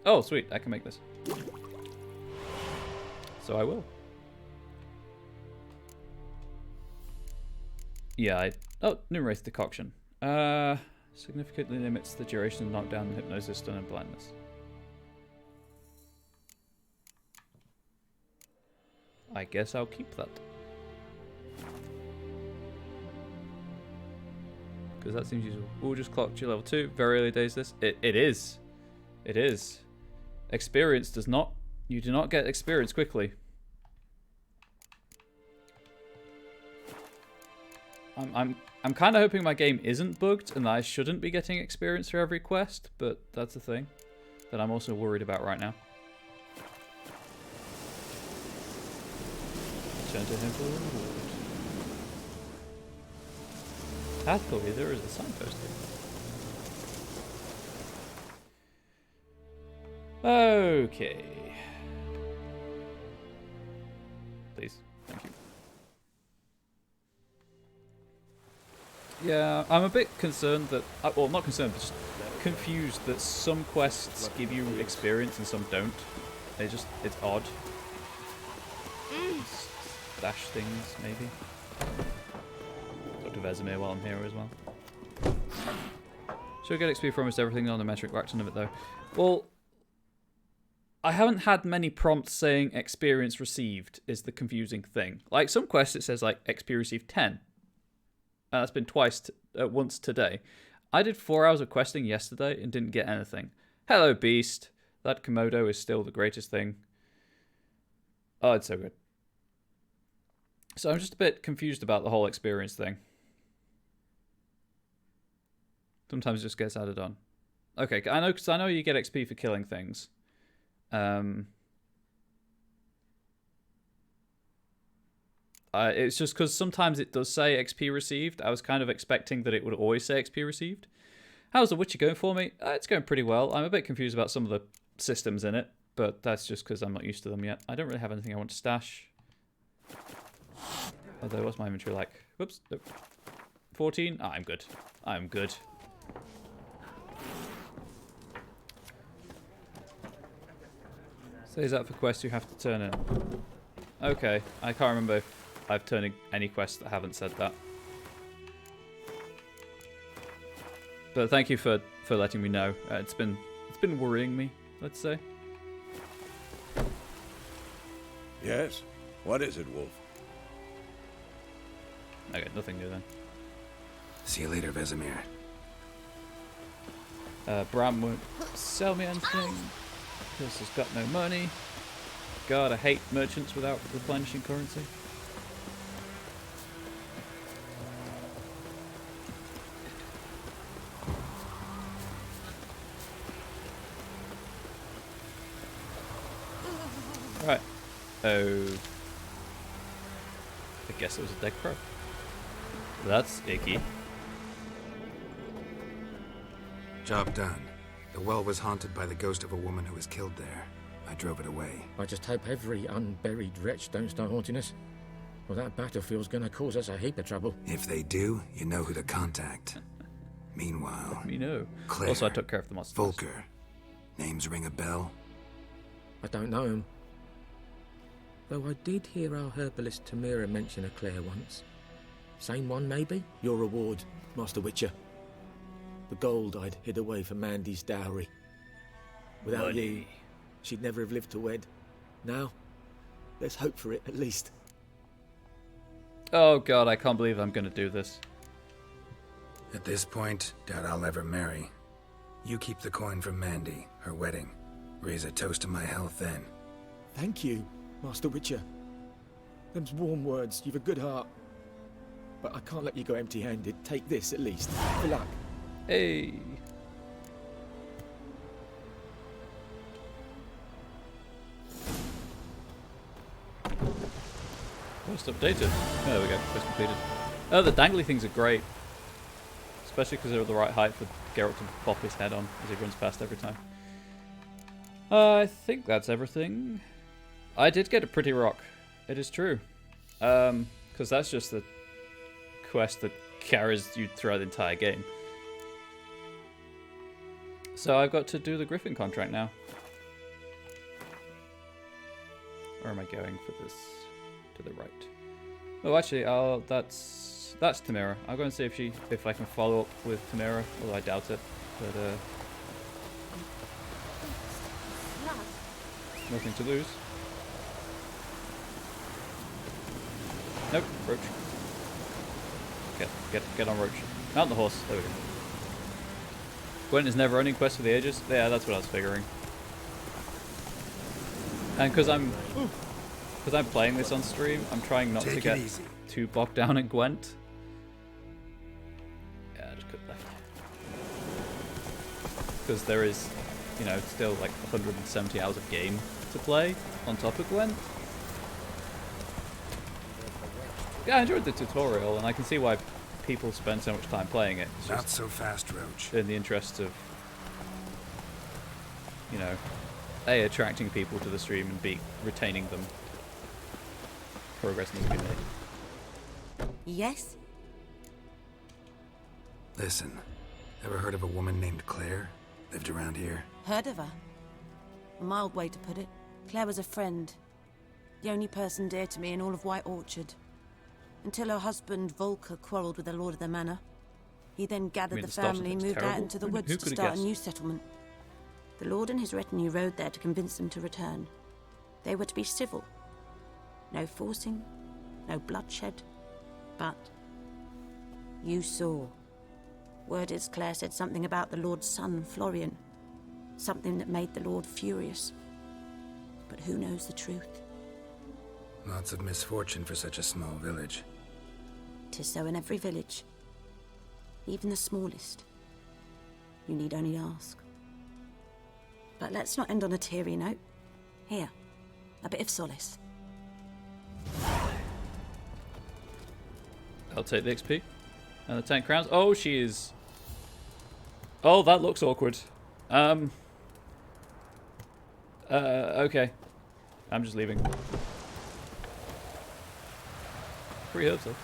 Oh, sweet. I can make this. So I will. Yeah, oh, Noon Wraith decoction. Significantly limits the duration of knockdown, hypnosis, stun, and blindness. I guess I'll keep that. Because that seems useful. We'll just clock to level 2. Very early days this. It is. It is. Experience does not... You do not get experience quickly. I'm kind of hoping my game isn't bugged and that I shouldn't be getting experience for every quest, but that's the thing that I'm also worried about right now. Turn to him for the reward. Hathaway, there is a signpost here. Okay. Please. Thank you. Yeah, I'm a bit concerned that... well, not concerned, but just confused that some quests give you experience and some don't. It's odd. Dash things, maybe. Talk to Vesemir while I'm here as well. Should get XP for almost everything on the metric racked none of it though. Well, I haven't had many prompts saying experience received is the confusing thing. Like some quests it says like XP received 10. And that's been once today. I did 4 hours of questing yesterday and didn't get anything. Hello beast. That Komodo is still the greatest thing. Oh, it's so good. So I'm just a bit confused about the whole experience thing. Sometimes it just gets added on. Okay, I know, because I know you get XP for killing things. It's just because sometimes it does say XP received. I was kind of expecting that it would always say XP received. How's The Witcher going for me? It's going pretty well. I'm a bit confused about some of the systems in it, but that's just because I'm not used to them yet. I don't really have anything I want to stash. Although, what's my inventory like? Whoops. Nope. 14? Oh, I'm good. I'm good. Says that for quests you have to turn in. Okay, I can't remember if I've turned in any quests that haven't said that. But thank you for letting me know. It's been worrying me, let's say. Yes? What is it, Wolf? Okay, nothing new then. See you later, Vesemir. Bram won't sell me anything because he's got no money. God, I hate merchants without replenishing currency. Right. Oh. I guess it was a dead crow. That's icky. Job done. The well was haunted by the ghost of a woman who was killed there. I drove it away. I just hope every unburied wretch don't start haunting us. Well, that battlefield's gonna cause us a heap of trouble. If they do, you know who to contact. Meanwhile... Me know. Claire, also, I took care of the monsters. Volker. Names ring a bell? I don't know him. Though I did hear our herbalist Tamira mention a Claire once. Same one, maybe? Your reward, Master Witcher. The gold I'd hid away for Mandy's dowry. Without you, she'd never have lived to wed. Now, there's hope for it, at least. Oh god, I can't believe I'm gonna do this. At this point, doubt I'll ever marry. You keep the coin from Mandy, her wedding. Raise a toast to my health then. Thank you, Master Witcher. Them's warm words, you've a good heart. But I can't let you go empty-handed. Take this, at least. Good luck. Hey. Quest updated. Oh, there we go. Quest completed. Oh, the dangly things are great. Especially because they're at the right height for Geralt to pop his head on as he runs past every time. I think that's everything. I did get a pretty rock. It is true. Because that's just the quest that carries you throughout the entire game. So I've got to do the Griffin contract now. Or am I going for this to the right? Oh, actually, that's Tamira. I'll go and see if I can follow up with Tamira, although I doubt it. But nothing to lose. Nope, Roach. Get on Roach. Mount the horse. There we go. Gwent is never running Quest for the Ages. Yeah, that's what I was figuring. And because I'm playing this on stream, I'm trying not to get too bogged down in Gwent. Yeah, I just click left. Because there is, you know, still like 170 hours of game to play on top of Gwent. Yeah, I enjoyed the tutorial, and I can see why people spend so much time playing it. It's Not so fast, Roach. in the interest of, you know, A, attracting people to the stream, and B, retaining them. Progress needs to be made. Yes? Listen, ever heard of a woman named Claire? Lived around here? Heard of her? A mild way to put it. Claire was a friend. The only person dear to me in all of White Orchard. Until her husband, Volker, quarrelled with the lord of the manor. He then gathered the family and moved out into the woods to start a new settlement. The lord and his retinue rode there to convince them to return. They were to be civil. No forcing, no bloodshed. But you saw. Word is Claire said something about the lord's son, Florian. Something that made the lord furious. But who knows the truth? Lots of misfortune for such a small village. 'Tis so in every village. Even the smallest. You need only ask. But let's not end on a teary note. Here, a bit of solace. I'll take the XP. And the 10 crowns. Oh, she is... Oh, that looks awkward. Okay. I'm just leaving. Free herbs, though.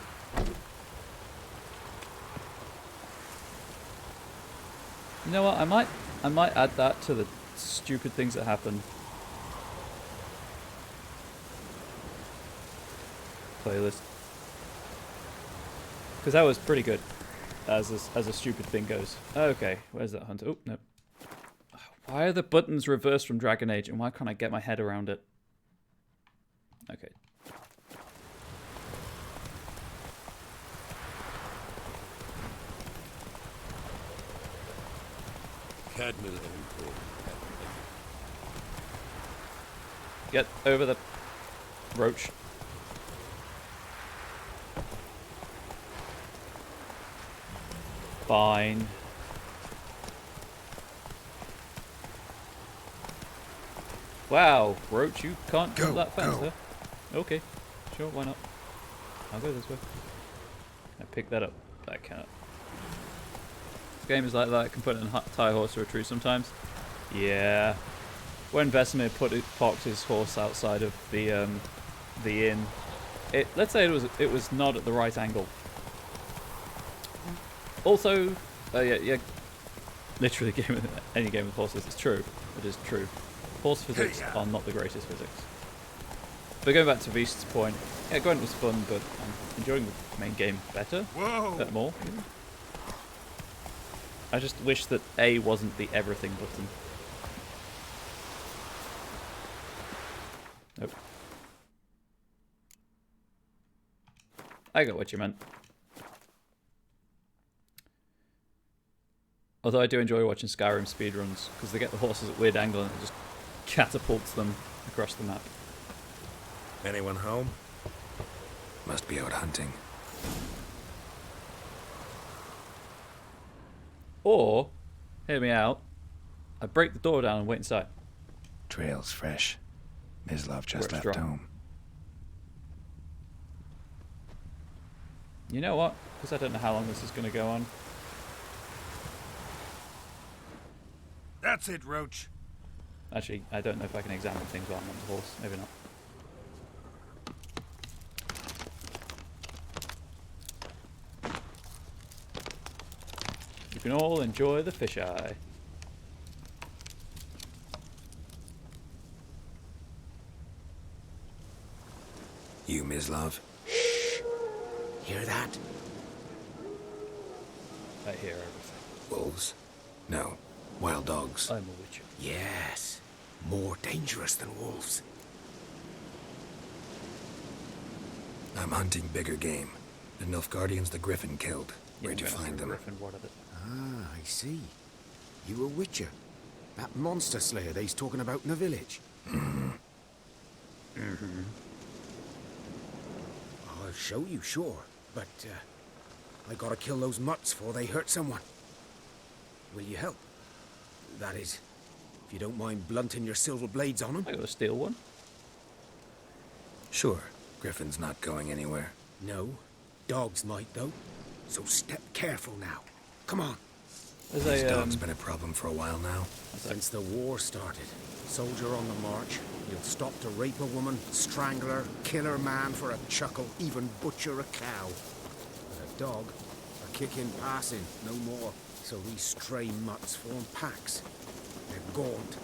You know what? I might add that to the stupid things that happen. Playlist. Because that was pretty good, as a stupid thing goes. Okay, where's that hunter? Oh, no. Why are the buttons reversed from Dragon Age, and why can't I get my head around it? Okay. Cadmill. Get over the roach. Fine. Wow, roach, you can't jump that fast, huh? Okay, sure, why not? I'll go this way. I pick that up. I cannot. This game is like that. I can put an tie horse to a tree sometimes. Yeah. When Vesemir parked his horse outside of the inn, let's say it was not at the right angle. Also, yeah, literally any game with horses is true. It is true. Horse physics are not the greatest physics. But going back to Beast's point, yeah, Gwent was fun, but I'm enjoying the main game better. More. I just wish that A wasn't the everything button. Nope. I got what you meant. Although I do enjoy watching Skyrim speedruns, because they get the horses at weird angle and it just catapults them across the map. Anyone home? Must be out hunting. Or, hear me out, I break the door down and wait inside. Trail's fresh. Mislav just left strong. home. You know what? Because I don't know how long this is going to go on. That's it, Roach. Actually, I don't know if I can examine things while I'm on the horse. Maybe not. You can all enjoy the fisheye. You, Mislav? Hear that? I hear everything. Wolves? No. Wild dogs. I'm a witcher. Yes. More dangerous than wolves. I'm hunting bigger game. The Nilfgaardians the Griffin killed. Where'd you find them? Griffin, what of it? Ah, I see. You a witcher. That monster slayer they's talking about in the village. I'll show you, sure. But, I gotta kill those mutts before they hurt someone. Will you help? That is, if you don't mind blunting your silver blades on them. I gotta steal one. Sure. Griffin's not going anywhere. No. Dogs might, though. So step careful now. Come on. There's This dog's been a problem for a while now. Since the war started. Soldier on the march. He'll stop to rape a woman, strangle her, kill her man for a chuckle, even butcher a cow. But a dog, a kicking passing, no more. So these stray mutts form packs. They're gaunt,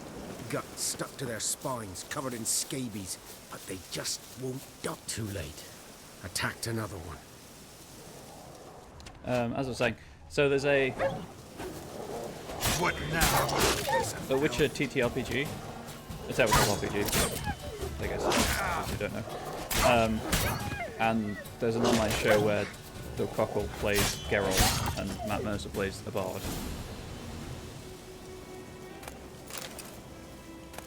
guts stuck to their spines, covered in scabies, but they just won't duck. Too late. Attacked another one. As I was saying, so there's a What now? Witcher TTRPG. It's out with RPG, I guess, if you don't know. And there's an online show where Doug Cockle plays Geralt and Matt Mercer plays the Bard.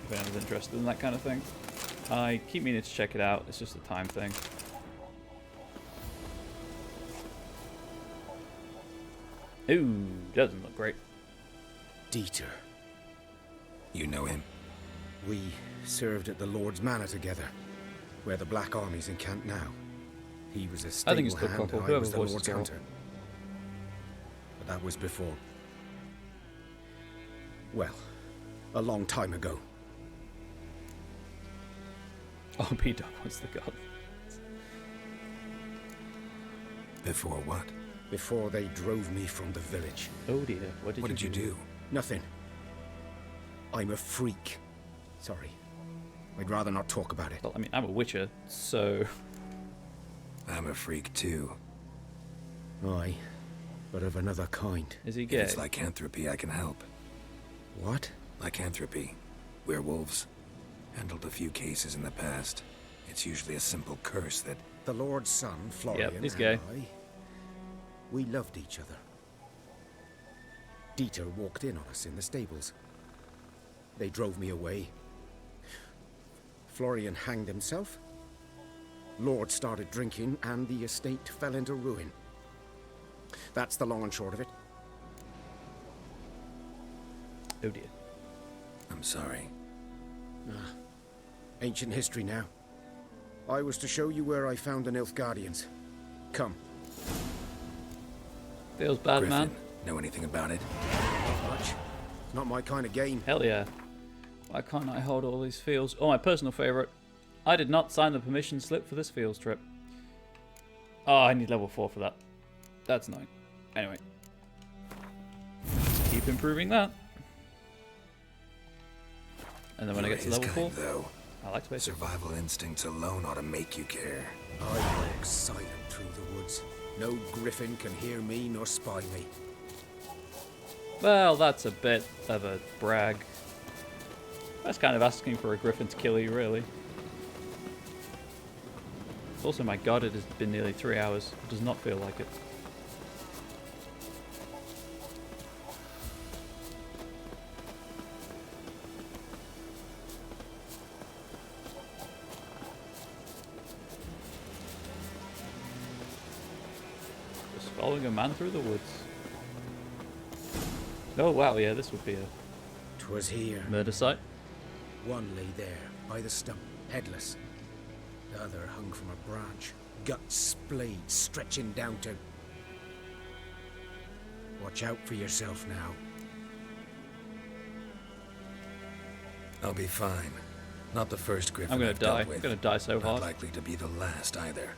If anyone's interested in that kind of thing. I keep meaning to check it out, it's just a time thing. Ooh, doesn't look great. Dieter. You know him? We served at the Lord's Manor together, where the Black Army's encamped now. He was a I think it's stable Doug hand, Cockle, I whoever was the voices Lord's Geralt. hunter. But that was before. Well, a long time ago. Oh, P-Dog was the god. Before what? Before they drove me from the village. Oh dear, what did you do? Nothing. I'm a freak. Sorry. I'd rather not talk about it. Well, I mean, I'm a Witcher, so... I'm a freak too. Aye, but of another kind. Is he If gay? it's lycanthropy, I can help. What? Lycanthropy. Werewolves. Handled a few cases in the past. It's usually a simple curse that... The Lord's son, Florian, he's gay. and I, we loved each other. Dieter walked in on us in the stables. They drove me away. Florian hanged himself. Lord started drinking, and the estate fell into ruin. That's the long and short of it. Oh dear. I'm sorry. Ancient history now. I was to show you where I found the Nilfgaardians. Come. Feels bad, Griffin, man. know anything about it? Not much. It's not my kind of game. Hell yeah. Why can't I hold all these fields? Oh, my personal favourite. I did not sign the permission slip for this fields trip. Oh, I need level 4 for that. That's annoying. Anyway. Keep improving that. And then when I You're get to his level kind, 4, though. I like space. Survival instincts alone ought to make you care. I walk silent through the woods. No griffin can hear me nor spy me. Well, that's a bit of a brag. That's kind of asking for a griffin to kill you, really. Also, my god, it has been nearly 3 hours. It does not feel like it. Just following a man through the woods. Oh wow, yeah, this would be a 'Twas here. murder site. One lay there, by the stump, headless. The other hung from a branch, guts splayed, stretching down to... Watch out for yourself now. I'll be fine. Not the first griffin I'm gonna I've die. dealt I'm with. gonna die so Not hard. likely to be the last either.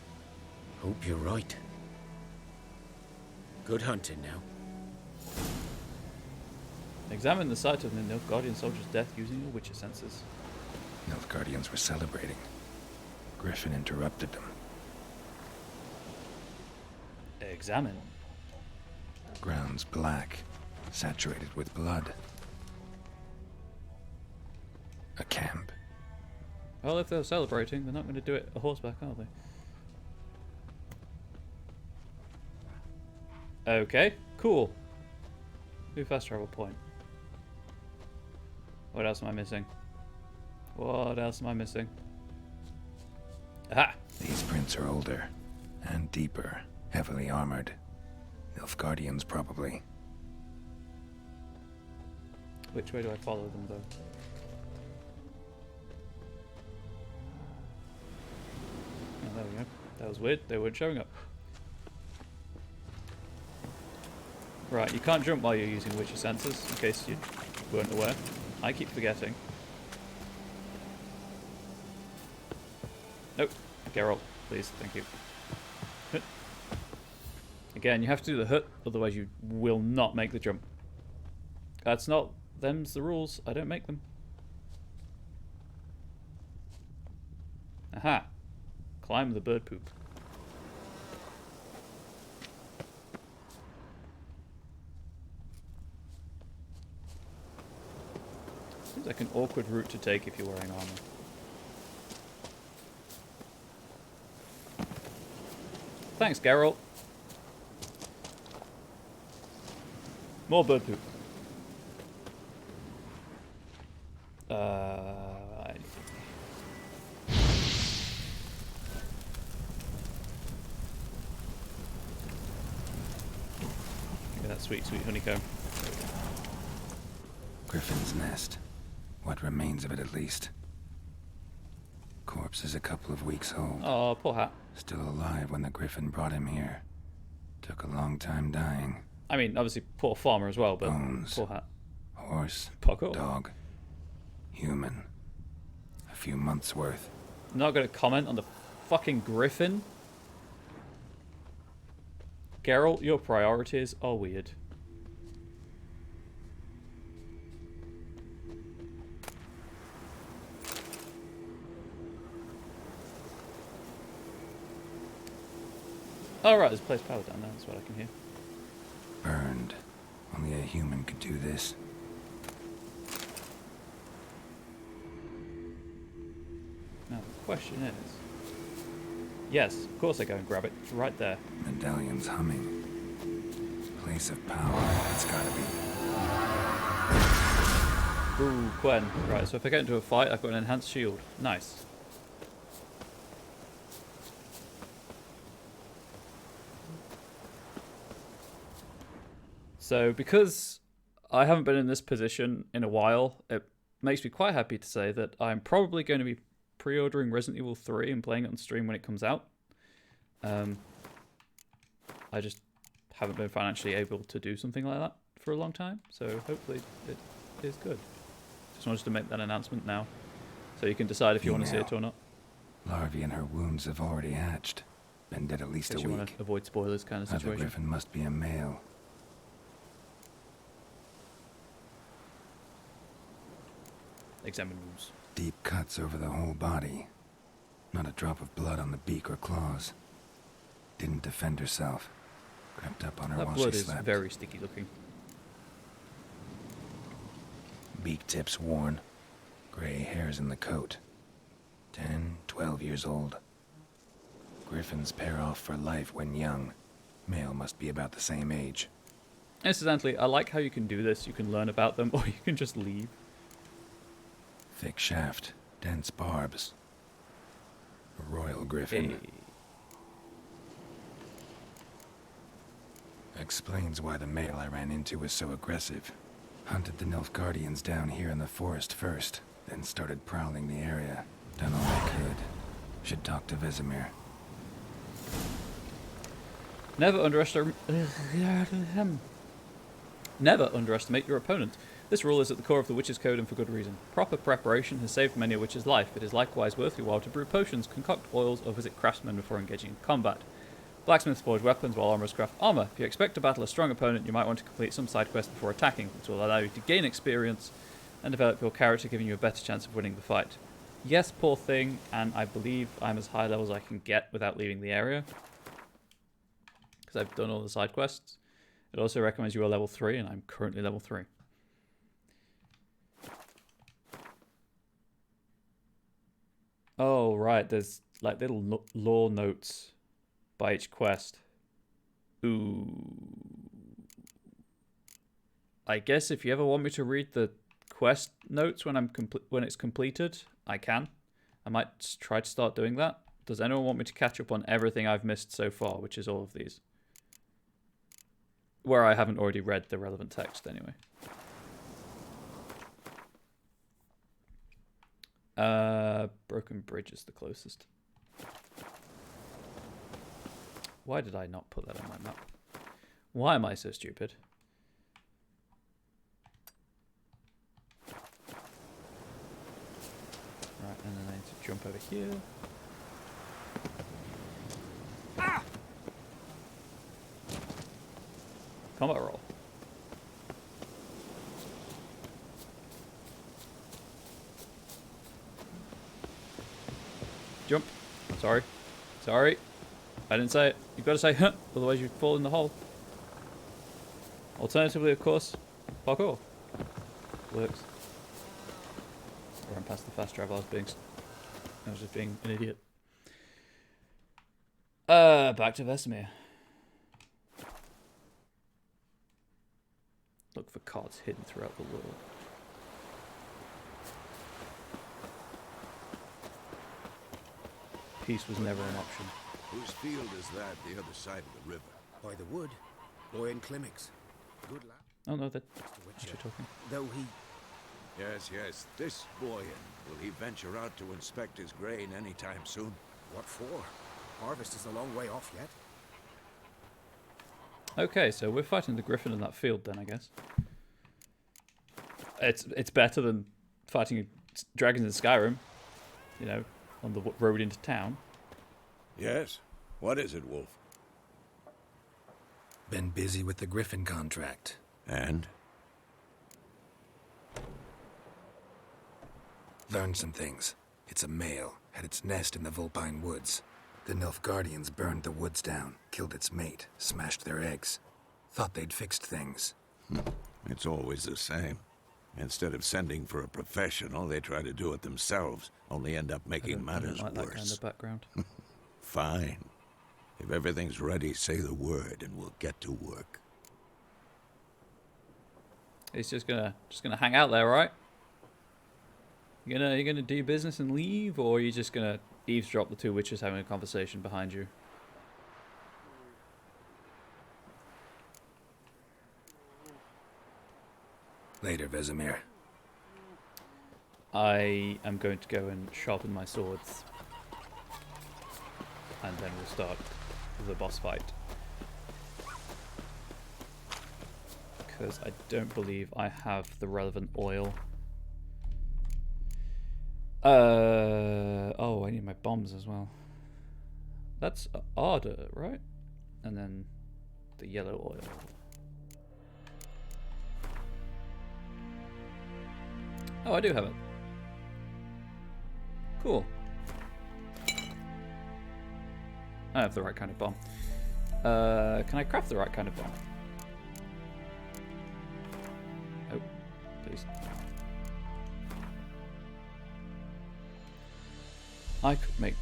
Hope you're right. Good hunting now. Examine the site of the Nilfgaardian soldier's death using your Witcher senses. Nilfgaardians were celebrating. Griffin interrupted them. Examine. Ground's black, saturated with blood. A camp. Well, if they're celebrating, they're not going to do it a horseback, are they? Okay, cool. New fast travel point. What else am I missing? What else am I missing? Aha! These prints are older and deeper, heavily armored. Nilfgaardians, probably. Which way do I follow them, though? Oh, there we go. That was weird. They weren't showing up. Right, you can't jump while you're using Witcher sensors, in case you weren't aware. I keep forgetting. Oh, Geralt, please, thank you. Again, you have to do the hut, otherwise you will not make the jump. That's not... them's the rules. I don't make them. Aha. Climb the bird poop. Seems like an awkward route to take if you're wearing armor. Thanks, Geralt. More bird poop. Give me that sweet, sweet honeycomb. Griffin's nest. What remains of it, at least. Corpse is a couple of weeks old. Oh, poor hat. Still alive when the Griffin brought him here. Took a long time dying. I mean, obviously, poor farmer as well, but Bones. poor hat. Horse. Poco. Dog. Human. A few months' worth. Not gonna comment on the fucking Griffin. Geralt, your priorities are weird. Oh right, there's a place power down there, that's what I can hear. Burned. Only a human could do this. Now the question is... Yes, of course I go and grab it. It's right there. Medallion's humming. Place of power, it's gotta be. Ooh, Gwen. Right, so if I get into a fight, I've got an enhanced shield. Nice. So, because I haven't been in this position in a while, it makes me quite happy to say that I'm probably going to be pre-ordering Resident Evil 3 and playing it on stream when it comes out. I just haven't been financially able to do something like that for a long time, so hopefully it is good. Just wanted to make that announcement now, so you can decide if you want to see it or not. Larvae in her wounds have already hatched. Been dead at least a You want week. to avoid spoilers kind of Other situation. Griffin must be a male. Examine wounds. Deep cuts over the whole body. Not a drop of blood on the beak or claws. Didn't defend herself. Crept up on her That while blood she is slept. very sticky looking. Beak tips worn. Gray hairs in the coat. 10, 12 years old. Griffins pair off for life when young. Male must be about the same age. Incidentally, I like how you can do this. You can learn about them, or you can just leave. Thick shaft. Dense barbs. A royal griffin. Hey. Explains why the male I ran into was so aggressive. Hunted the Nilfgaardians down here in the forest first, then started prowling the area. Done all I could. Should talk to Vesemir. Never underestimate your opponent. This rule is at the core of the Witch's Code and for good reason. Proper preparation has saved many a witch's life. It is likewise worth your while to brew potions, concoct oils, or visit craftsmen before engaging in combat. Blacksmiths forge weapons while armorers craft armor. If you expect to battle a strong opponent, you might want to complete some side quests before attacking, which will allow you to gain experience and develop your character, giving you a better chance of winning the fight. Yes, poor thing, and I believe I'm as high level as I can get without leaving the area, because I've done all the side quests. It also recommends you are level 3, and I'm currently level 3. Oh, right, there's like little lore notes by each quest. Ooh. I guess if you ever want me to read the quest notes when it's completed, I can. I might try to start doing that. Does anyone want me to catch up on everything I've missed so far, which is all of these? Where I haven't already read the relevant text, anyway. Broken Bridge is the closest. Why did I not put that on my map? Why am I so stupid? Right, and then I need to jump over here. combat roll. Jump. Sorry. Sorry. I didn't say it. You've got to say, huh, otherwise you fall in the hole. Alternatively, of course, parkour. Works. Run past the fast travel. I was just being an idiot. Back to Vesemir. Look for cards hidden throughout the world. Peace was never an option. Whose field is that, the other side of the river? By the wood. Boy in Climmix. Good lad. Oh no, that's Witcher. actually talking. Though he... Yes, yes, this boy. Will he venture out to inspect his grain anytime soon? What for? Harvest is a long way off yet. Okay, so we're fighting the griffin in that field then, I guess. It's better than fighting dragons in Skyrim, you know, on the road into town. Yes. What is it, Wolf? Been busy with the Griffin contract. And? Learned some things. It's a male, had its nest in the Vulpine Woods. The Nilfgaardians burned the woods down, killed its mate, smashed their eggs. Thought they'd fixed things. It's always the same. Instead of sending for a professional, they try to do it themselves, only end up making matters I don't like worse. that kind of background. Fine. If everything's ready, say the word and we'll get to work. He's just gonna hang out there, right? You're gonna do your business and leave, or are you just gonna eavesdrop the two witches having a conversation behind you? Later, Vesemir. I am going to go and sharpen my swords, and then we'll start the boss fight. Because I don't believe I have the relevant oil. Oh, I need my bombs as well. That's ardor, right? And then the yellow oil. Oh, I do have it. Cool. I have the right kind of bomb. Can I craft the right kind of bomb? Oh, please. I could make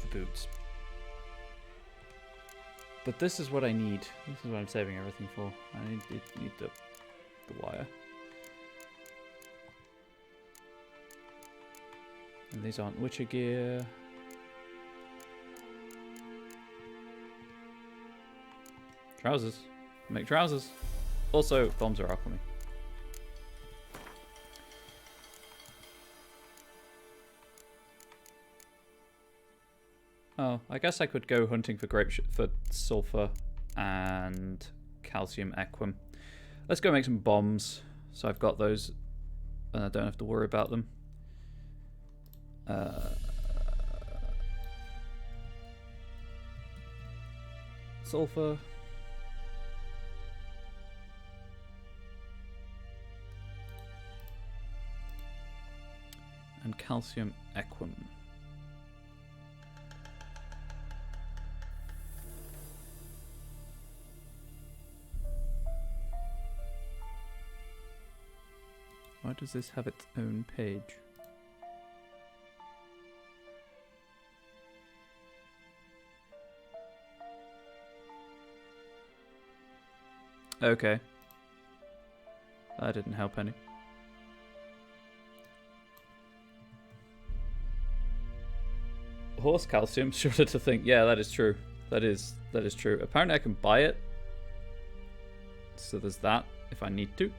the boots. But this is what I need. This is what I'm saving everything for. I need the wire. And these aren't Witcher gear. Trousers. Make trousers. Also, bombs are alchemy. Oh, I guess I could go hunting for for sulfur and calcium equum. Let's go make some bombs. So I've got those, and I don't have to worry about them. Sulfur. And calcium equum. Why does this have its own page? Okay. That didn't help any. Horse calcium, shudder to think. Yeah, that is true. That is true. Apparently I can buy it. So there's that, if I need to.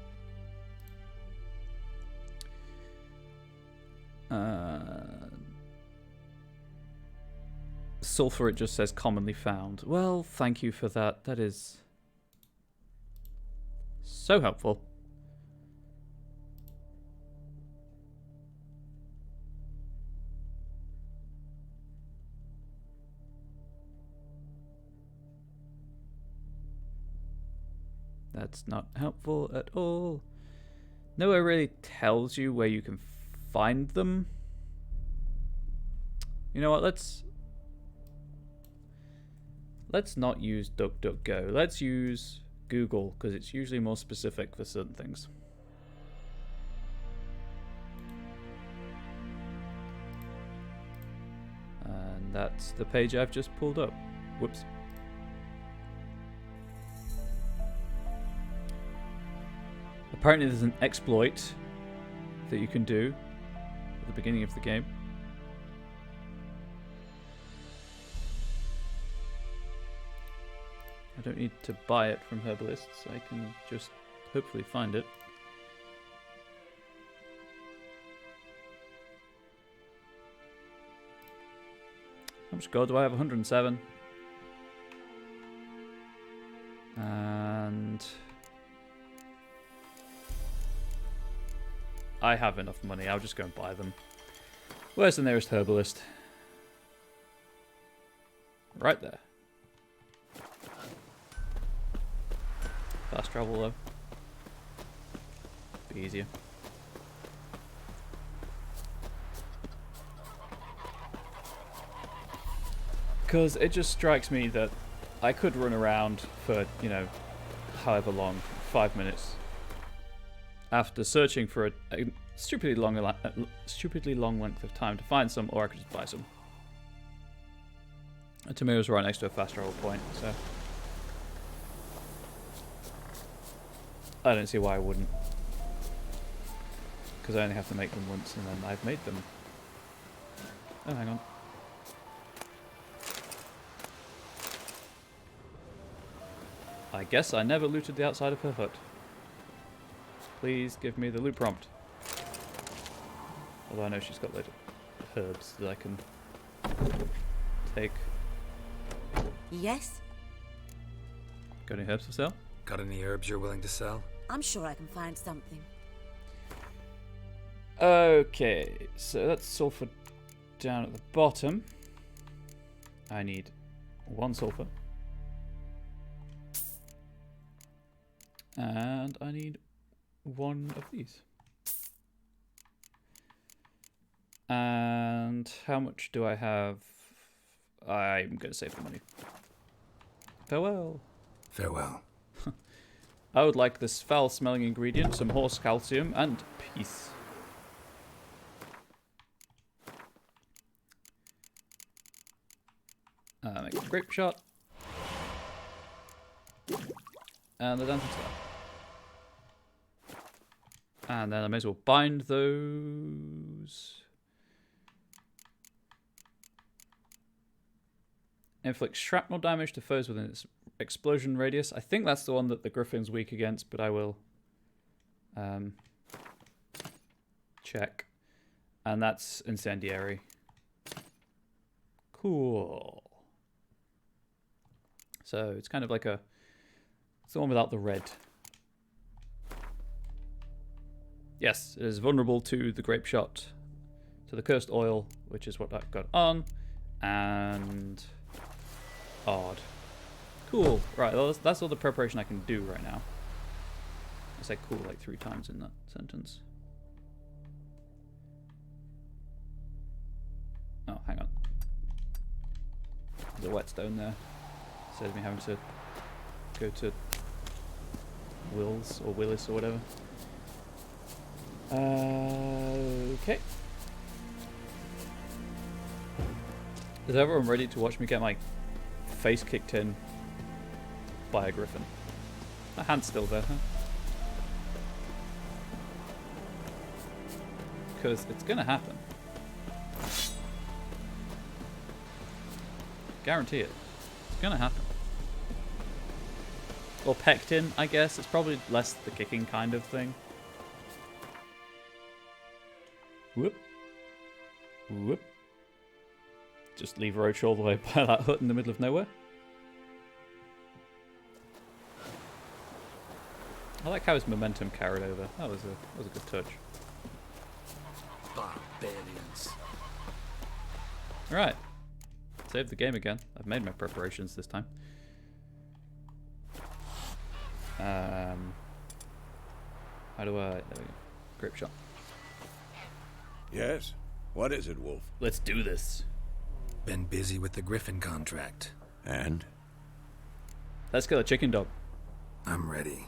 Sulfur, it just says commonly found. Well, thank you for that. That is so helpful. That's not helpful at all. Nowhere really tells you where you can find them. You know what? Let's not use DuckDuckGo. Let's use Google, because it's usually more specific for certain things. And that's the page I've just pulled up. Whoops. Apparently there's an exploit that you can do at the beginning of the game. I don't need to buy it from herbalists, I can just hopefully find it. How much gold do I have? 107. And I have enough money, I'll just go and buy them. Where's the nearest herbalist? Right there. Fast travel though. Be easier. Because it just strikes me that I could run around for, you know, however long, 5 minutes, after searching for a stupidly long length of time to find some, or I could just buy some. And to me it was right next to a fast travel point, so I don't see why I wouldn't. Because I only have to make them once and then I've made them. Oh, hang on. I guess I never looted the outside of her hut. Please give me the loot prompt. Although I know she's got loads of herbs that I can take. Yes? Got any herbs for sale? Got any herbs you're willing to sell? I'm sure I can find something. Okay, so that's sulfur down at the bottom. I need 1 sulfur. And I need 1 of these. And how much do I have? I'm going to save the money. Farewell. Farewell. I would like this foul-smelling ingredient, some horse calcium, and peace. Make a grape shot. And the dancing star. And then I may as well bind those. Inflict shrapnel damage to foes within its explosion radius. I think that's the one that the Griffin's weak against, but I will check. And that's incendiary. Cool. So it's kind of like a... It's the one without the red. Yes, it is vulnerable to the grape shot, to the cursed oil, which is what I've got on, and odd. Cool. Right, well, that's all the preparation I can do right now. I said cool like 3 times in that sentence. Oh, hang on. There's a whetstone there. Saves me having to go to Wills or Willis or whatever. Okay. Is everyone ready to watch me get my face kicked in by a griffin? My hand's still there, huh? Because it's gonna happen. Guarantee it. It's gonna happen. Or pecked in, I guess. It's probably less the kicking kind of thing. Whoop. Whoop. Just leave Roach all the way by that hut in the middle of nowhere. I like how his momentum carried over. That was a good touch. Barbarians. Alright. Save the game again. I've made my preparations this time. How do I... There we go. Grip shot. Yes? What is it, Wolf? Let's do this. Been busy with the Griffin contract. And? Let's kill a chicken dog. I'm ready.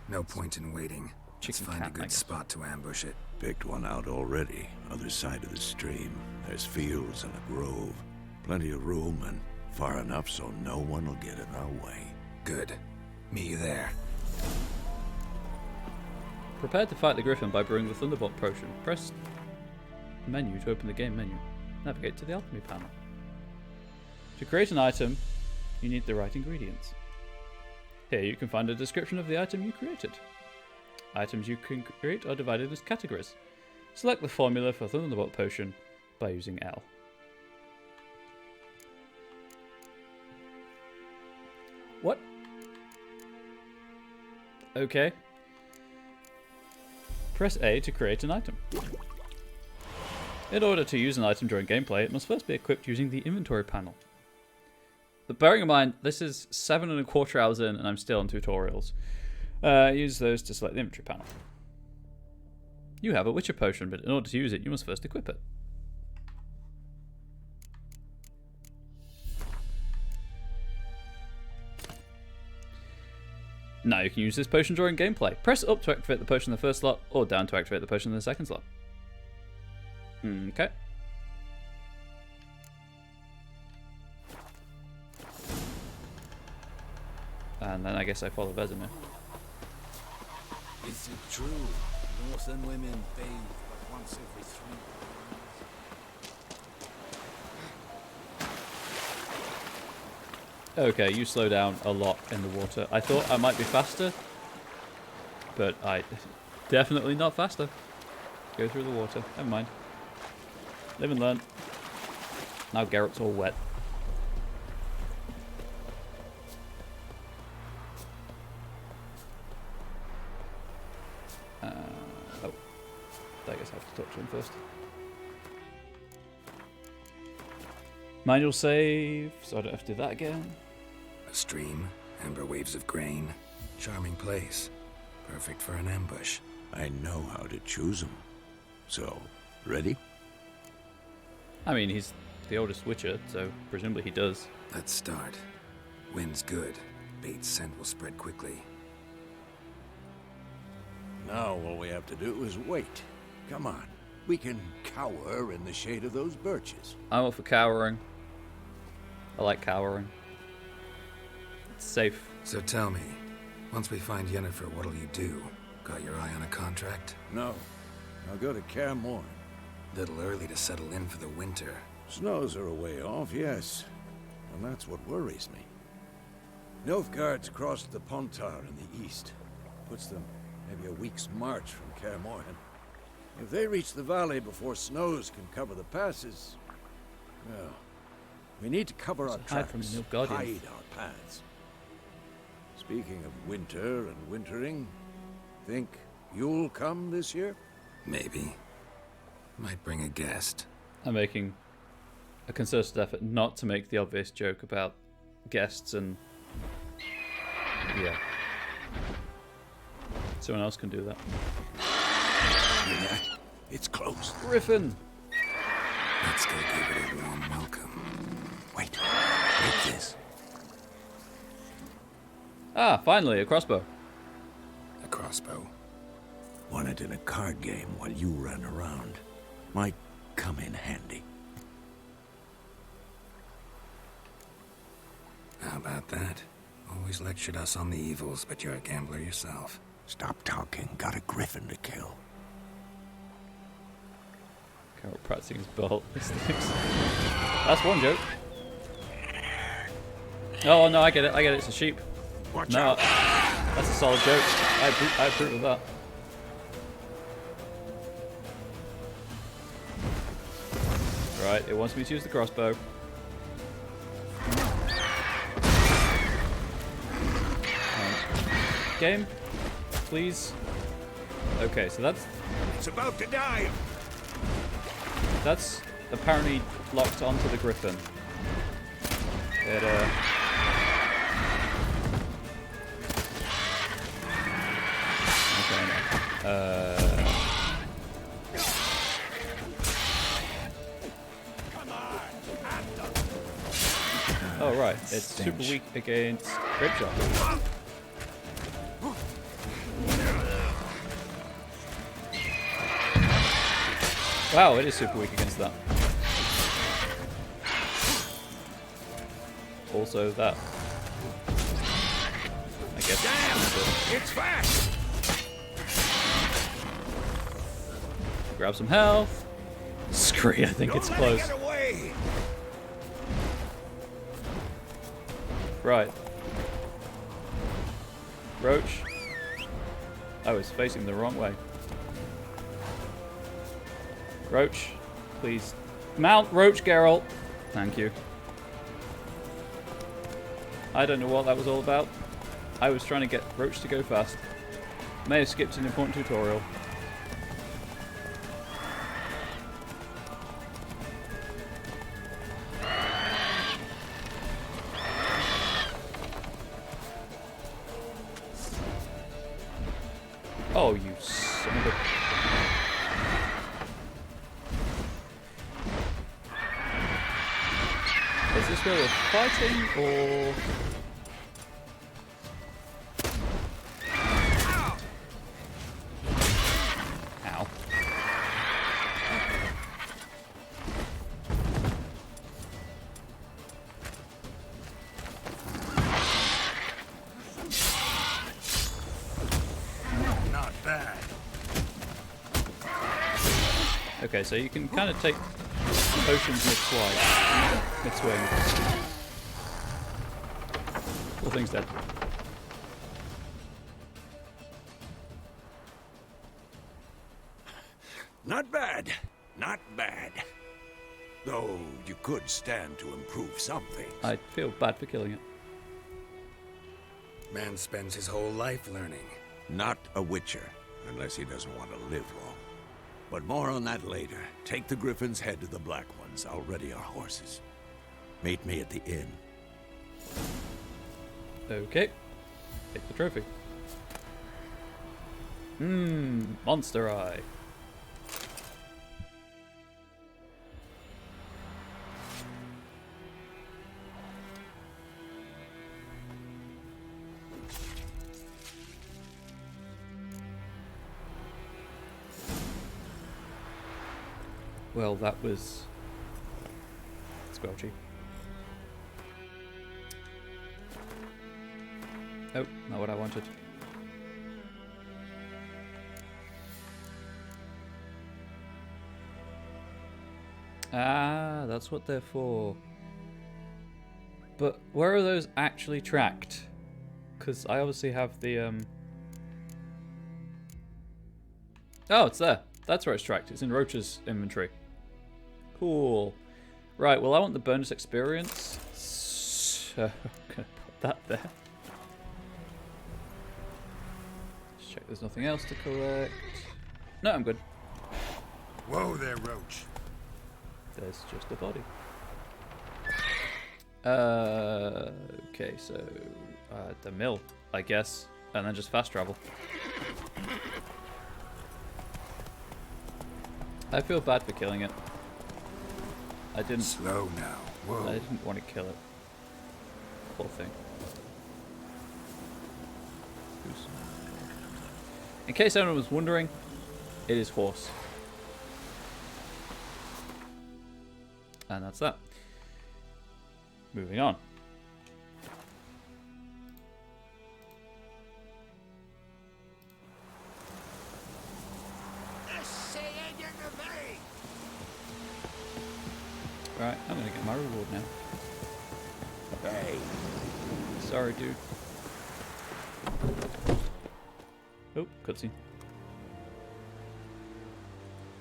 No point in waiting. Let's Chicken find a cat, I good guess. spot to ambush it. Picked one out already. Other side of the stream. There's fields and a grove. Plenty of room and far enough so no one will get in our way. Good. Meet you there. Prepare to fight the griffin by brewing the Thunderbolt potion. Press menu to open the game menu. Navigate to the alchemy panel. To create an item, you need the right ingredients. Here you can find a description of the item you created. Items you can create are divided as categories. Select the formula for Thunderbolt potion by using L. What? Okay. Press A to create an item. In order to use an item during gameplay, it must first be equipped using the inventory panel. But bearing in mind, this is 7.25 hours in and I'm still on tutorials. Use those to select the inventory panel. You have a Witcher potion, but in order to use it, you must first equip it. Now you can use this potion during gameplay. Press up to activate the potion in the first slot, or down to activate the potion in the second slot. Okay. And then I guess I follow Vesemir. Is it true? Northern women bathe but once every 3 years. Okay, you slow down a lot in the water. I thought I might be faster, but I definitely not faster. Go through the water. Never mind. Live and learn. Now Geralt's all wet. Oh. I guess I have to talk to him first. Manual save, so I don't have to do that again. A stream, amber waves of grain. Charming place. Perfect for an ambush. I know how to choose them. So, ready? I mean, he's the oldest Witcher, so presumably he does. Let's start. Wind's good. Bait's scent will spread quickly. Now all we have to do is wait. Come on. We can cower in the shade of those birches. I'm up for cowering. I like cowering. It's safe. So tell me, once we find Yennefer, what'll you do? Got your eye on a contract? No. I'll go to Kaer Morhen. Little early to settle in for the winter. Snows are a way off, yes. And that's what worries me. Nilfgaard's crossed the Pontar in the east. Puts them maybe a week's march from Kaer Morhen. If they reach the valley before snows can cover the passes, well, we need to cover our Hide tracks, from Nilfgaardians. hide our paths. Speaking of winter and wintering, think you'll come this year? Maybe. Might bring a guest. I'm making a concerted effort not to make the obvious joke about guests and... yeah. Someone else can do that. Yeah, it's close. Griffin! Let's go give it a warm welcome. Wait, take this. Ah, finally, a crossbow. A crossbow. Won it in a card game while you ran around. Might come in handy. How about that? Always lectured us on the evils, but you're a gambler yourself. Stop talking. Got a griffin to kill. Carol practicing his bolt. That's one joke. Oh no, I get it. It's a sheep. Watch No, out. that's a solid joke. I approve of that. Right, it wants me to use the crossbow. Game, please. Okay, so It's about to die. that's apparently locked onto the griffin. Oh right, it's super weak against grape shot. Wow, it is super weak against that. Also that. I guess. Damn! It's fast! Grab some health. Scree, I think it's close. Get away! Right. Roach. I was facing the wrong way. Roach, please. Mount Roach, Geralt. Thank you. I don't know what that was all about. I was trying to get Roach to go fast. May have skipped an important tutorial. Oh, you son of a... Is this where we're fighting, or... Ow. Not bad. Okay, so you can kind of take potions mid-swing. Poor thing's dead. Not bad. Not bad. Though you could stand to improve something. I feel bad for killing it. Man spends his whole life learning. Not a witcher, unless he doesn't want to live long. But more on that later. Take the Griffin's head to the Black Ones. I'll ready our horses. Meet me at the inn. Okay. Take the trophy. Monster Eye. Well, that was squelchy. Oh, not what I wanted. Ah, that's what they're for. But where are those actually tracked? Because I obviously have the Oh, it's there. That's where it's tracked. It's in Roach's inventory. Cool. Right, well I want the bonus experience. So I'm gonna put that there. Let's check there's nothing else to collect. No, I'm good. Whoa there, Roach. There's just a body. Okay, so the mill, I guess, and then just fast travel. I feel bad for killing it. I didn't. Slow now. Whoa. I didn't want to kill it. Poor thing. Oops. In case anyone was wondering, it is horse. And that's that. Moving on. Right, I'm gonna get my reward now. Hey. Sorry, dude. Oh, cutscene.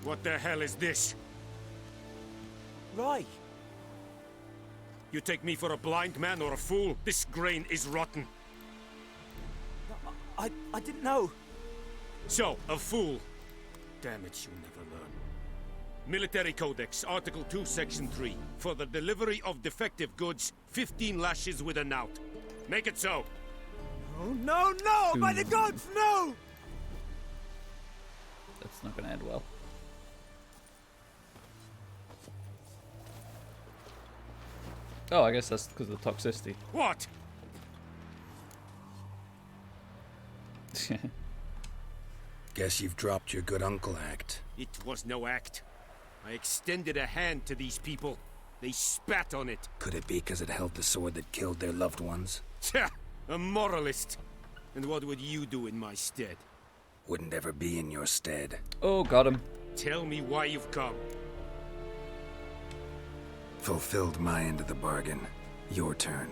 What the hell is this? Right. You take me for a blind man or a fool? This grain is rotten. I didn't know. So, a fool. Damn it, you never learn. Military Codex, Article 2, Section 3. For the delivery of defective goods, 15 lashes with a knout. Make it so. Oh, no, no! By the gods, no! That's not going to end well. Oh, I guess that's because of the toxicity. What? Guess you've dropped your good uncle act. It was no act. I extended a hand to these people. They spat on it. Could it be because it held the sword that killed their loved ones? Tja, a moralist. And what would you do in my stead? Wouldn't ever be in your stead. Oh, got him. Tell me why you've come. Fulfilled my end of the bargain. Your turn.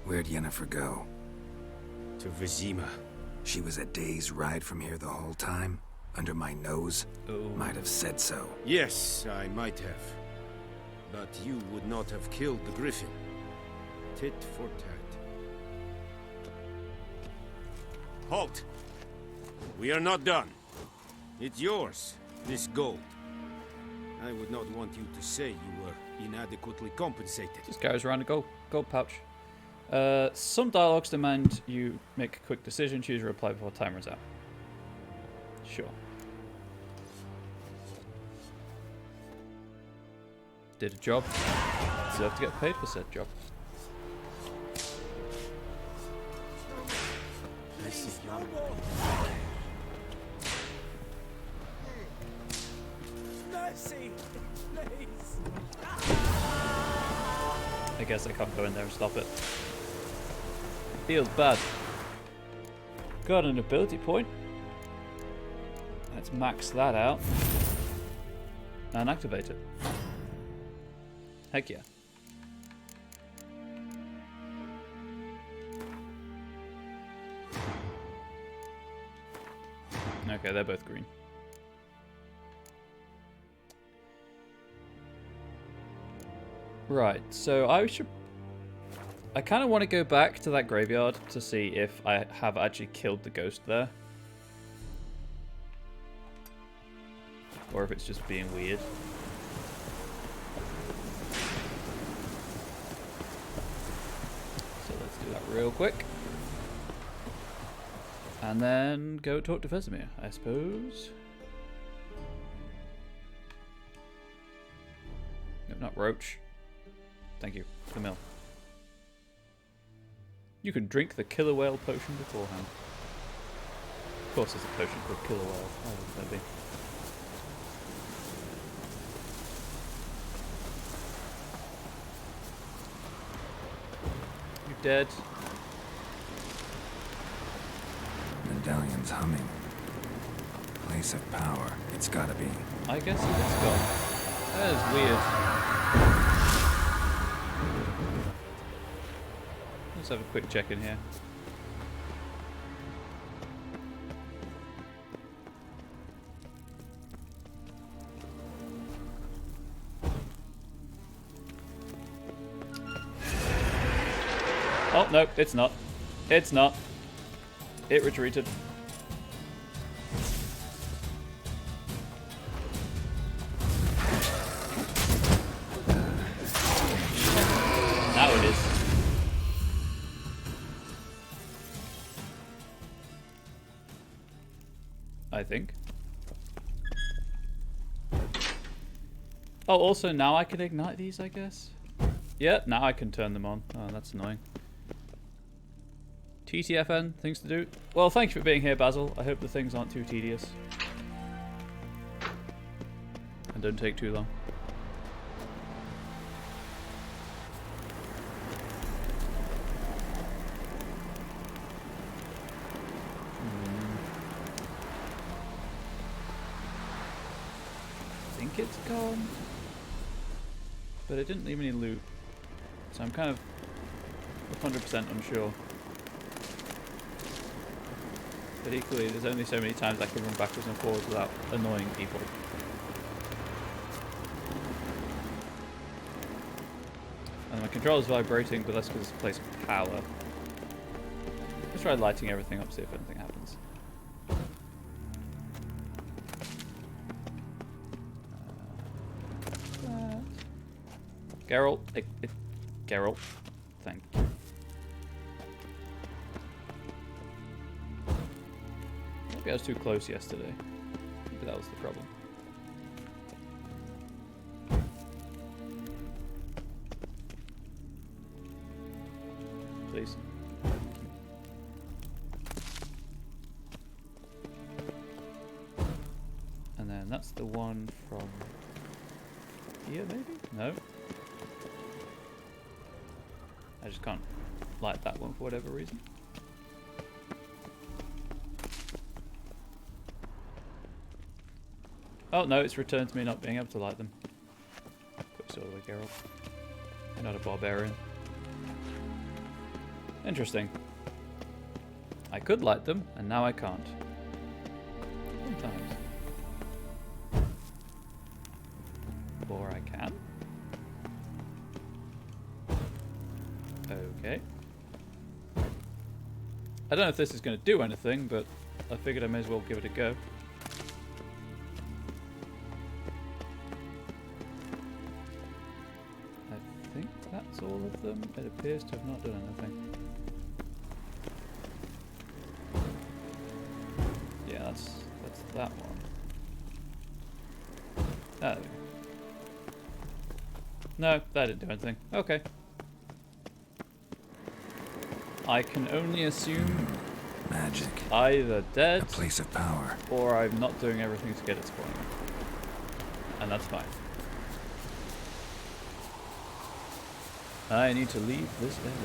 Where'd Yennefer go? To Vizima. She was a day's ride from here the whole time? Under my nose? Oh. Might have said so. Yes, I might have. But you would not have killed the griffin. Tit for tat. Halt! We are not done. It's yours, this gold. I would not want you to say you were inadequately compensated. Just carries around a gold pouch. Some dialogues demand you make a quick decision. Choose a reply before time runs out. Sure. Did a job. Deserve to get paid for said job. I guess I can't go in there and stop it. Feels bad. Got an ability point. Let's max that out. And activate it. Heck yeah. Okay, they're both green. Right, so I kind of want to go back to that graveyard to see if I have actually killed the ghost there. Or if it's just being weird. So let's do that real quick. And then go talk to Vesemir, I suppose. No, not Roach. Thank you. The mill. You can drink the killer whale potion beforehand. Of course there's a potion called killer whale. Why would that be? You dead? Medallion's humming. Place of power. It's gotta be. I guess it is gone. That is weird. Let's have a quick check in here. Oh, no, it's not. It's not. It retreated. Now it is. I think. Oh, also now I can ignite these, I guess. Yeah, now I can turn them on. Oh, that's annoying. TTFN, things to do. Well, thank you for being here, Basil. I hope the things aren't too tedious. And don't take too long. I think it's gone. But it didn't leave any loot. So I'm kind of 100% unsure. But equally, there's only so many times I can run backwards and forwards without annoying people. And my controller's vibrating, but that's because it's a place of power. Let's try lighting everything up, see if anything happens. Geralt, Geralt, thank you. Maybe I was too close yesterday. Maybe that was the problem. Please. And then that's the one from here, maybe? No. I just can't light that one for whatever reason. Oh no, it's returned to me not being able to light them. Put this all the way, Geralt. You're not a barbarian. Interesting. I could light them, and now I can't. Sometimes. Or I can. Okay. I don't know if this is going to do anything, but I figured I may as well give it a go. I think that's all of them. It appears to have not done anything. Yeah, that's that one. There we go. No, that didn't do anything. Okay. I can only assume Magic. Either dead, A place of power. or I'm not doing everything to get its point. And that's fine. I need to leave this area.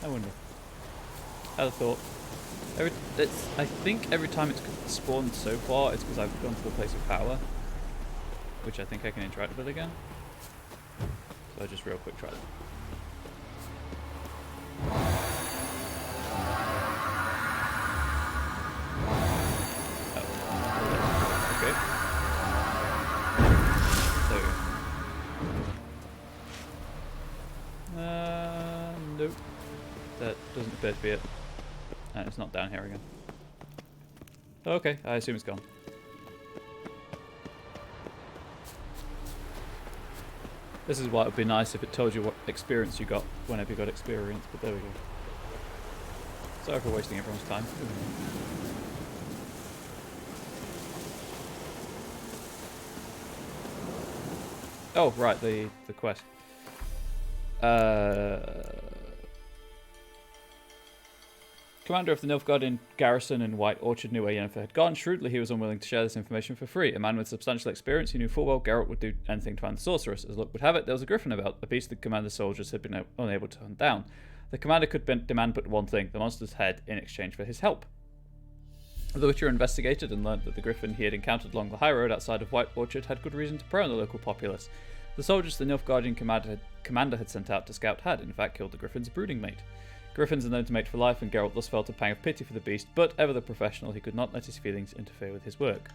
I wonder. Had a thought. I think every time it's spawned so far, it's because I've gone to the place of power, which I think I can interact with again. So I'll just real quick try that. Oh, okay. So, nope. That doesn't appear to be it. And it's not down here again. Okay, I assume it's gone. This is why it would be nice if it told you what experience you got whenever you got experience, but there we go. Sorry for wasting everyone's time. Oh, right, the quest. Commander of the Nilfgaardian garrison in White Orchard knew where Yennefer had gone. Shrewdly, he was unwilling to share this information for free. A man with substantial experience, he knew full well Geralt would do anything to find the sorceress. As luck would have it, there was a griffin about, a beast the commander's soldiers had been unable to hunt down. The commander could demand but one thing, the monster's head, in exchange for his help. The Witcher investigated and learned that the griffin he had encountered along the high road outside of White Orchard had good reason to prey on the local populace. The soldiers the Nilfgaardian commander had sent out to scout had, in fact, killed the griffin's brooding mate. Griffins are known to mate for life, and Geralt thus felt a pang of pity for the beast, but ever the professional, he could not let his feelings interfere with his work.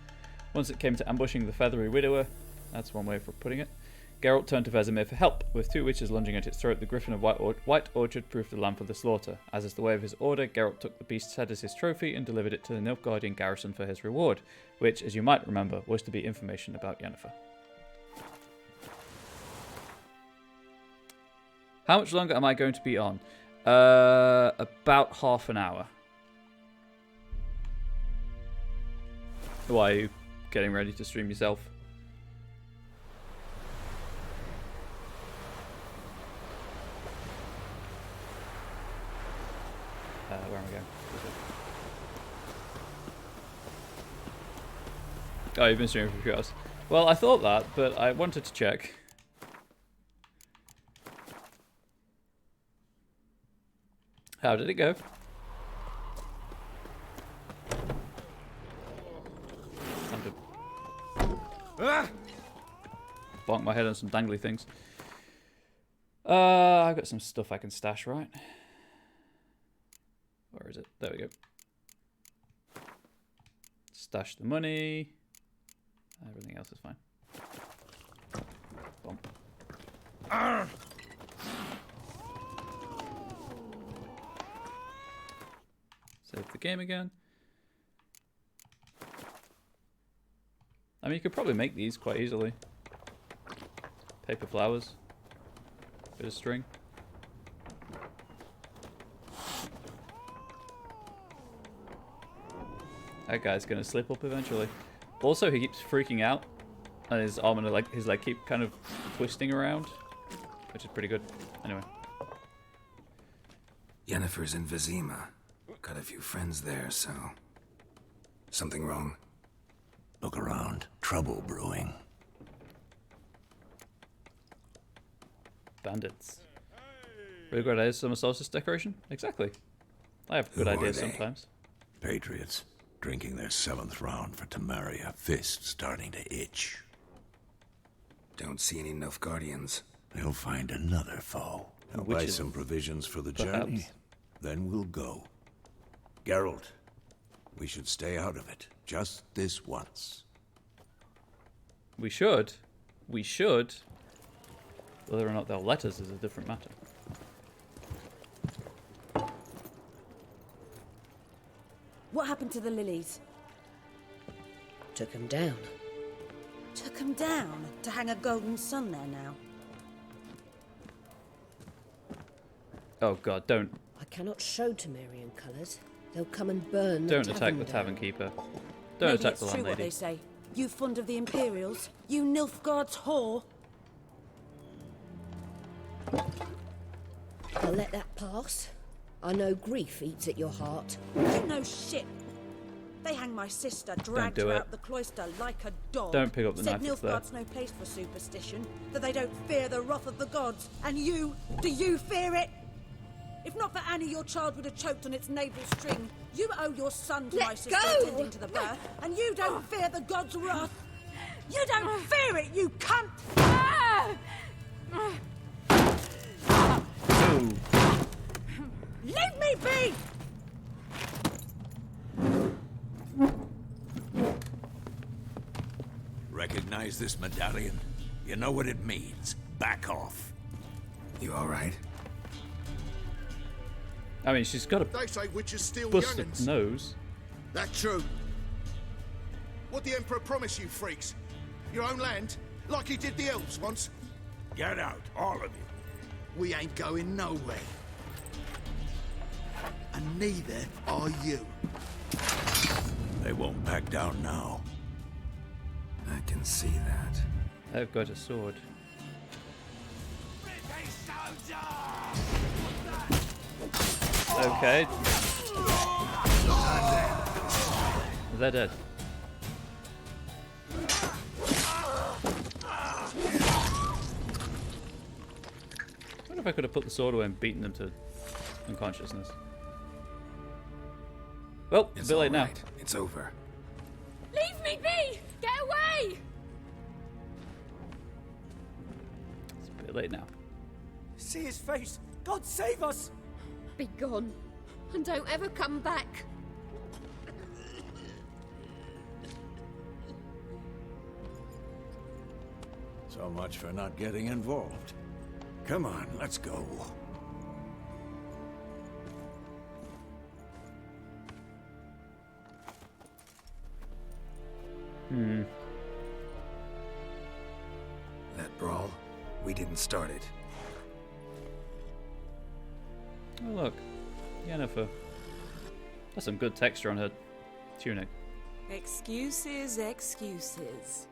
Once it came to ambushing the feathery widower, that's one way of putting it, Geralt turned to Vesemir for help. With two witches lunging at its throat, the griffin of White Orchard proved the lamb for the slaughter. As is the way of his order, Geralt took the beast's head as his trophy and delivered it to the Nilfgaardian garrison for his reward, which, as you might remember, was to be information about Yennefer. How much longer am I going to be on? About half an hour. Why, are you getting ready to stream yourself? Where am I going? Oh, you've been streaming for a few hours. Well, I thought that, but I wanted to check. How did it go? Time to bonk my head on some dangly things. I've got some stuff I can stash, right? Where is it? There we go. Stash the money. Everything else is fine. Bump. Save the game again. I mean, you could probably make these quite easily. Paper flowers. Bit of string. That guy's gonna slip up eventually. Also, he keeps freaking out, and his arm and his leg keep kind of twisting around, which is pretty good. Anyway. Yennefer's in Vizima. Got a few friends there, so... Something wrong? Look around. Trouble brewing. Bandits. Really good ideas, summer solstice decoration? Exactly. I have good Who are ideas they? sometimes. Patriots. Drinking their 7th round for Temeria. Fist starting to itch. Don't see any Nilfgaardians. They'll find another foe. I'll buy Witches, some provisions for the perhaps. journey. Then we'll go. Geralt, we should stay out of it. Just this once. We should. We should. Whether or not they'll let us is a different matter. What happened to the lilies? Took him down. Took them down to hang a golden sun there now. Oh god, don't I cannot show Temerian colours. They'll come and burn don't the attack tavern the tavern down. keeper. Don't Maybe attack it's the true what landlady. they say. You fond of the Imperials? You Nilfgaard's whore? I'll let that pass. I know grief eats at your heart. You know shit. They hang my sister, dragged do her it. out the cloister like a dog. Don't pick up the Said knife, it's there. Nilfgaard's no place for superstition, that they don't fear the wrath of the gods. And you, do you fear it? If not for Annie, your child would have choked on its navel string. You owe your son to Let my sister go! attending to the birth, and you don't fear the gods' wrath. You don't fear it, you cunt! Leave me be! Recognize this medallion? You know what it means. Back off. You alright? I mean, she's got a They say witches steal busted young'uns. nose. That's true. What the Emperor promised you, freaks? Your own land? Like he did the elves once? Get out, all of you. We ain't going nowhere. And neither are you. They won't back down now. I can see that. I've got a sword. Okay. They're dead. I wonder if I could have put the sword away and beaten them to unconsciousness. Well, it's a bit late now. alright. It's over. Leave me be! Get away! It's a bit late now. See his face! God save us! Be gone, and don't ever come back. So much for not getting involved. Come on, let's go. That brawl, we didn't start it. Oh look, Yennefer. That's some good texture on her tunic. Excuses, excuses.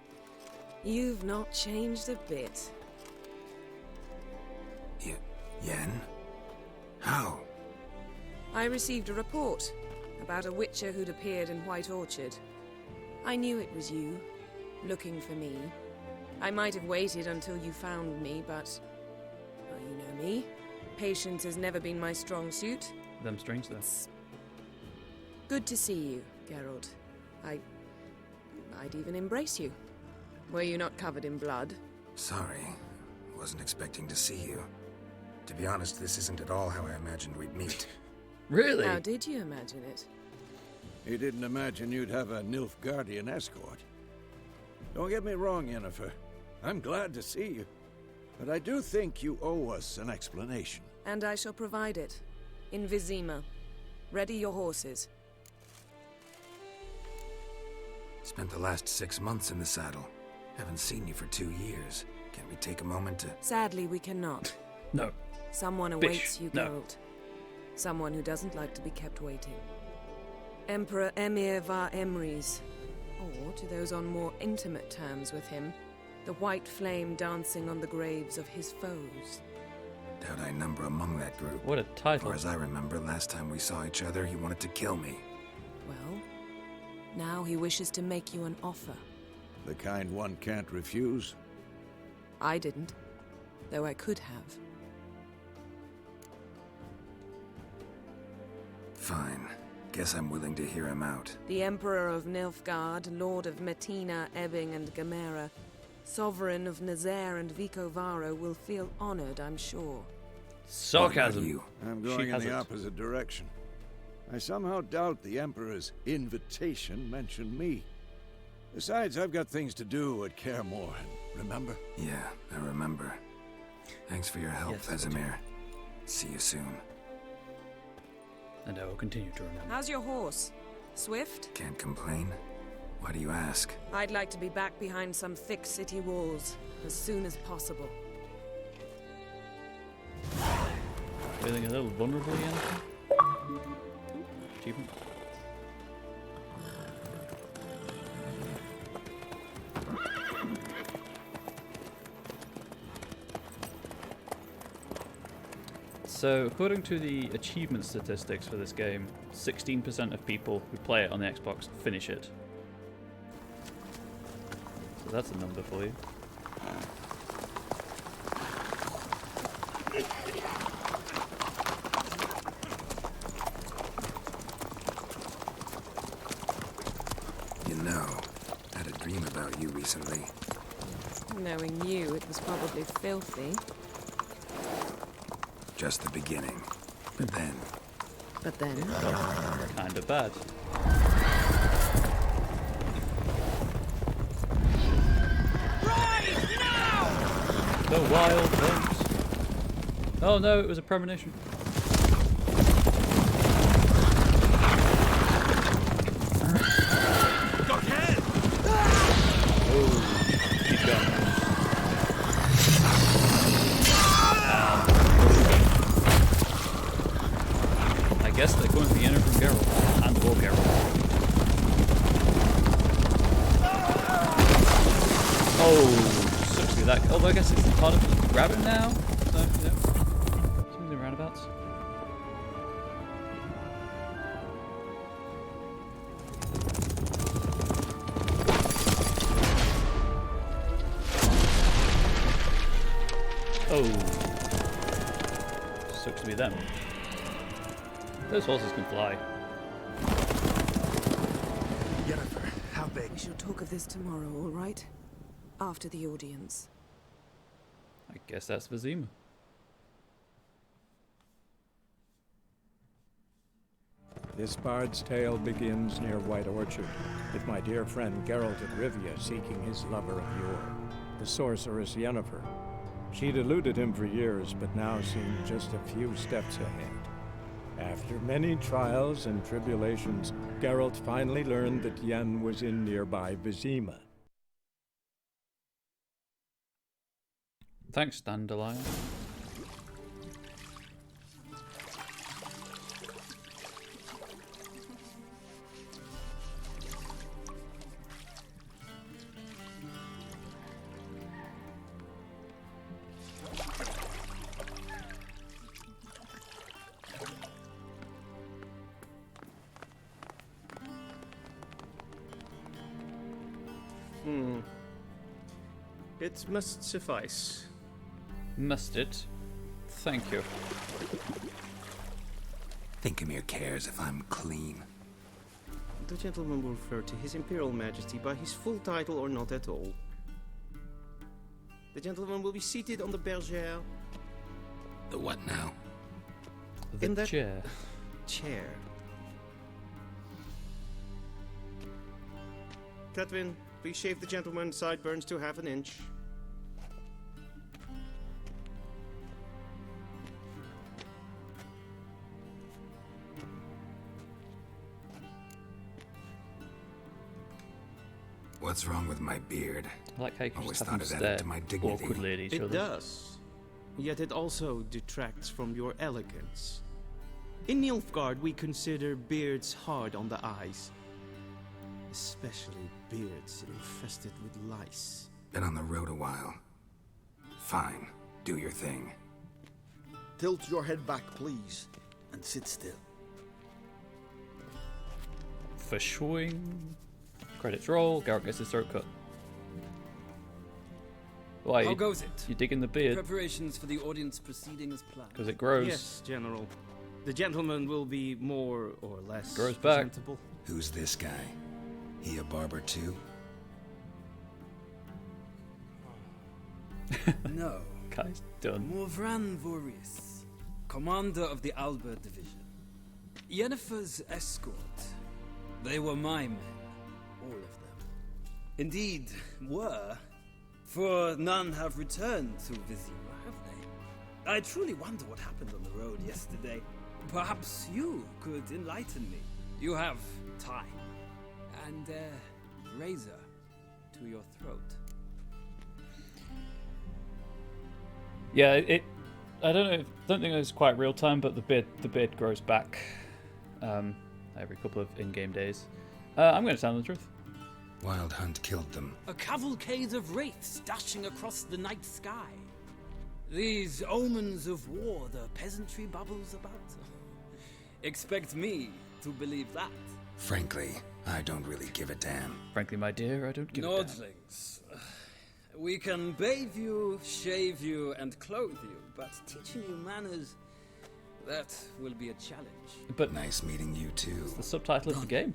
You've not changed a bit. Yen? How? I received a report about a witcher who'd appeared in White Orchard. I knew it was you, looking for me. I might have waited until you found me, but... well, you know me. Patience has never been my strong suit. Them strings though. Good to see you, Geralt. I'd even embrace you. Were you not covered in blood? Sorry. Wasn't expecting to see you. To be honest, this isn't at all how I imagined we'd meet. Really? How did you imagine it? He didn't imagine you'd have a Nilfgaardian escort. Don't get me wrong, Yennefer. I'm glad to see you. But I do think you owe us an explanation. And I shall provide it. In Vizima. Ready your horses. Spent the last 6 months in the saddle. Haven't seen you for 2 years. Can't we take a moment to... Sadly, we cannot. No. Someone awaits you, Geralt. Someone who doesn't like to be kept waiting. Emperor Emir var Emrys. Or, to those on more intimate terms with him, the white flame dancing on the graves of his foes. Doubt I number among that group. What a title. Or as I remember, last time we saw each other, he wanted to kill me. Well, now he wishes to make you an offer. The kind one can't refuse? I didn't, though I could have. Fine. Guess I'm willing to hear him out. The Emperor of Nilfgaard, Lord of Metina, Ebbing and Gamera, Sovereign of Nazaire and Vicovaro will feel honored, I'm sure. Sarcasm. I'm going in the opposite direction. I somehow doubt the Emperor's invitation mentioned me. Besides, I've got things to do at Kaer Morhen, remember? Yeah, I remember. Thanks for your help, Yes, Vesemir. See you soon. And I will continue to remember. How's your horse? Swift? Can't complain. Why do you ask? I'd like to be back behind some thick city walls as soon as possible. Feeling a little vulnerable again? Achievement. So, according to the achievement statistics for this game, 16% of people who play it on the Xbox finish it. So that's a number for you. You know, I had a dream about you recently. Knowing you, it was probably filthy. Just the beginning. But then... But then? Kinda bad. Rise now! The wild things. Oh no, it was a premonition. Oh, keep going. I guess they're going to be in from Geralt and or Geralt. Oh, sucks to be that. Although I guess it's part of grabbing now. So yeah, swings and roundabouts. Oh, sucks to be them. Those horses can fly. Jennifer, how big? We shall talk of this tomorrow, all right? After the audience. I guess that's Vizima. This bard's tale begins near White Orchard, with my dear friend Geralt of Rivia seeking his lover of yore, the sorceress Yennefer. She'd eluded him for years, but now seemed just a few steps ahead. After many trials and tribulations, Geralt finally learned that Yen was in nearby Vizima. Thanks, Dandelion. It must suffice. Must it? Thank you. Think Emir cares if I'm clean. The gentleman will refer to His Imperial Majesty by his full title or not at all. The gentleman will be seated on the bergère. The what now? The In that chair. Chair. Catwin, please shave the gentleman's sideburns to half an inch. What's wrong with my beard? I like how you can Always just have thought them it stare added to my dignity. awkwardly at each It other. does. Yet it also detracts from your elegance. In Nilfgaard, we consider beards hard on the eyes. Especially beards infested with lice. Been on the road a while. Fine. Do your thing. Tilt your head back, please, and sit still. For showing. Credits roll. Garrett gets his throat cut. Why? How goes it? You digging the beard? Preparations for the audience proceeding as planned. Because it grows. Yes, General. The gentleman will be more or less Grows back. presentable. Who's this guy? He a barber too? No. Guy's done. Morvran Voris, commander of the Albert Division. Yennefer's escort. They were my men. All of them. Indeed, were. For none have returned to Vizima, have they? I truly wonder what happened on the road yesterday. Perhaps you could enlighten me. You have time. And a razor to your throat. Yeah, I don't think it's quite real time, but the beard grows back every couple of in-game days. I'm going to tell them the truth. Wild Hunt killed them. A cavalcade of wraiths dashing across the night sky. These omens of war the peasantry bubbles about. Expect me to believe that. Frankly, I don't really give a damn. Frankly, my dear, I don't give a damn. Nordlings. We can bathe you, shave you, and clothe you, but teaching you manners, that will be a challenge. But nice meeting you too. It's the subtitle of the game.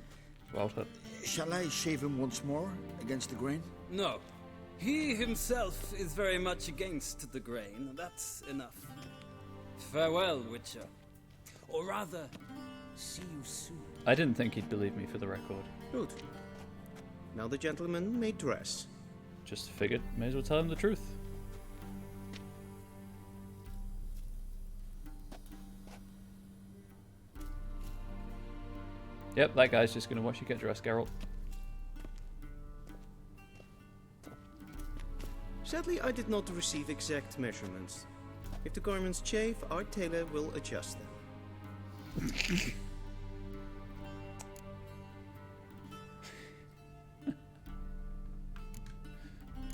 Wild Hunt. Shall I shave him once more against the grain? No. He himself is very much against the grain. That's enough. Farewell, Witcher. Or rather, see you soon. I didn't think he'd believe me, for the record. Good. Now the gentleman may dress. Just figured, may as well tell him the truth. Yep, that guy's just going to watch you get dressed, Geralt. Sadly, I did not receive exact measurements. If the garments chafe, our tailor will adjust them.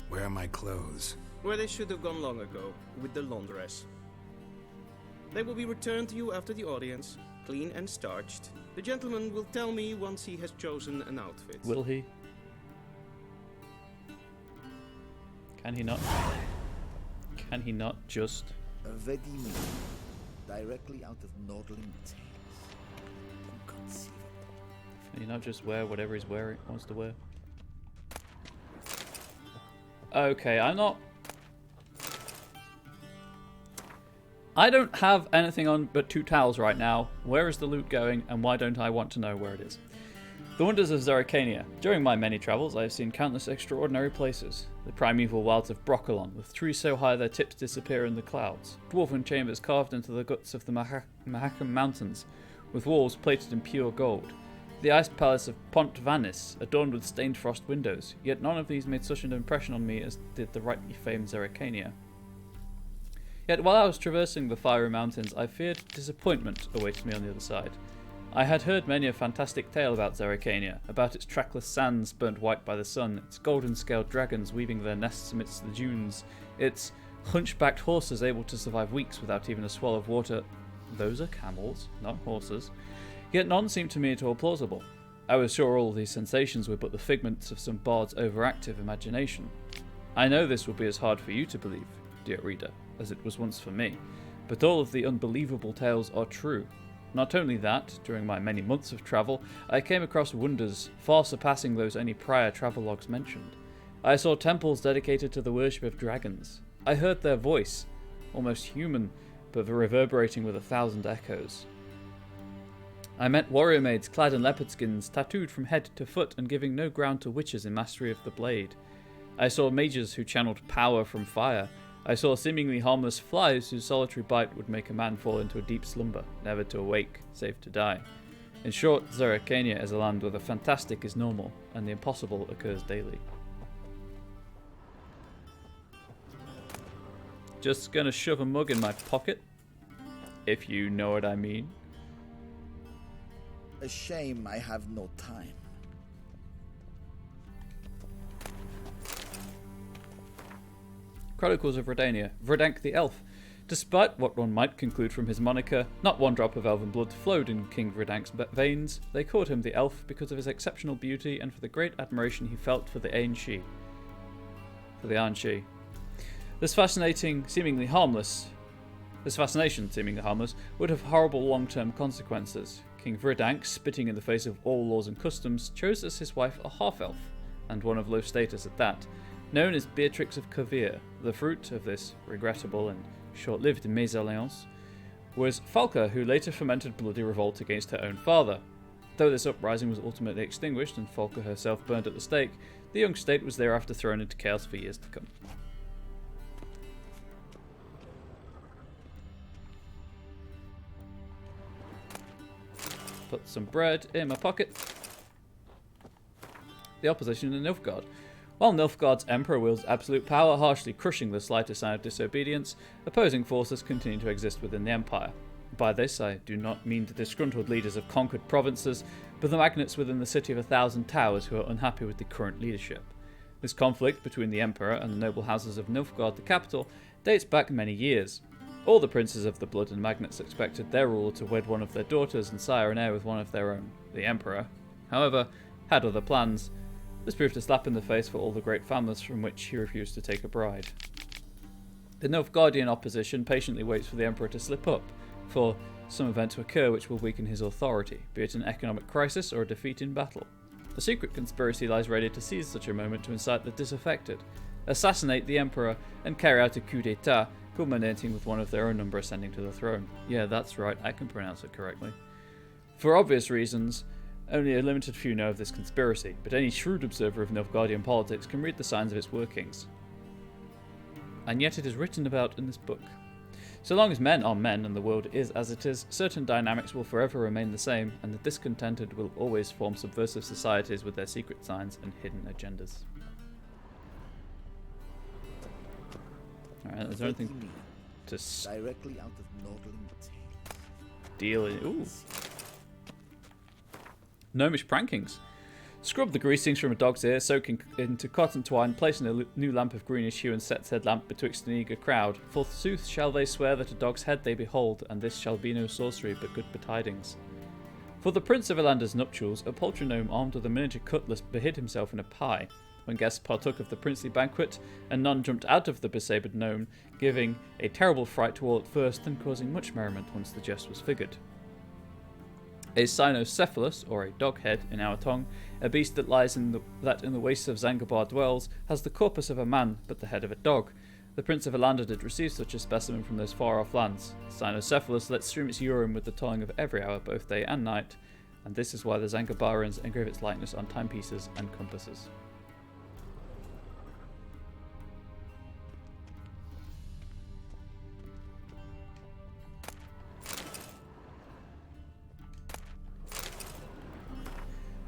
Where are my clothes? Where they should have gone long ago, with the laundress. They will be returned to you after the audience, clean and starched. The gentleman will tell me once he has chosen an outfit. Will he? Can he not? Can he not just? Ready me. Directly out of Nordling tales. Inconceivable. Can he not just wear whatever he's wearing, wants to wear? Okay, I don't have anything on but 2 towels right now. Where is the loot going, and why don't I want to know where it is? The wonders of Zerrikania. During my many travels, I have seen countless extraordinary places. The primeval wilds of Brokilon, with trees so high their tips disappear in the clouds. Dwarven chambers carved into the guts of the Mahakam Mountains, with walls plated in pure gold. The iced palace of Pont Vanis, adorned with stained frost windows, yet none of these made such an impression on me as did the rightly famed Zerrikania. Yet while I was traversing the fiery mountains, I feared disappointment awaited me on the other side. I had heard many a fantastic tale about Zerrikania, about its trackless sands burnt white by the sun, its golden-scaled dragons weaving their nests amidst the dunes, its hunchbacked horses able to survive weeks without even a swallow of water. Those are camels, not horses. Yet none seemed to me at all plausible. I was sure all these sensations were but the figments of some bard's overactive imagination. I know this will be as hard for you to believe, dear reader, as it was once for me, but all of the unbelievable tales are true. Not only that, during my many months of travel, I came across wonders far surpassing those any prior travelogues mentioned. I saw temples dedicated to the worship of dragons. I heard their voice, almost human, but reverberating with 1,000 echoes. I met warrior maids clad in leopard skins, tattooed from head to foot and giving no ground to witches in mastery of the blade. I saw mages who channeled power from fire. I saw seemingly harmless flies whose solitary bite would make a man fall into a deep slumber, never to awake, save to die. In short, Zerrikania is a land where the fantastic is normal and the impossible occurs daily. Just gonna shove a mug in my pocket, if you know what I mean. A shame I have no time. Chronicles of Redania, Verdank the Elf. Despite what one might conclude from his moniker, not one drop of elven blood flowed in King Verdank's veins. They called him the Elf because of his exceptional beauty and for the great admiration he felt for the Ainshi. For the Ainshi. This fascination, seemingly harmless, would have horrible long-term consequences. King Verdank, spitting in the face of all laws and customs, chose as his wife a half-elf, and one of low status at that, known as Beatrix of Kovir. The fruit of this regrettable and short-lived mésalliance was Falca, who later fomented bloody revolt against her own father. Though this uprising was ultimately extinguished and Falca herself burned at the stake, the young state was thereafter thrown into chaos for years to come. Put some bread in my pocket. The opposition in Nilfgaard. While Nilfgaard's emperor wields absolute power, harshly crushing the slightest sign of disobedience, opposing forces continue to exist within the empire. By this, I do not mean the disgruntled leaders of conquered provinces, but the magnates within the city of 1,000 towers who are unhappy with the current leadership. This conflict between the emperor and the noble houses of Nilfgaard, the capital, dates back many years. All the princes of the blood and magnates expected their ruler to wed one of their daughters and sire an heir with one of their own. The emperor, however, had other plans. This proved a slap in the face for all the great families from which he refused to take a bride. The Nilfgaardian opposition patiently waits for the emperor to slip up, for some event to occur which will weaken his authority, be it an economic crisis or a defeat in battle. A secret conspiracy lies ready to seize such a moment to incite the disaffected, assassinate the emperor, and carry out a coup d'etat, culminating with one of their own number ascending to the throne. Yeah, that's right, I can pronounce it correctly. For obvious reasons, only a limited few know of this conspiracy, but any shrewd observer of Nilfgaardian politics can read the signs of its workings. And yet it is written about in this book. So long as men are men and the world is as it is, certain dynamics will forever remain the same, and the discontented will always form subversive societies with their secret signs and hidden agendas. Alright, is there anything to directly out of Nordling Tales. Deal in? Ooh. Gnomish prankings. Scrub the greasings from a dog's ear, soak into cotton twine, place in a new lamp of greenish hue and set said lamp betwixt an eager crowd. Forsooth shall they swear that a dog's head they behold, and this shall be no sorcery but good betidings. For the Prince of Elander's nuptials, a poultry gnome armed with a miniature cutlass behid himself in a pie. When guests partook of the princely banquet, and none jumped out of the besabred gnome, giving a terrible fright to all at first, and causing much merriment once the jest was figured. A cynocephalus, or a dog head in our tongue, a beast that lies in the wastes of Zangabar dwells, has the corpus of a man, but the head of a dog. The Prince of Elander did receive such a specimen from those far-off lands. Cynocephalus lets stream its urine with the tolling of every hour, both day and night, and this is why the Zangabarans engrave its likeness on timepieces and compasses.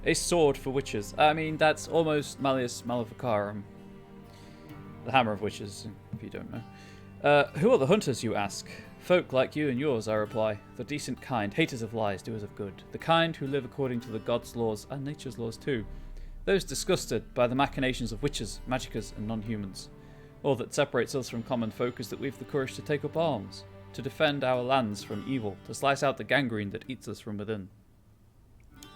A sword for witches. I mean, that's almost Malleus Maleficarum. The hammer of witches, if you don't know. Who are the hunters, you ask? Folk like you and yours, I reply. The decent kind, haters of lies, doers of good. The kind who live according to the gods' laws and nature's laws too. Those disgusted by the machinations of witches, magickas, and non-humans. All that separates us from common folk is that we've the courage to take up arms, to defend our lands from evil, to slice out the gangrene that eats us from within.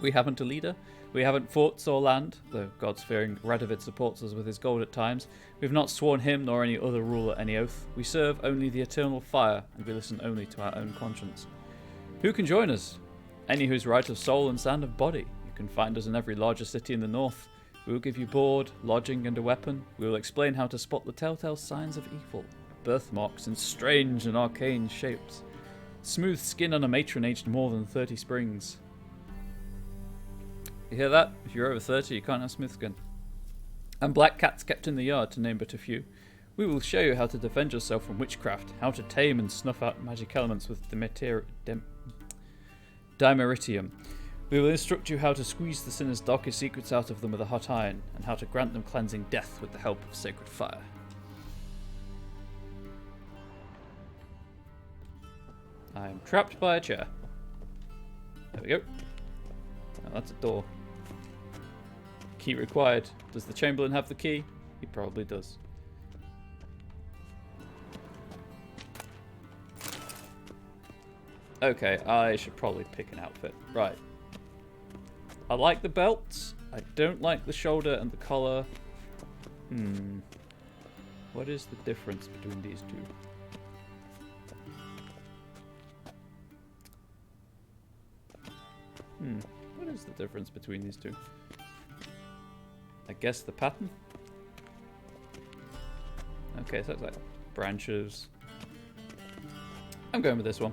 We haven't a leader, we haven't forts or land, though God-fearing Radovid supports us with his gold at times. We've not sworn him nor any other ruler any oath. We serve only the eternal fire, and we listen only to our own conscience. Who can join us? Any who's right of soul and sound of body. You can find us in every larger city in the north. We will give you board, lodging, and a weapon. We will explain how to spot the telltale signs of evil, birthmarks in strange and arcane shapes, smooth skin on a matron aged more than 30 springs. You hear that? If you're over 30, you can't have smooth skin. And black cats kept in the yard, to name but a few. We will show you how to defend yourself from witchcraft, how to tame and snuff out magic elements with dimeritium. We will instruct you how to squeeze the sinner's darkest secrets out of them with a hot iron, and how to grant them cleansing death with the help of sacred fire. I am trapped by a chair. There we go. Oh, that's a door. Key required. Does the Chamberlain have the key? He probably does. Okay, I should probably pick an outfit. Right. I like the belts. I don't like the shoulder and the collar. What is the difference between these two? What is the difference between these two? I guess the pattern? Okay, so it's like branches. I'm going with this one.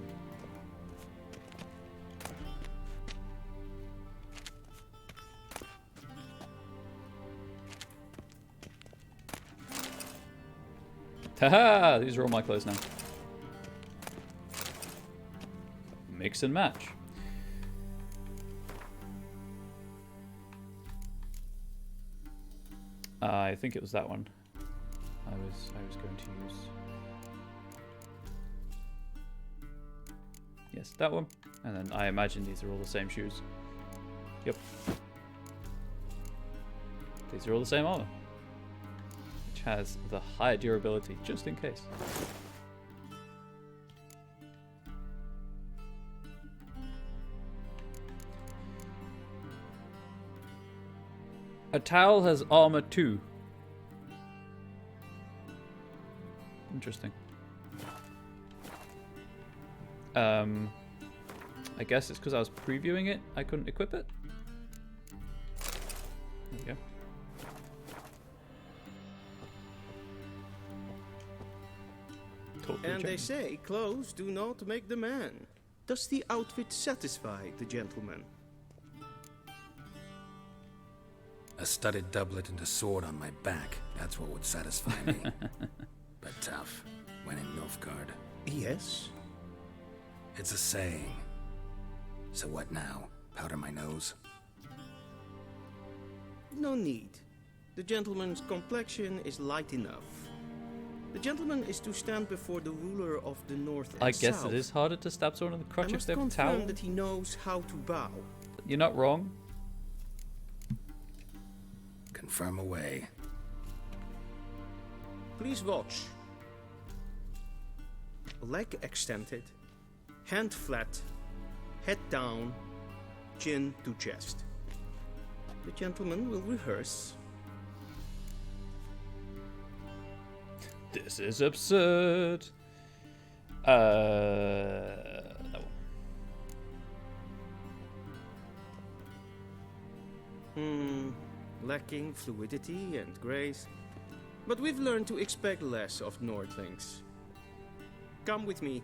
Haha! These are all my clothes now. Mix and match. I think it was that one. I was going to use. Yes, that one. And then I imagine these are all the same shoes. Yep. These are all the same armor, which has the higher durability, just in case. A towel has armor 2. Interesting. I guess it's because I was previewing it, I couldn't equip it. There we go. And they say clothes do not make the man. Does the outfit satisfy the gentleman? A studded doublet and a sword on my back. That's what would satisfy me. But tough. When in Nilfgaard. Yes? It's a saying. So what now? Powder my nose? No need. The gentleman's complexion is light enough. The gentleman is to stand before the ruler of the north and I guess south. it is harder to stab someone in the crotch if they have a towel. Confirm that he knows how to bow. You're not wrong. Confirm away. Please watch. Leg extended, hand flat, head down, chin to chest. The gentleman will rehearse. This is absurd. That one. Lacking fluidity and grace. But we've learned to expect less of Nordlings. Come with me.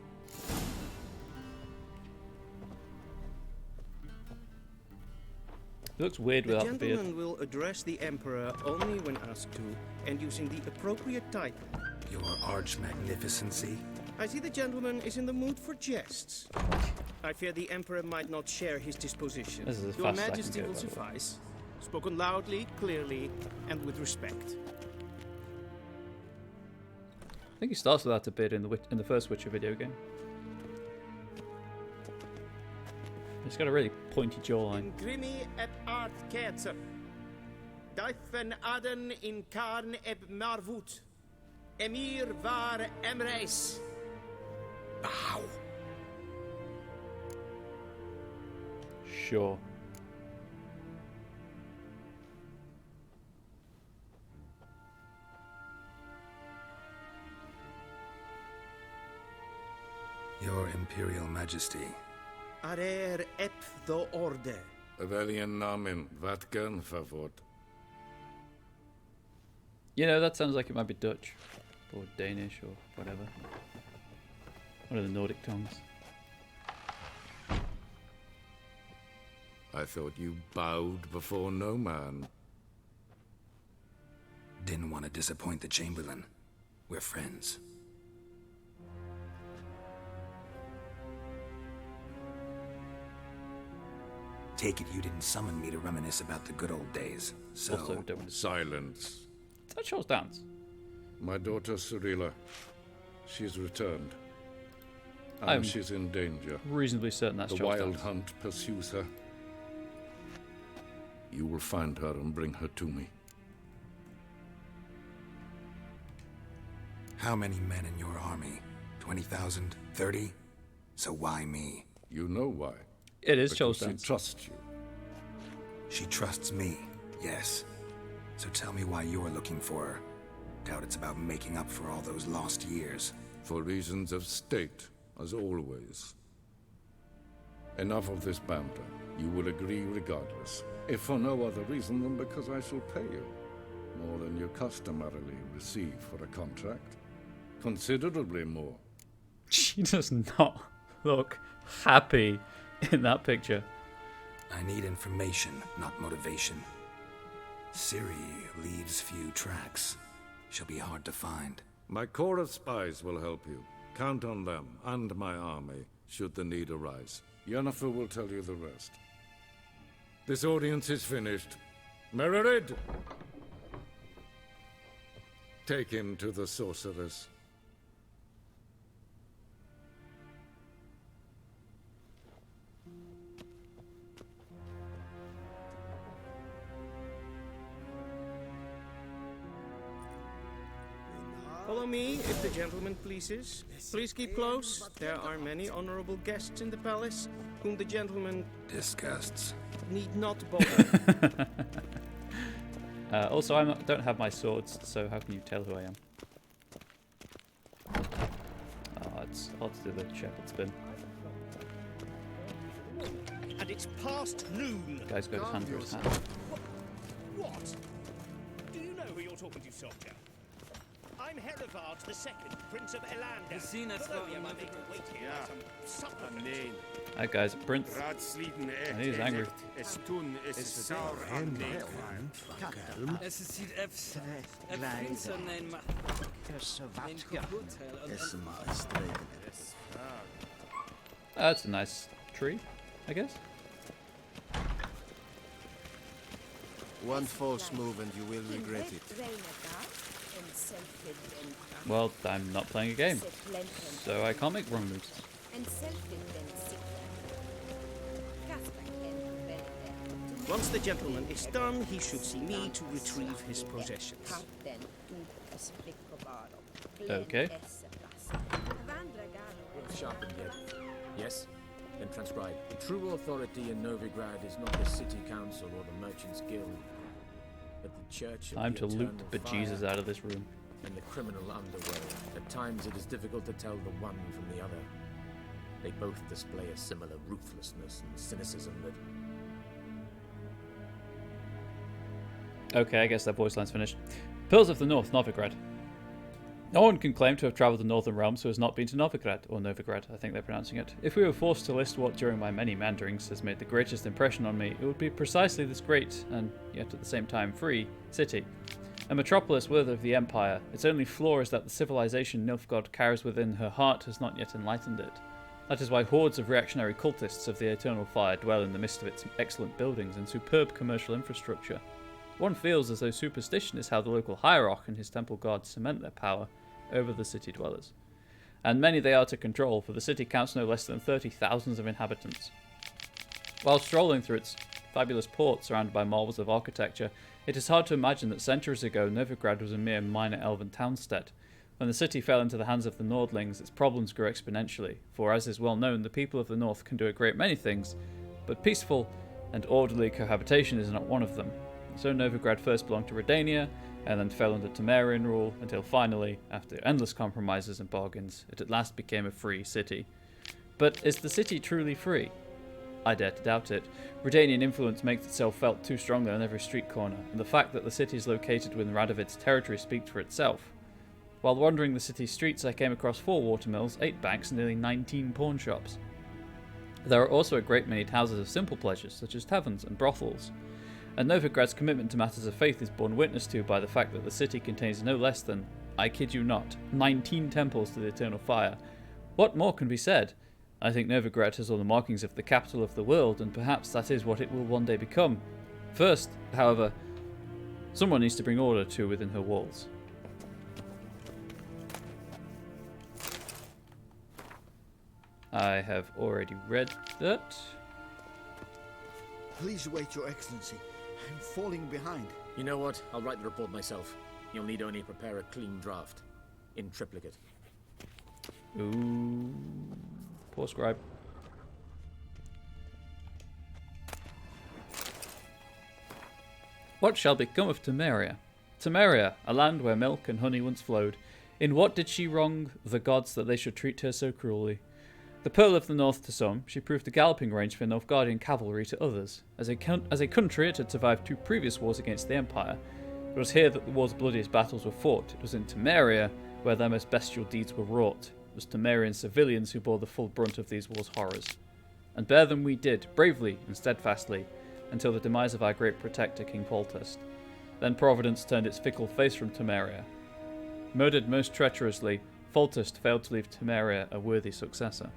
It looks weird without the beard. The gentleman will address the Emperor only when asked to, and using the appropriate title. Your arch magnificency? I see the gentleman is in the mood for jests. I fear the Emperor might not share his disposition. This is as Your fast as I can Majesty go, will by the way. suffice. Spoken loudly, clearly, and with respect. I think he starts with that a bit in the first Witcher video game. He's got a really pointy jawline. Grimi et art ketzer. Daifen aden in karn eb marvut. Emir var emreis. Bow. Sure. Your Imperial Majesty. Arer ep the orde. Welchen Namen? Vatkan favort. You know, that sounds like it might be Dutch. Or Danish or whatever. One of the Nordic tongues. I thought you bowed before no man. Didn't want to disappoint the Chamberlain. We're friends. Take it you didn't summon me to reminisce about the good old days. So... Also, don't want to... Silence. That shows dance. My daughter Cirilla. She's returned. And I'm she's in danger. Reasonably certain that's the Charles wild dance. hunt pursues her. You will find her and bring her to me. How many men in your army? 20,000? 30? So why me? You know why. It is because Charles dance. She trusts you. She trusts me, yes. So tell me why you're looking for her. Doubt it's about making up for all those lost years. For reasons of state, as always. Enough of this banter. You will agree regardless. If for no other reason than because I shall pay you. More than you customarily receive for a contract. Considerably more. She does not look happy in that picture. I need information, not motivation. Ciri leaves few tracks. She'll be hard to find. My corps of spies will help you. Count on them, and my army, should the need arise. Yennefer will tell you the rest. This audience is finished. Mererid! Take him to the sorceress. Follow me, if the gentleman pleases. Please keep close. There are many honorable guests in the palace, whom the gentleman... disgusts. ...need not bother. Also, I don't have my swords, so how can you tell who I am? Oh, it's odd to do the shepherd spin. And it's past noon. Guy's got his hand through his hat. What? Do you know who you're talking to, soldier? I'm Herivard II, Prince of Elander. That guy's a prince. And he's angry. That's a nice tree, I guess. One false move and you will regret it. Well, I'm not playing a game, so I can't make wrong moves. Once the gentleman is done, he should see me to retrieve his possessions. Okay. Sharpened yet? Yes? Then transcribe. The true authority in Novigrad is not the city council or the merchants guild, but the church of Time the to loot eternal the bejesus fire out of this room. and the criminal underworld. At times it is difficult to tell the one from the other. They both display a similar ruthlessness and cynicism that... Okay, I guess that voice line's finished. Pillars of the North, Novigrad. No one can claim to have travelled the Northern Realms who has not been to Novigrad, or Novigrad, I think they're pronouncing it. If we were forced to list what during my many manderings has made the greatest impression on me, it would be precisely this great, and yet at the same time free, city. A metropolis worthy of the Empire. Its only flaw is that the civilization Nilfgaard carries within her heart has not yet enlightened it. That is why hordes of reactionary cultists of the Eternal Fire dwell in the midst of its excellent buildings and superb commercial infrastructure. One feels as though superstition is how the local hierarch and his temple guards cement their power over the city dwellers. And many they are to control, for the city counts no less than 30,000 of inhabitants. While strolling through its fabulous port surrounded by marvels of architecture, it is hard to imagine that centuries ago Novigrad was a mere minor elven townstead. When the city fell into the hands of the Nordlings, its problems grew exponentially, for as is well known, the people of the north can do a great many things, but peaceful and orderly cohabitation is not one of them. So Novigrad first belonged to Redania, and then fell under Temerian rule, until finally, after endless compromises and bargains, it at last became a free city. But is the city truly free? I dare to doubt it. Redanian influence makes itself felt too strongly on every street corner, and the fact that the city is located within Radovid's territory speaks for itself. While wandering the city's streets, I came across 4 watermills, 8 banks, and nearly 19 pawn shops. There are also a great many houses of simple pleasures, such as taverns and brothels. And Novigrad's commitment to matters of faith is borne witness to by the fact that the city contains no less than, I kid you not, 19 temples to the Eternal Fire. What more can be said? I think Novigrad has all the markings of the capital of the world, and perhaps that is what it will one day become. First, however, someone needs to bring order to within her walls. I have already read that. Please wait, Your Excellency. I'm falling behind. You know what? I'll write the report myself. You'll need only prepare a clean draft. In triplicate. Ooh. Poor scribe. What shall become of Temeria? Temeria, a land where milk and honey once flowed. In what did she wrong the gods that they should treat her so cruelly? The Pearl of the North to some, she proved a galloping range for Nilfgaardian cavalry to others. As a country, it had survived 2 previous wars against the Empire. It was here that the war's bloodiest battles were fought. It was in Temeria where their most bestial deeds were wrought. It was Temerian civilians who bore the full brunt of these war's horrors. And bear them we did, bravely and steadfastly, until the demise of our great protector, King Foltest. Then Providence turned its fickle face from Temeria. Murdered most treacherously, Foltest failed to leave Temeria a worthy successor.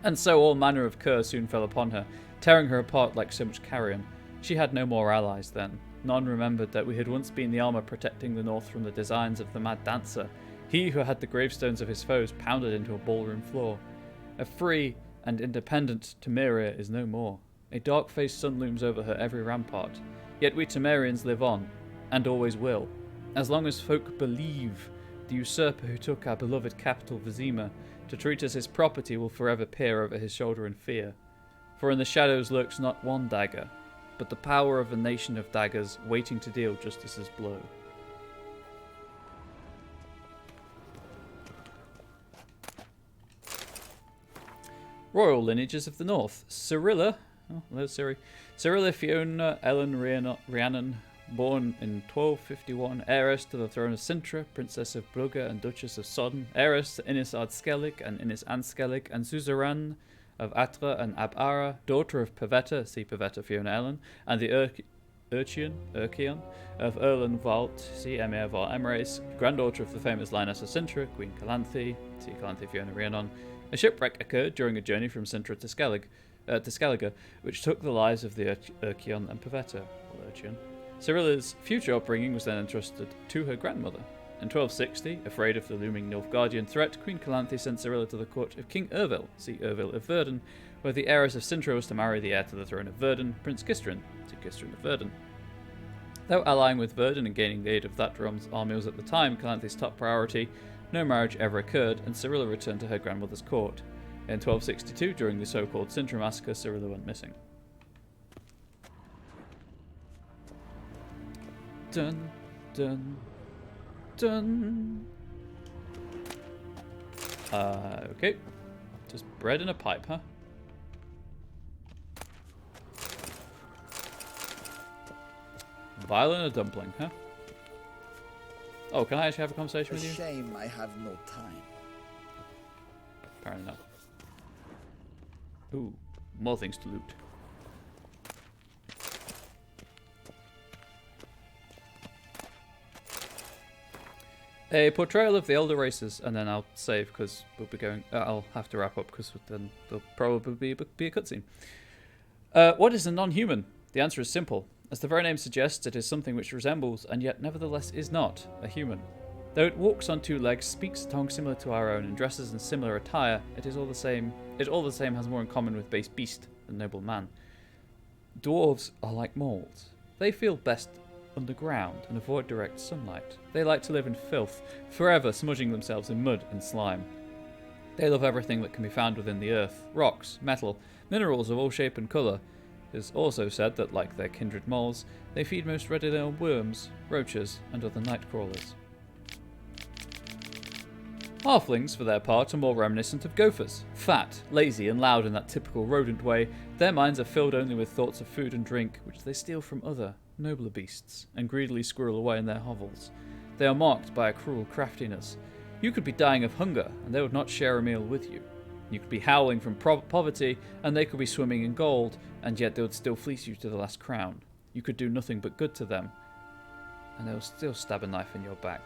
And so all manner of curse soon fell upon her, tearing her apart like so much carrion. She had no more allies then. None remembered that we had once been the armour protecting the north from the designs of the mad dancer, he who had the gravestones of his foes pounded into a ballroom floor. A free and independent Temeria is no more. A dark-faced sun looms over her every rampart. Yet we Temerians live on, and always will. As long as folk believe, the usurper who took our beloved capital Vizima to treat as his property will forever peer over his shoulder in fear. For in the shadows lurks not one dagger, but the power of a nation of daggers waiting to deal justice's blow. Royal lineages of the north. Cyrilla, oh, hello Ciri. Cyrilla Fiona Ellen Rhiannon, born in 1251, heiress to the throne of Sintra, Princess of Brugge and Duchess of Sodden, heiress to Innis Ardskellig and Innis Anskellig, and suzerain of Atra and Abara, daughter of Pavetta, see Pavetta Fiona Ellen, and the Urchion of Erlen Valt, see Emir Var Emirates, granddaughter of the famous Lioness of Sintra, Queen Calanthe, see Calanthe Fiona Rhiannon. A shipwreck occurred during a journey from Sintra to Skellige, which took the lives of the Urchion and Pavetta, or Urchion. Cyrilla's future upbringing was then entrusted to her grandmother. In 1260, afraid of the looming Nilfgaardian threat, Queen Calanthe sent Cyrilla to the court of King Ervil, see Ervil of Verden, where the heiress of Sintra was to marry the heir to the throne of Verden, Prince Gistrin, see Gistrin of Verden. Though allying with Verden and gaining the aid of that realm's army was at the time Calanthe's top priority, no marriage ever occurred, and Cyrilla returned to her grandmother's court. In 1262, during the so-called Sintra massacre, Cyrilla went missing. Dun, dun, dun. Okay. Just bread in a pipe, huh? Violin a dumpling, huh? Oh, can I actually have a conversation with you? Shame I have no time. Apparently not. Ooh, more things to loot. A portrayal of the elder races, and then I'll save because we'll be going. I'll have to wrap up because then there'll probably be a cutscene. What is a non-human? The answer is simple. As the very name suggests, it is something which resembles, and yet nevertheless is not, a human. Though it walks on 2 legs, speaks a tongue similar to our own, and dresses in similar attire, it is all the same. It all the same has more in common with base beast than noble man. Dwarves are like moles. They feel best underground and avoid direct sunlight. They like to live in filth, forever smudging themselves in mud and slime. They love everything that can be found within the earth, rocks, metal, minerals of all shape and colour. It is also said that, like their kindred moles, they feed most readily on worms, roaches, and other night crawlers. Halflings, for their part, are more reminiscent of gophers. Fat, lazy, and loud in that typical rodent way, their minds are filled only with thoughts of food and drink, which they steal from other, nobler beasts, and greedily squirrel away in their hovels. They are marked by a cruel craftiness. You could be dying of hunger, and they would not share a meal with you. You could be howling from poverty, and they could be swimming in gold, and yet they would still fleece you to the last crown. You could do nothing but good to them, and they'll still stab a knife in your back.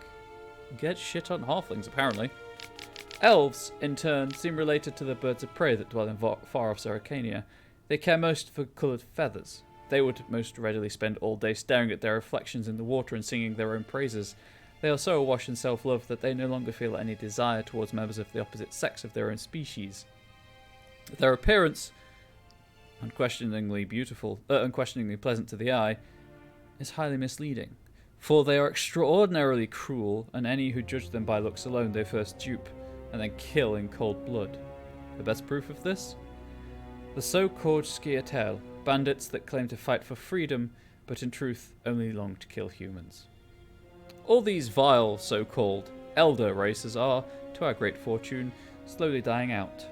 Get shit on halflings, apparently. Elves, in turn, seem related to the birds of prey that dwell in far-off Zerrikania. They care most for coloured feathers. They would most readily spend all day staring at their reflections in the water and singing their own praises. They are so awash in self-love that they no longer feel any desire towards members of the opposite sex of their own species. Their appearance, unquestioningly beautiful, unquestioningly pleasant to the eye, is highly misleading, for they are extraordinarily cruel, and any who judge them by looks alone they first dupe, and then kill in cold blood. The best proof of this? The so-called Skiatel, bandits that claim to fight for freedom, but in truth only long to kill humans. All these vile, so-called elder races are, to our great fortune, slowly dying out.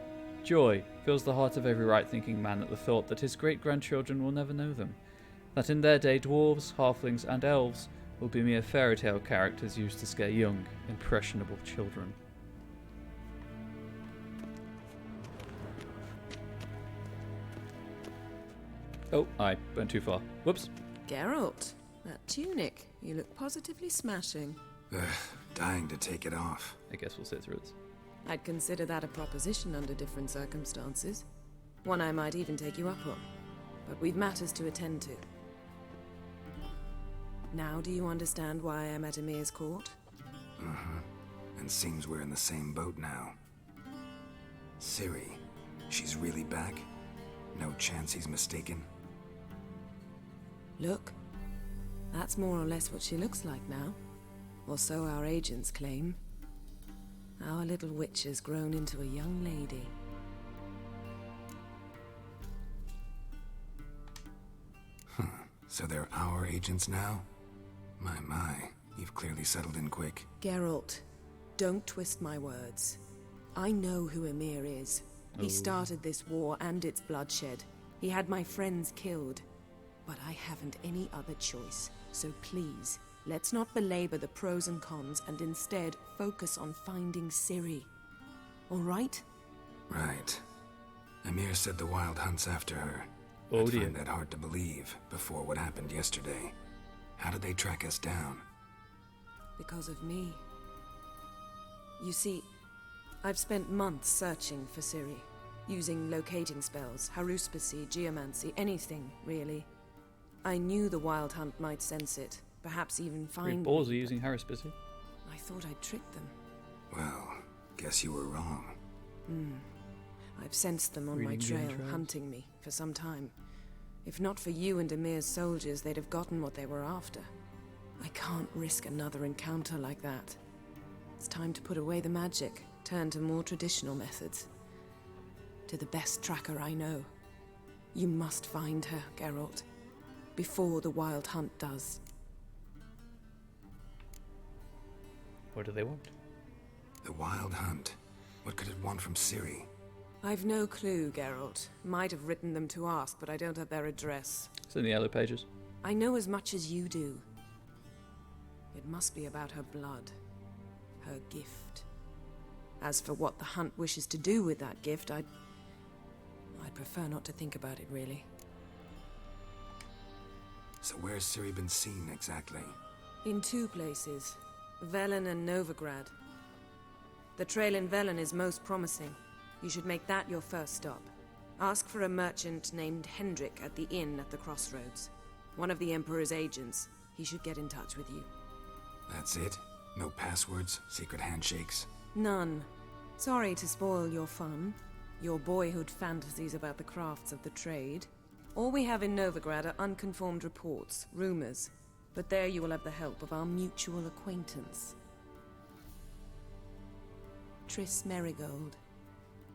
Joy fills the heart of every right-thinking man at the thought that his great-grandchildren will never know them, that in their day dwarves, halflings, and elves will be mere fairy-tale characters used to scare young, impressionable children. Oh, I went too far. Whoops. Geralt, that tunic. You look positively smashing. Ugh, dying to take it off. I guess we'll sit through this. I'd consider that a proposition under different circumstances. One I might even take you up on. But we've matters to attend to. Now do you understand why I'm at Emir's court? Uh-huh. And seems we're in the same boat now. Ciri, she's really back? No chance he's mistaken? Look, that's more or less what she looks like now. Or so our agents claim. Our little witch has grown into a young lady. Huh. So they're our agents now? My, you've clearly settled in quick. Geralt, don't twist my words. I know who Emir is. He started this war and its bloodshed. He had my friends killed. But I haven't any other choice. So please, let's not belabor the pros and cons and instead focus on finding Ciri. All right? Right. Emir said the Wild Hunt's after her. Oh I'd dear. find that hard to believe before what happened yesterday. How did they track us down? Because of me. You see, I've spent months searching for Ciri. Using locating spells, haruspicy, geomancy, anything, really. I knew the Wild Hunt might sense it, perhaps even find me. Ballsy using haruspicy. I thought I'd tricked them. Well, guess you were wrong. I've sensed them on my Reading the trail, entrails. hunting me, for some time. If not for you and Emir's soldiers, they'd have gotten what they were after. I can't risk another encounter like that. It's time to put away the magic, turn to more traditional methods. To the best tracker I know. You must find her, Geralt. Before the Wild Hunt does. What do they want? The Wild Hunt. What could it want from Ciri? I've no clue, Geralt. Might have written them to ask, but I don't have their address. It's in the yellow pages. I know as much as you do. It must be about her blood. Her gift. As for what the Hunt wishes to do with that gift, I'd prefer not to think about it, really. So where's Ciri been seen exactly? In two places. Velen and Novigrad. The trail in Velen is most promising. You should make that your first stop. Ask for a merchant named Hendrik at the inn at the crossroads. One of the Emperor's agents. He should get in touch with you. That's it? No passwords? Secret handshakes? None. Sorry to spoil your fun. Your boyhood fantasies about the crafts of the trade. All we have in Novigrad are unconformed reports, rumors. But there you will have the help of our mutual acquaintance. Triss Merigold.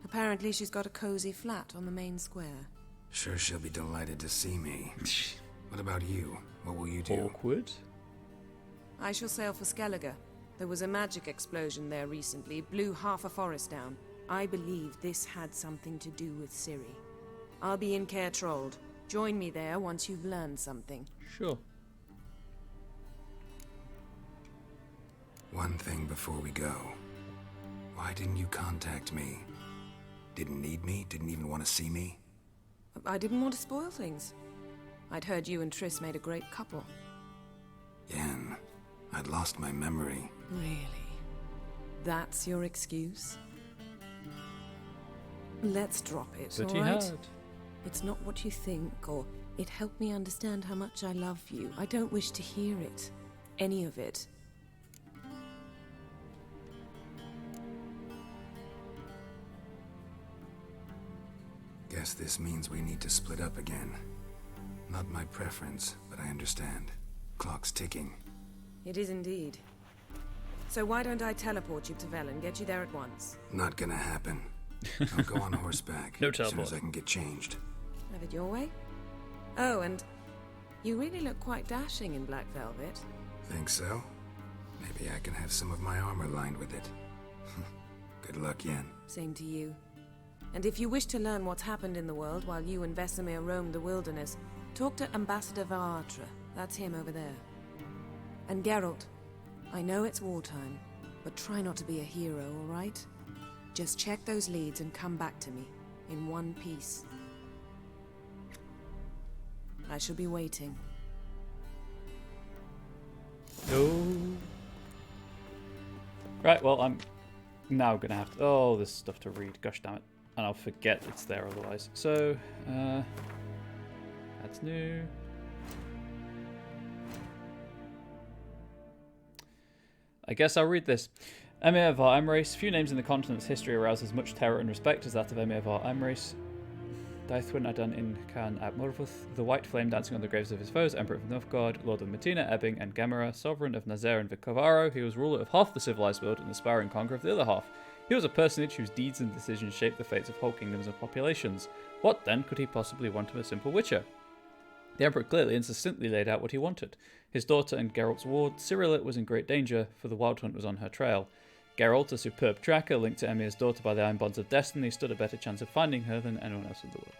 Apparently she's got a cozy flat on the main square. Sure she'll be delighted to see me. What about you? What will you do? Awkward. I shall sail for Skellige. There was a magic explosion there recently, blew half a forest down. I believe this had something to do with Ciri. I'll be in Caer Trold. Join me there once you've learned something. Sure. One thing before we go. Why didn't you contact me? Didn't need me? Didn't even want to see me? I didn't want to spoil things. I'd heard you and Triss made a great couple. Yen, I'd lost my memory. Really? That's your excuse? Let's drop it, But all he right? had. It's not what you think, or it helped me understand how much I love you. I don't wish to hear it. Any of it. Guess this means we need to split up again. Not my preference, but I understand. Clock's ticking. It is indeed. So why don't I teleport you to Velen, get you there at once? Not gonna happen. I'll go on horseback No as soon teleport. as I can get changed. Have it your way? Oh, and you really look quite dashing in black velvet. Think so? Maybe I can have some of my armor lined with it. Good luck, Yen. Same to you. And if you wish to learn what's happened in the world while you and Vesemir roamed the wilderness, talk to Ambassador Varatra. That's him over there. And Geralt, I know it's wartime, but try not to be a hero, all right? Just check those leads and come back to me, in one piece. I shall be waiting. No. Right, well, I'm now going to have to... Oh, there's stuff to read. Gosh damn it. And I'll forget it's there otherwise. So, that's new. I guess I'll read this. Emir var Emreis. Few names in the continent's history arouse as much terror and respect as that of Emir var Emreis. Daithwin Adan in Khan ab Morvuth, the white flame dancing on the graves of his foes, Emperor of Novgorod, Lord of Metina, Ebbing, and Gemera, sovereign of Nazair and Vicovaro. He was ruler of half the civilized world and aspiring conqueror of the other half. He was a personage whose deeds and decisions shaped the fates of whole kingdoms and populations. What, then, could he possibly want of a simple witcher? The Emperor clearly and succinctly laid out what he wanted. His daughter and Geralt's ward, Cyrilla, was in great danger, for the Wild Hunt was on her trail. Geralt, a superb tracker linked to Emir's daughter by the iron bonds of destiny, stood a better chance of finding her than anyone else in the world.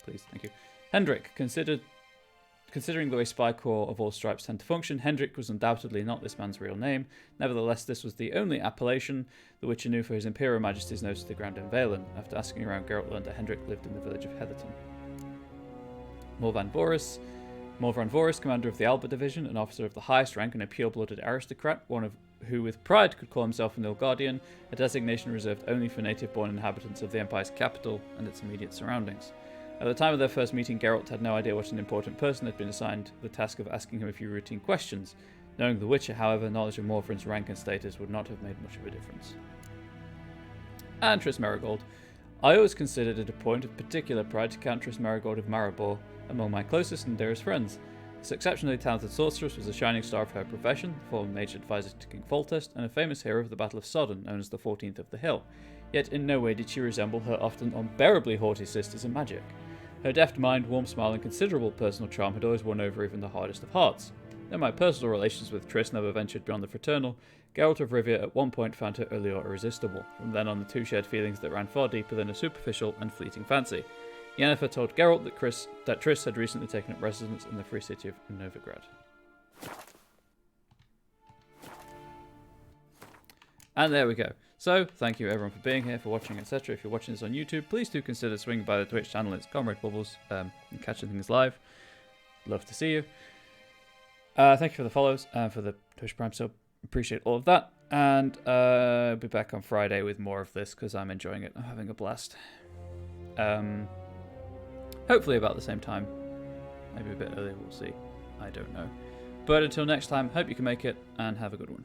Please, thank you. Hendrik, considering the way spy corps of all stripes tend to function, Hendrik was undoubtedly not this man's real name. Nevertheless, this was the only appellation the Witcher knew for his Imperial Majesty's nose to the ground in Valen. After asking around, Geralt learned that Hendrik lived in the village of Heatherton. Morvan Voris, commander of the Alba Division, an officer of the highest rank and a pure-blooded aristocrat, one of who with pride could call himself an Nilfgaardian, a designation reserved only for native-born inhabitants of the Empire's capital and its immediate surroundings. At the time of their first meeting, Geralt had no idea what an important person had been assigned the task of asking him a few routine questions. Knowing the Witcher, however, knowledge of Morven's rank and status would not have made much of a difference. And Triss Merigold. I always considered it a point of particular pride to count Triss Merigold of Maribor among my closest and dearest friends. This exceptionally talented sorceress was a shining star of her profession, the former mage advisor to King Foltest, and a famous hero of the Battle of Sodden, known as the 14th of the Hill. Yet in no way did she resemble her often unbearably haughty sisters in magic. Her deft mind, warm smile, and considerable personal charm had always won over even the hardest of hearts. Though my personal relations with Triss never ventured beyond the fraternal, Geralt of Rivia at one point found her allure irresistible. From then on, the two shared feelings that ran far deeper than a superficial and fleeting fancy. Yennefer told Geralt that Triss had recently taken up residence in the free city of Novigrad. And there we go. So, thank you everyone for being here, for watching, etc. If you're watching this on YouTube, please do consider swinging by the Twitch channel. It's Comrade Bubbles, and catching things live. Love to see you. Thank you for the follows and for the Twitch Prime sub. Appreciate all of that. And I'll be back on Friday with more of this because I'm enjoying it. I'm having a blast. Hopefully about the same time. Maybe a bit earlier, we'll see. I don't know. But until next time, hope you can make it and have a good one.